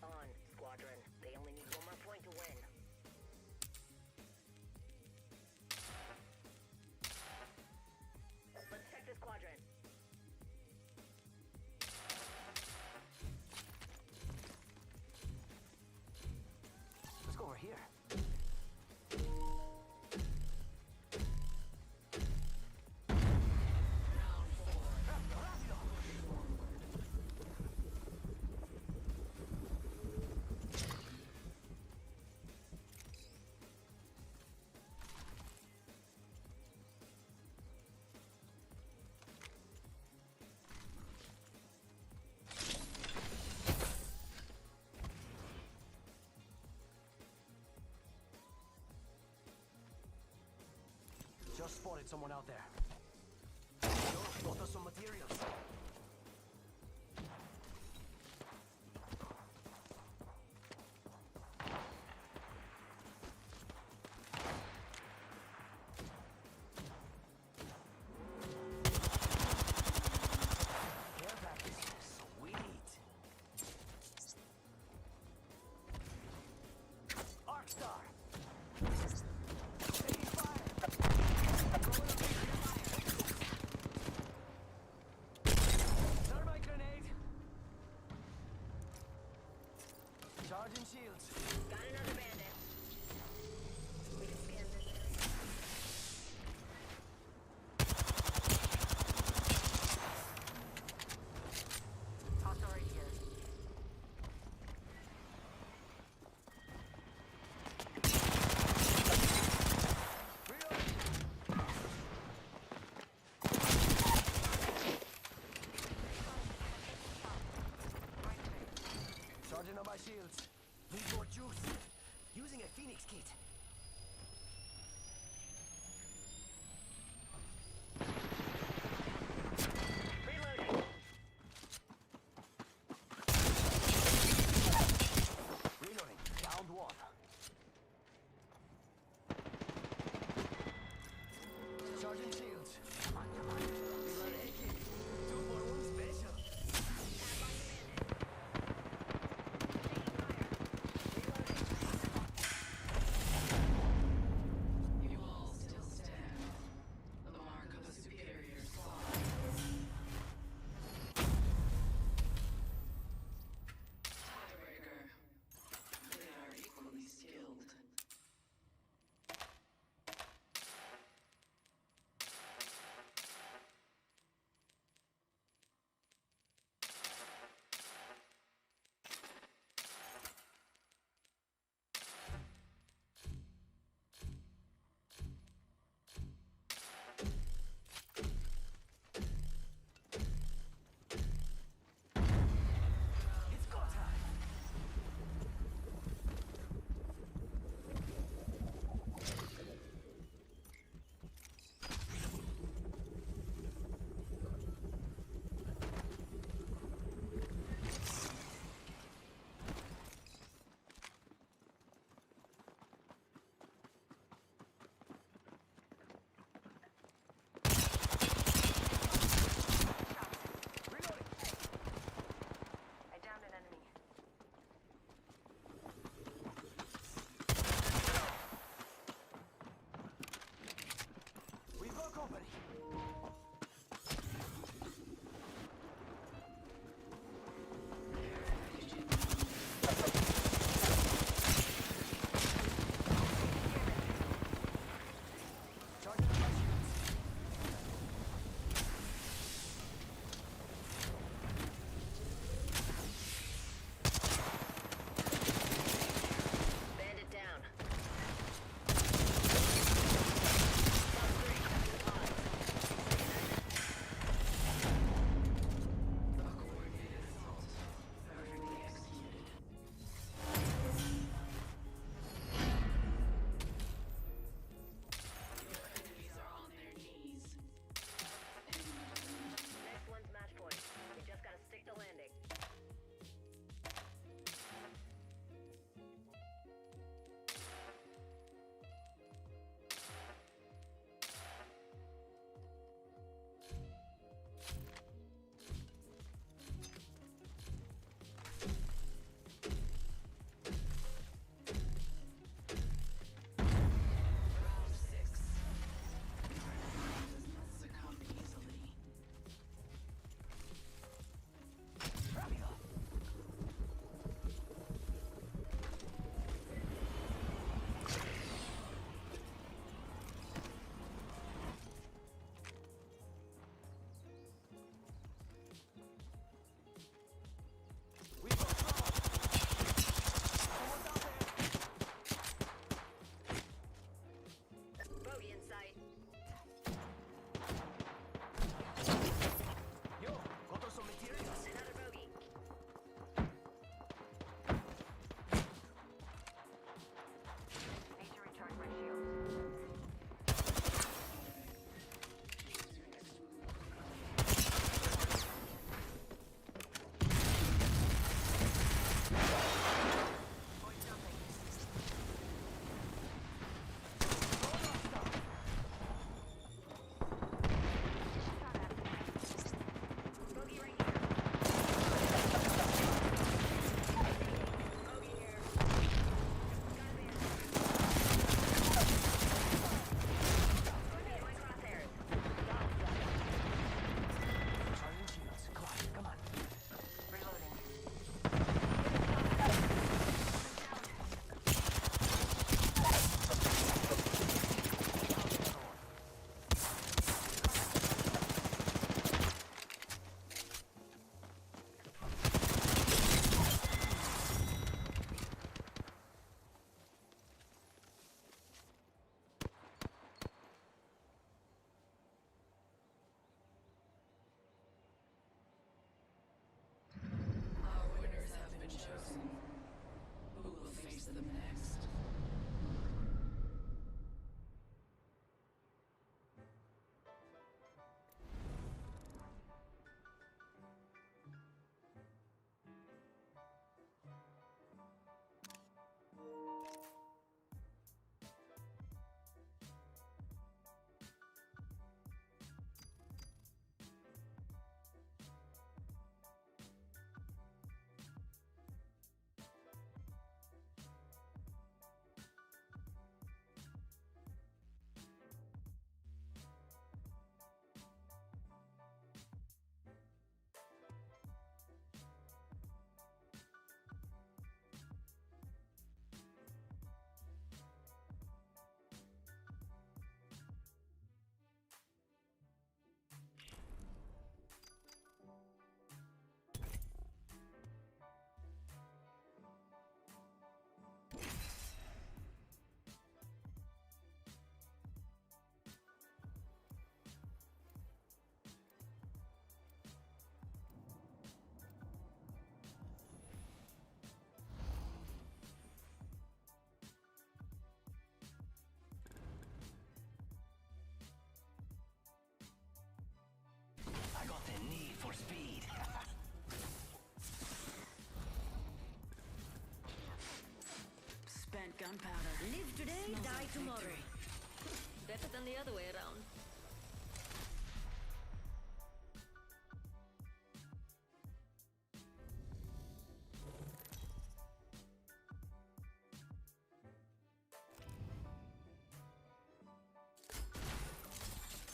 On, Squadron. They only need one more point to win. Let's check this quadrant. Let's go over here. Just spotted someone out there. Yo, got us some materials. Care package. Sweet. Arcstar. Taking fire. Thermite grenade. Charging shields. Got another bandit. We can scan this area. Hostile right here. Charging on my shields. Need more juice. Using a Phoenix kit. Reloading. Reloading. Downed one. Charging shields. Reloading AK. 2 for 1 special. You all still stand. The mark of a superior squad. Tiebreaker. tomorrow. Better than the other way around.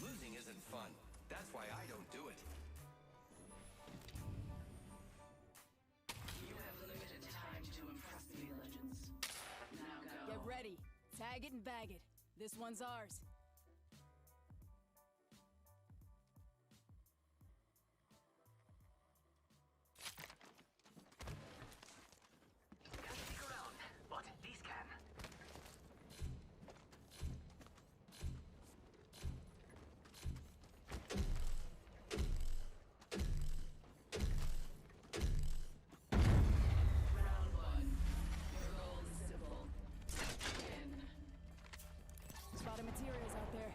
Losing isn't fun. That's why I don't do it. You have limited time to impress me, Legends. Now go. Get ready. Tag it and bag it. This one's ours. Can't stick around, but these can. Round one. Your goal is simple. Win. Spotted materials out there.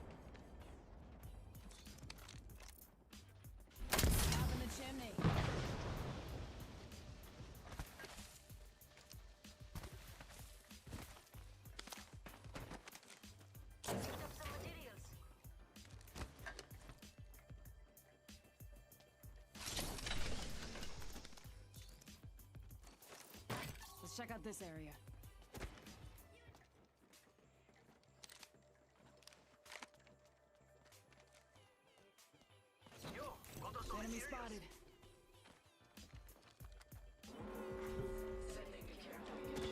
Up in the chimney. Picked up some materials. Let's check out this area. Yo, got us some Enemy materials. spotted. Sending a care package.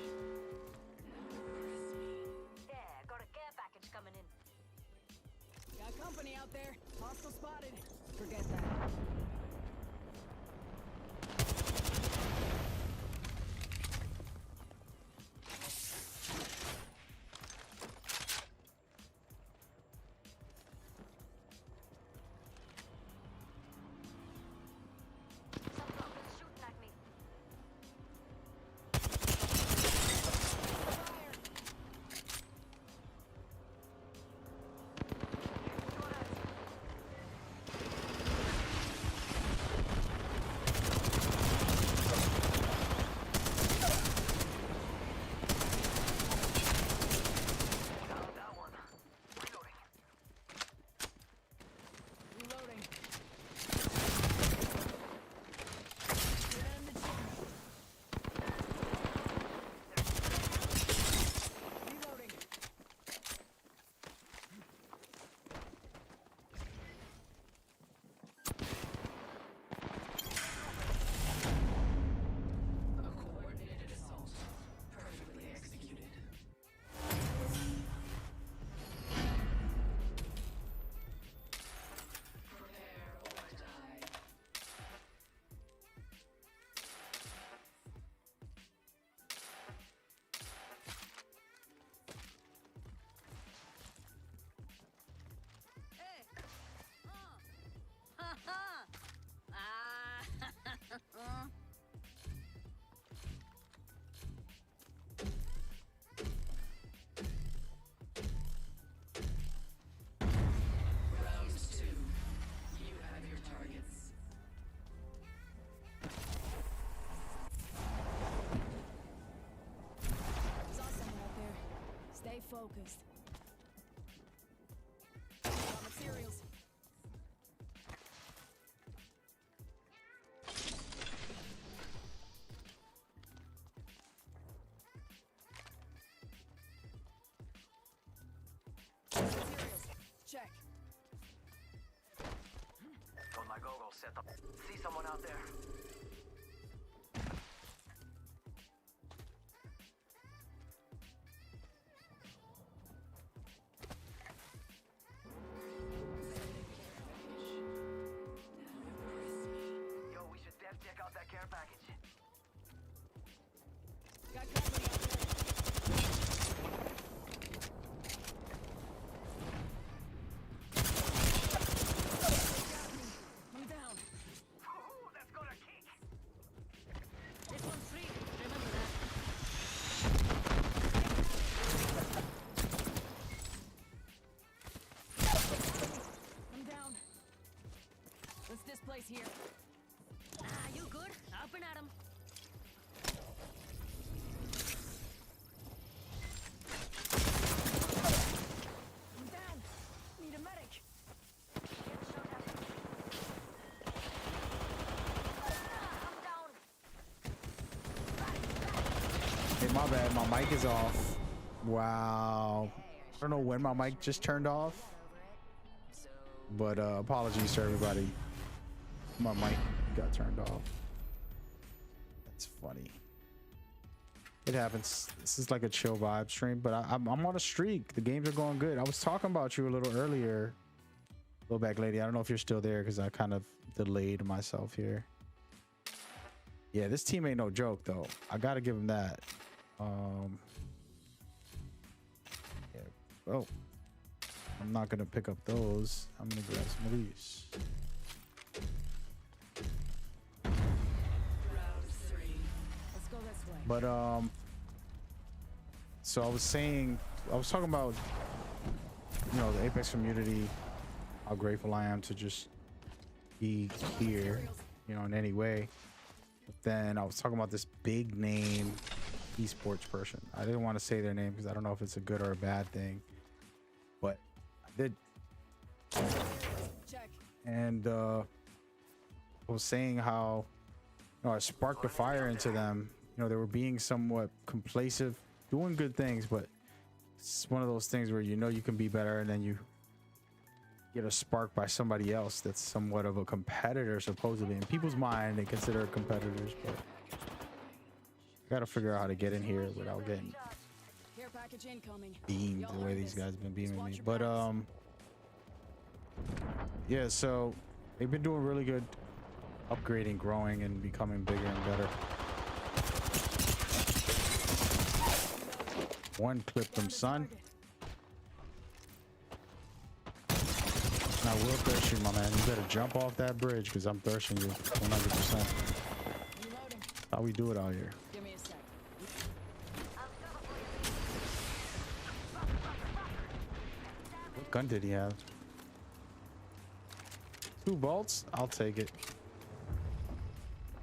Now impress me. Yeah, got a care package coming in. Got company out there. Hostile spotted. Forget that. Some fuckers shooting at me. Down that one. Reloading. Reloading. Get in the chimney. Reloading. A coordinated assault. Perfectly executed. Prepare or die. Hey! Ha ha! Ah! Round two. You have your targets. Saw someone out there. Stay focused. Got materials. Materials. Check. Got my goggles set up. See someone out there? Yo, we should def check out that care package. Got company out there. I'm down. Ooh, that's got a kick. This one's free. Remember that. I'm down. Let's displace here. Ah, you good? Up and at 'em. my bad. My mic is off. Wow. I don't know when my mic just turned off. But apologies to everybody. My mic got turned off. That's funny. It happens. This is like a chill vibe stream, but I'm on a streak. The games are going good. I was talking about you a little earlier. Go back, lady. I don't know if you're still there because I kind of delayed myself here. Yeah, this team ain't no joke though. I gotta give him that. Yeah. Oh, I'm not gonna pick up those. I'm gonna grab some of these. Let's go this way. But so I was talking about, you know, the Apex community, how grateful I am to just be here, you know, in any way. But then I was talking about this big name esports person. I didn't want to say their name because I don't know if it's a good or a bad thing, but I did. Check. And I was saying how, you know, I sparked a fire into them. You know, they were being somewhat complacent, doing good things, but it's one of those things where you know you can be better, and then you get a spark by somebody else that's somewhat of a competitor, supposedly. In people's mind, they consider competitors, but I gotta figure out how to get in here without getting Care package incoming. beamed Y'all the way heard these this. guys been beaming Watch me. your But backs. yeah, so they've been doing really good, upgrading, growing, and becoming bigger and better. One clipped them, son. I will thirst you, my man. You better jump off that bridge because I'm thirsting you 100%. Reloading. How we do it out here. Give me a sec. What gun did he have? 2 bolts? I'll take it.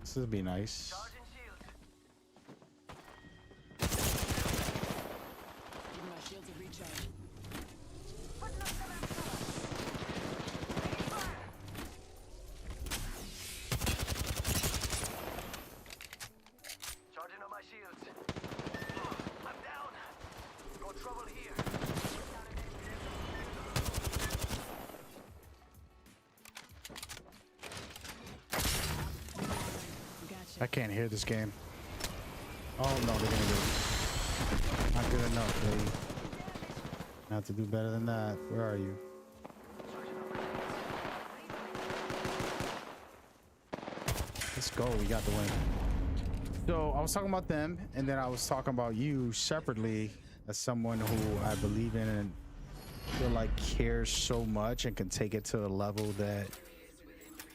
This would be nice. Charging shields. Give my shields a recharge. Charging on my shields. I'm down. No trouble here. I can't hear this game. Oh no, they're gonna do it. Not good enough, baby. I have to do better than that. Where are you? Let's go. We got the win. So I was talking about them, and then I was talking about you separately as someone who I believe in and feel like cares so much and can take it to a level that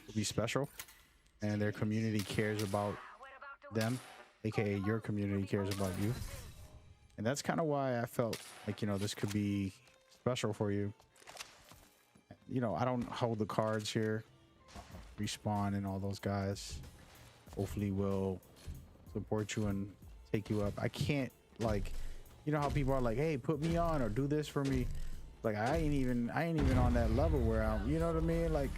will be special, and their community cares about them, aka your community cares about you. And that's kind of why I felt like, you know, this could be special for you. You know, I don't hold the cards here. Respawn and all those guys hopefully will support you and take you up. I can't, like, you know how people are like, hey, put me on or do this for me. Like, I ain't even on that level where I'm, you know what I mean? Like,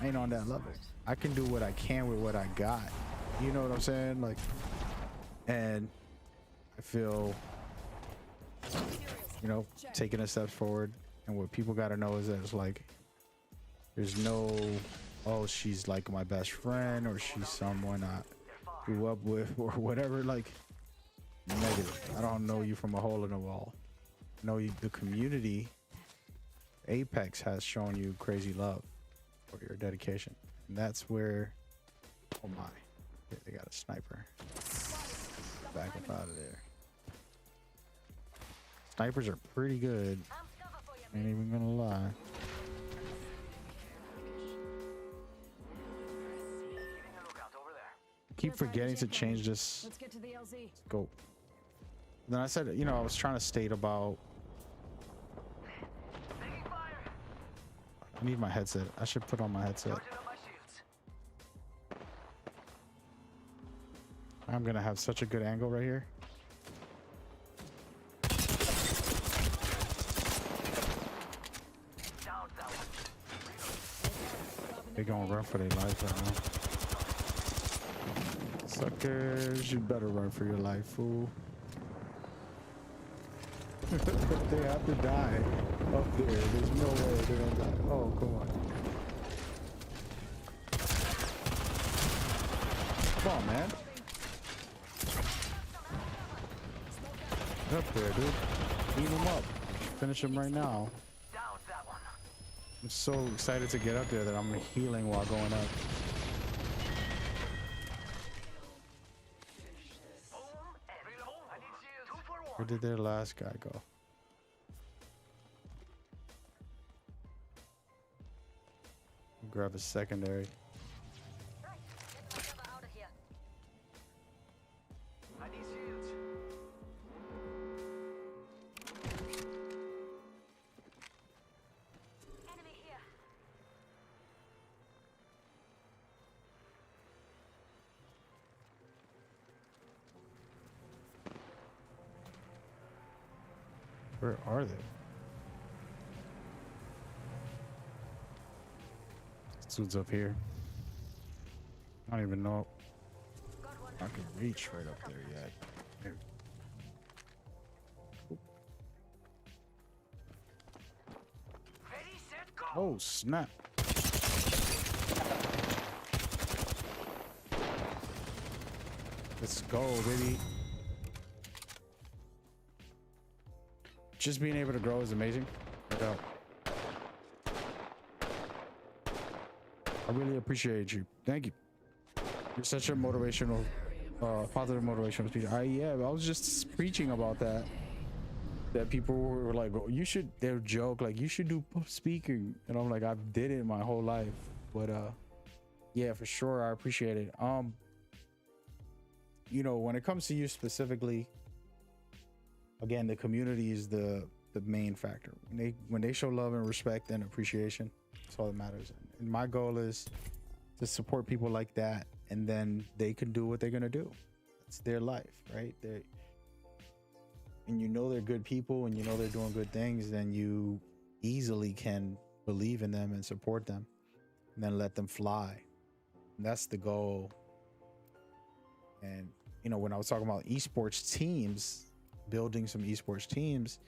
I ain't on that level. I can do what I can with what I got. You know what I'm saying? Like, and I feel, you know, taking a step forward. And what people got to know is that it's like, there's no, oh, she's like my best friend or she's someone I grew up with or whatever. Like, negative. I don't know you from a hole in the wall. I know you, the community, Apex has shown you crazy love for your dedication. And that's where, oh my, yeah, they got a sniper. Back up out of there. Snipers are pretty good. Ain't even gonna lie. Keeping a lookout over there. Keep forgetting to change this Let's get to the LZ. scope. Then I said, you know, I was trying to state about, Taking fire. I need my headset. I should put on my headset. Charging on my shields. I'm gonna have such a good angle right here. Down that one. They're gonna run for their life right now. Suckers, you better run for your life, fool. They have to die up there. There's no way they're gonna die. Oh, come on. Come on, man. Get up there, dude. Beat him up. Finish him right now. Down that one. I'm so excited to get up there that I'm healing while going up. Boom and reload. I need shields. 2 for 1. Where did their last guy go? Grab a secondary. Right, get myself out of here. I need shields. Enemy here. Where are they? This dude's up here. I don't even know Got one. if I can reach right up there yet. Here. Ready, set, go. Oh, snap. Let's go, baby. Just being able to grow is amazing. No doubt. I really appreciate you. Thank you. You're such a motivational, positive motivational speaker. I was just preaching about that. That people were like, oh, you should, they'll joke, like, you should do speaking. And I'm like, I've did it my whole life. But yeah, for sure, I appreciate it. You know, when it comes to you specifically, again, the community is the main factor. When they show love and respect and appreciation, that's all that matters. And my goal is to support people like that, and then they can do what they're gonna do. It's their life, right? And you know they're good people, and you know they're doing good things, then you easily can believe in them and support them, and then let them fly. And that's the goal. And you know, when I was talking about esports teams, building some esports teams,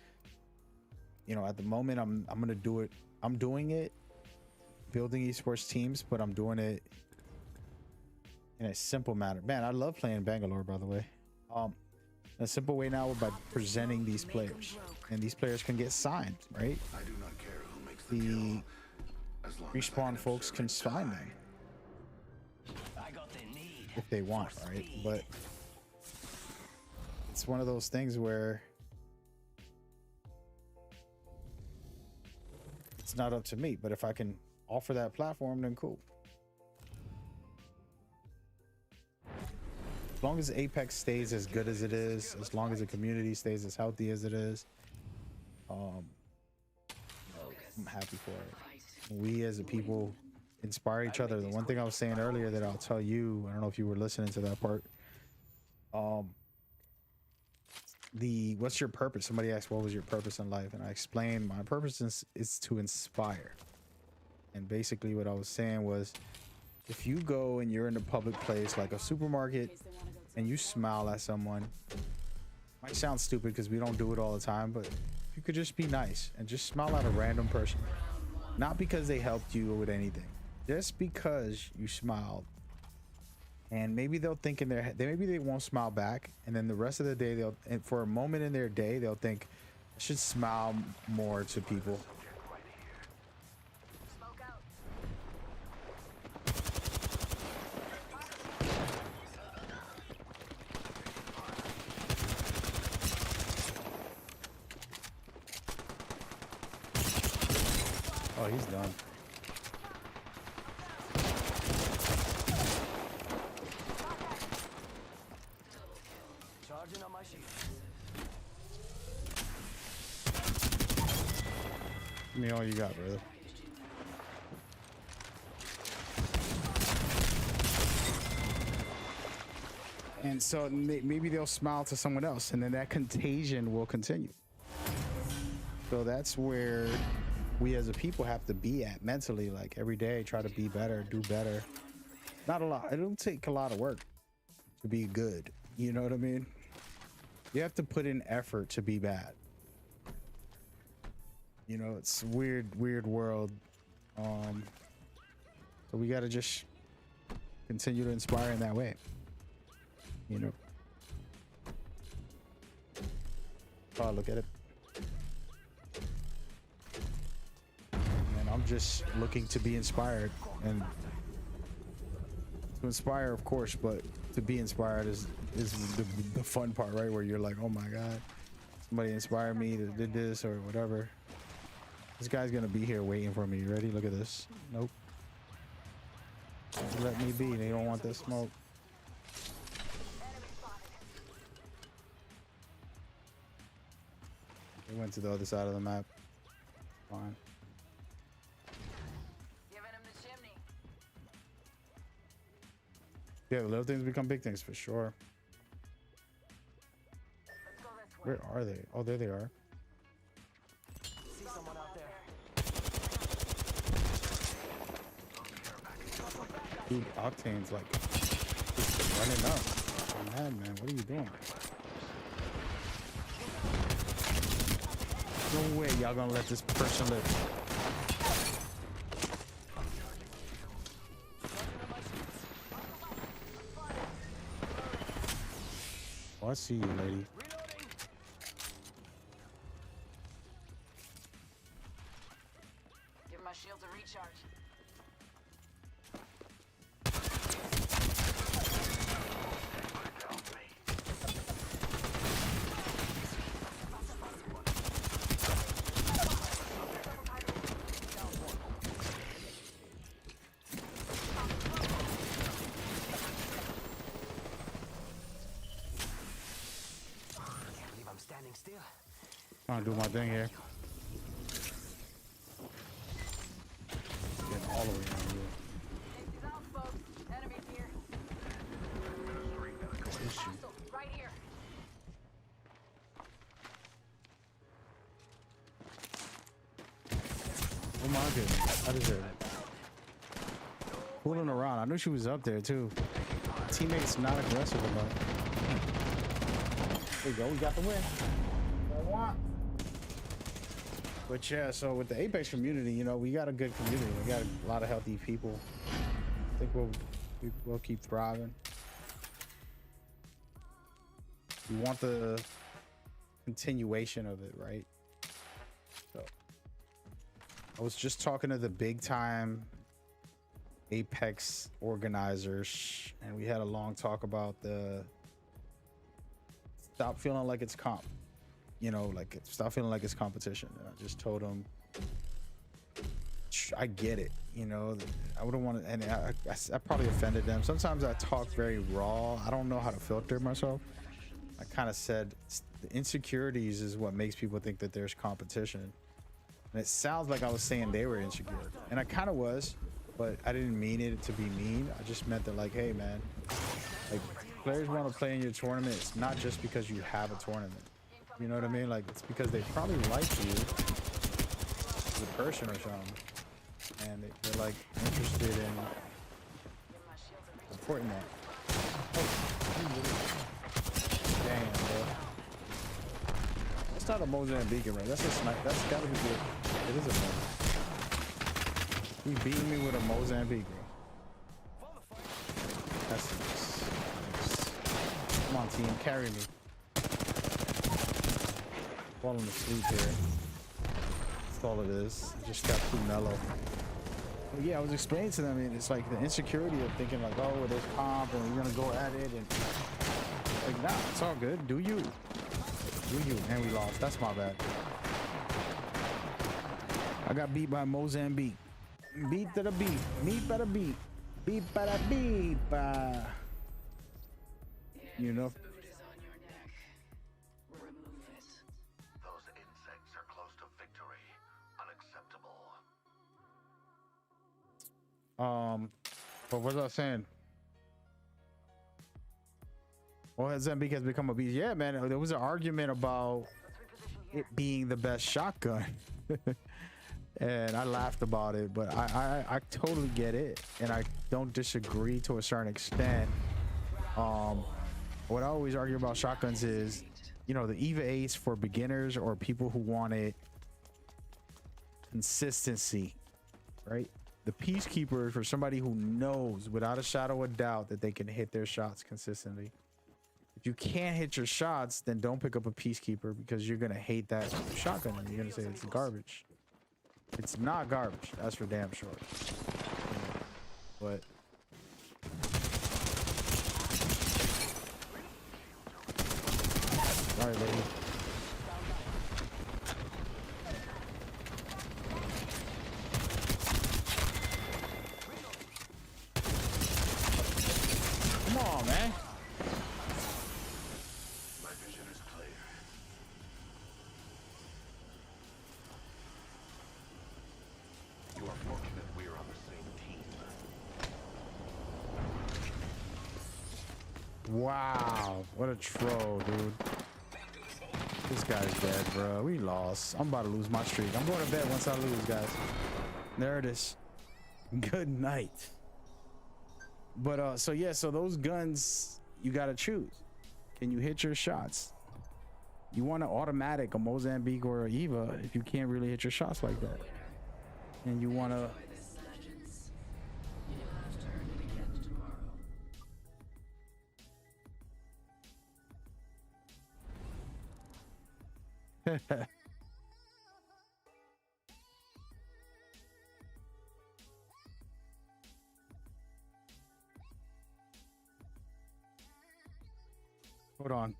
you know, at the moment I'm gonna do it. I'm doing it, building esports teams, but I'm doing it in a simple manner. Man, I love playing Bangalore, by the way. In a simple way now, by presenting these players, and these players can get signed, right? I do not care who makes The as long respawn folks can sign them I got the need. if they want, right? But it's one of those things where it's not up to me, but if I can offer that platform, then cool. As long as Apex stays as good as it is, as long as the community stays as healthy as it is, you know, I'm happy for it. We as a people inspire each other. The one thing I was saying earlier that I'll tell you, I don't know if you were listening to that part. What's your purpose? Somebody asked, what was your purpose in life? And I explained my purpose is to inspire. And basically what I was saying was, if you go and you're in a public place like a supermarket and you smile at someone, might sound stupid because we don't do it all the time, but if you could just be nice and just smile at a random person, not because they helped you with anything, just because you smiled. And maybe they'll think in their head, maybe they won't smile back, and then the rest of the day and for a moment in their day, they'll think, I should smile more to people. Smoke out. Oh, he's done. Charging on my shield. Give me all you got, brother. And so maybe they'll smile to someone else, and then that contagion will continue. So that's where we as a people have to be at mentally, like every day, try to be better, do better. Not a lot. It don't take a lot of work to be good. You know what I mean? You have to put in effort to be bad. You know, it's a weird world. So we got to just continue to inspire in that way. You know. Oh, look at it. And I'm just looking to be inspired, and to inspire, of course, but to be inspired is the fun part, right? Where you're like, oh my God, somebody inspired me that did this or whatever. This guy's gonna be here waiting for me. You ready? Look at this. Nope. Just let me be. They don't want that smoke. They went to the other side of the map. Fine. Giving him the chimney. Yeah, the little things become big things for sure. Let's go this way. Where are they? Oh, there they are. See someone out there. Dude, Octane's like just running up. Oh, madman, what are you doing? No way y'all gonna let this person live. Oh, I see you, lady. Give my shields a recharge. Can't believe I'm standing still. I'm gonna do my thing here. Getting all the way down here. Safety's out, folks. Enemies here. This shit. Hostile, right here. Oh my goodness. I deserve it. Fooling around. I knew she was up there too. Teammates not aggressive about it. There you go. We got the win. What I want. But yeah, so with the Apex community, you know, we got a good community. We got a lot of healthy people. I think we'll keep thriving. We want the continuation of it, right? So I was just talking to the big time Apex organizers, and we had a long talk about the stop feeling like it's comp, you know, like stop feeling like it's competition. And I just told them, I get it, you know, I wouldn't want to, and I probably offended them. Sometimes I talk very raw. I don't know how to filter myself. I kind of said the insecurities is what makes people think that there's competition. And it sounds like I was saying they were insecure, and I kind of was, but I didn't mean it to be mean. I just meant that, like, hey man, like, players want to play in your tournament. It's not just because you have a tournament. You know what I mean? Like, it's because they probably like you as a person or something, and they're like interested in supporting that. Oh, damn, bro. That's not a Mozambique, right? That's a sniper. That's gotta be good. It is a Mozambique. He beat me with a Mozambique, bro. That's nice. Come on, team, carry me. Falling asleep here. That's all it is. I just got too mellow. But yeah, I was explaining to them, and it's like the insecurity of thinking like, oh, there's comp and we're gonna go at it, and like, nah, it's all good. Do you? Do you? And we lost. That's my bad. I got beat by Mozambique. Beat to the beat. Beat by the beat. Beat by the beat. You know? Boot is on your neck. Remove it. Those insects are close to victory. Unacceptable. But what was I saying? Well, Mozambique has become a beast. Yeah, man. There was an argument about it being the best shotgun. And I laughed about it, but I totally get it, and I don't disagree to a certain extent. What I always argue about shotguns is, you know, the EVA Ace for beginners or people who want it consistency, right? The peacekeeper is for somebody who knows without a shadow of doubt that they can hit their shots consistently. If you can't hit your shots, then don't pick up a peacekeeper because you're gonna hate that shotgun and you're gonna say it's garbage. It's not garbage, that's for damn sure. But sorry, lady. Come on, man. My vision is clear. You are fortunate we're on the same team. Wow, what a troll, dude. This guy's dead, bro. We lost. I'm about to lose my streak. I'm going to bed once I lose, guys. There it is. Good night. But so yeah, so those guns you gotta choose. Can you hit your shots? You want an automatic, a Mozambique or a Eva if you can't really hit your shots like that. And you want to Enjoy this, legends. You'll have to earn it again tomorrow. hold on.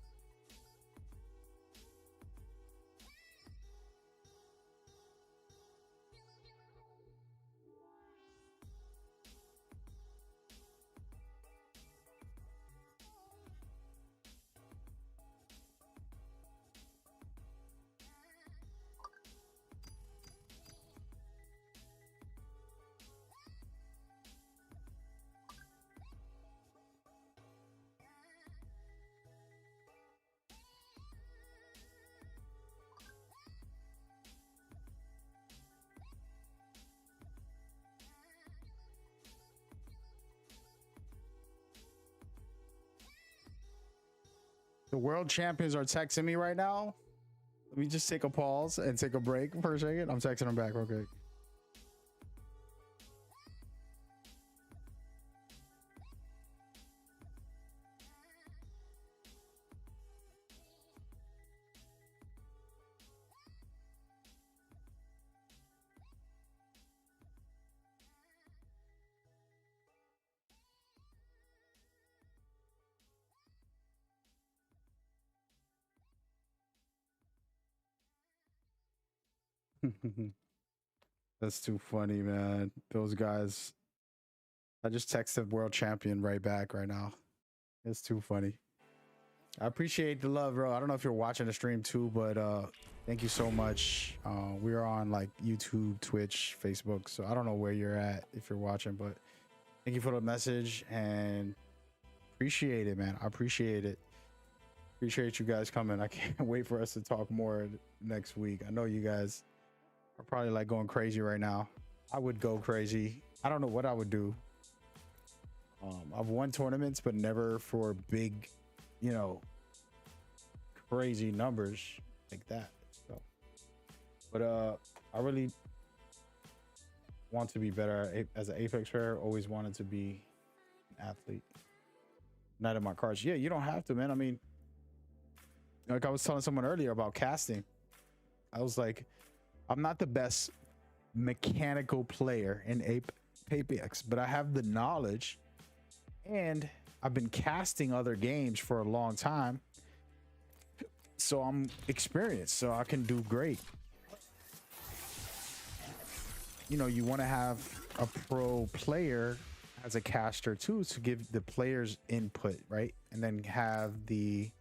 The world champions are texting me right now. Let me just take a pause and take a break for a second. I'm texting them back real quick. That's too funny, man. Those guys. I just texted world champion right back right now. It's too funny. I appreciate the love, bro. I don't know if you're watching the stream too, but thank you so much. We're on like YouTube, Twitch, Facebook, so I don't know where you're at if you're watching, but thank you for the message and appreciate it, man. I appreciate it. Appreciate you guys coming. I can't wait for us to talk more next week. I know you guys are probably like going crazy right now. I would go crazy. I don't know what I would do. I've won tournaments, but never for big, you know, crazy numbers like that. So, but I really want to be better as an Apex player. Always wanted to be an athlete. Not in my cards. Yeah, you don't have to, man. I mean, like I was telling someone earlier about casting. I was like, I'm not the best mechanical player in Apex, but I have the knowledge and I've been casting other games for a long time. So I'm experienced, so I can do great. You know, you want to have a pro player as a caster too, to give the players input, right? And then have the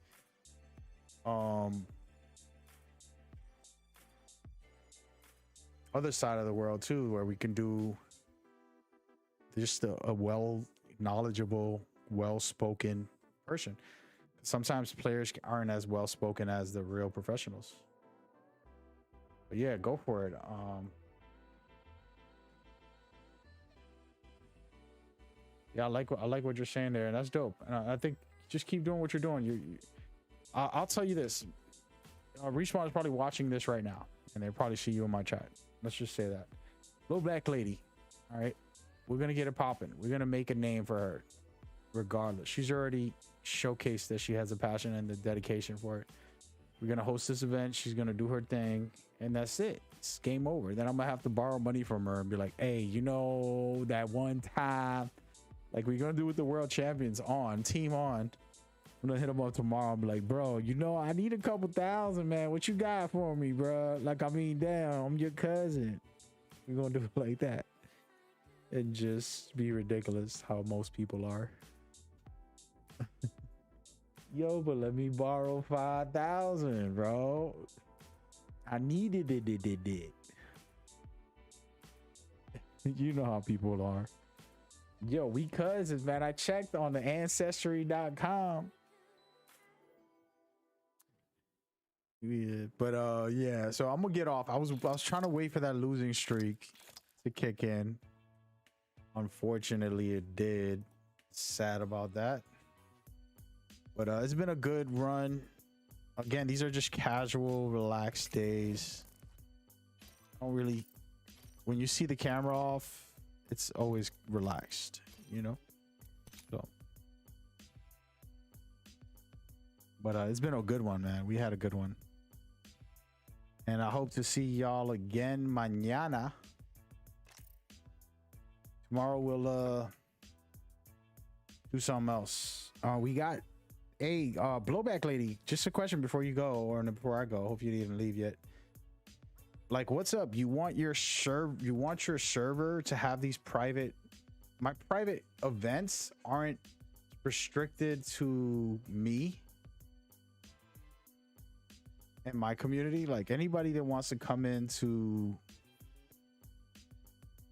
other side of the world too, where we can do just a well knowledgeable, well-spoken person. Sometimes players aren't as well-spoken as the real professionals, but yeah, go for it. Yeah, I like what you're saying there, and that's dope. And I think just keep doing what you're doing. I'll tell you this. Respawn is probably watching this right now, and they probably see you in my chat. Let's just say that. Little black lady. All right. We're going to get it popping. We're going to make a name for her regardless. She's already showcased that she has a passion and the dedication for it. We're going to host this event. She's going to do her thing. And that's it. It's game over. Then I'm going to have to borrow money from her and be like, hey, you know, that one time, like we're going to do with the world champions on Team On. I'm gonna hit him up tomorrow and be like, bro, you know, I need a couple thousand, man. What you got for me, bro? Like, I mean, damn, I'm your cousin. We're gonna do it like that. And just be ridiculous how most people are. Yo, but let me borrow 5,000, bro. I needed it. You know how people are. Yo, we cousins, man. I checked on the ancestry.com. Yeah, but yeah, so I'm gonna get off. I was trying to wait for that losing streak to kick in. Unfortunately, it did. Sad about that. But it's been a good run. Again, these are just casual, relaxed days. I don't really, when you see the camera off, it's always relaxed, you know? So, but it's been a good one, man. We had a good one. And I hope to see y'all again mañana. Tomorrow we'll do something else. We got a blowback lady. Just a question before you go, or before I go. Hope you didn't even leave yet. Like, what's up? You want your server to have these private? My private events aren't restricted to me and my community. Like, anybody that wants to come into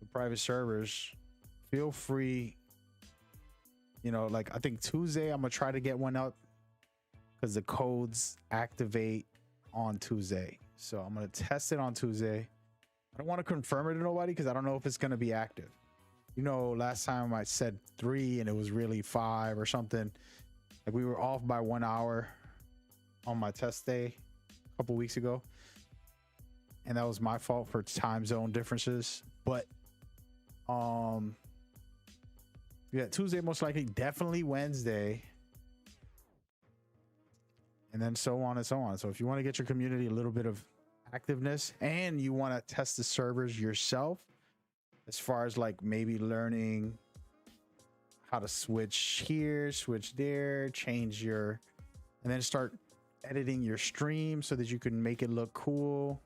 the private servers, feel free. You know, like, I think Tuesday I'm gonna try to get one up because the codes activate on Tuesday. So I'm gonna test it on Tuesday. I don't want to confirm it to nobody because I don't know if it's gonna be active. You know, last time I said 3 and it was really 5 or something. Like, we were off by 1 hour on my test day a couple weeks ago, and that was my fault for time zone differences. But yeah, Tuesday most likely, definitely Wednesday, and then so on and so on. So if you want to get your community a little bit of activeness and you want to test the servers yourself, as far as like maybe learning how to switch here, switch there, change your, and then start editing your stream so that you can make it look cool,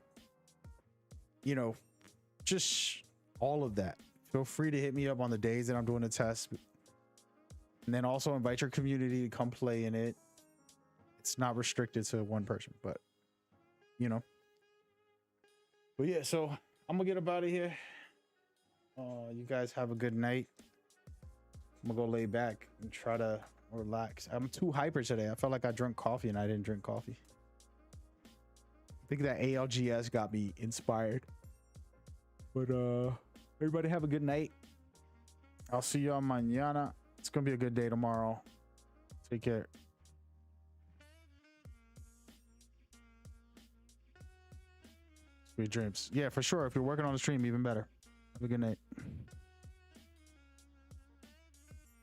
you know, just all of that. Feel free to hit me up on the days that I'm doing the test, and then also invite your community to come play in it. It's not restricted to one person, but you know. But yeah, so I'm gonna get up out of here. You guys have a good night. I'm gonna go lay back and try to relax. I'm too hyper today. I felt like I drank coffee and I didn't drink coffee. I think that ALGS got me inspired. But everybody have a good night. I'll see y'all mañana. It's gonna be a good day tomorrow. Take care. Sweet dreams. Yeah, for sure. If you're working on the stream, even better. Have a good night.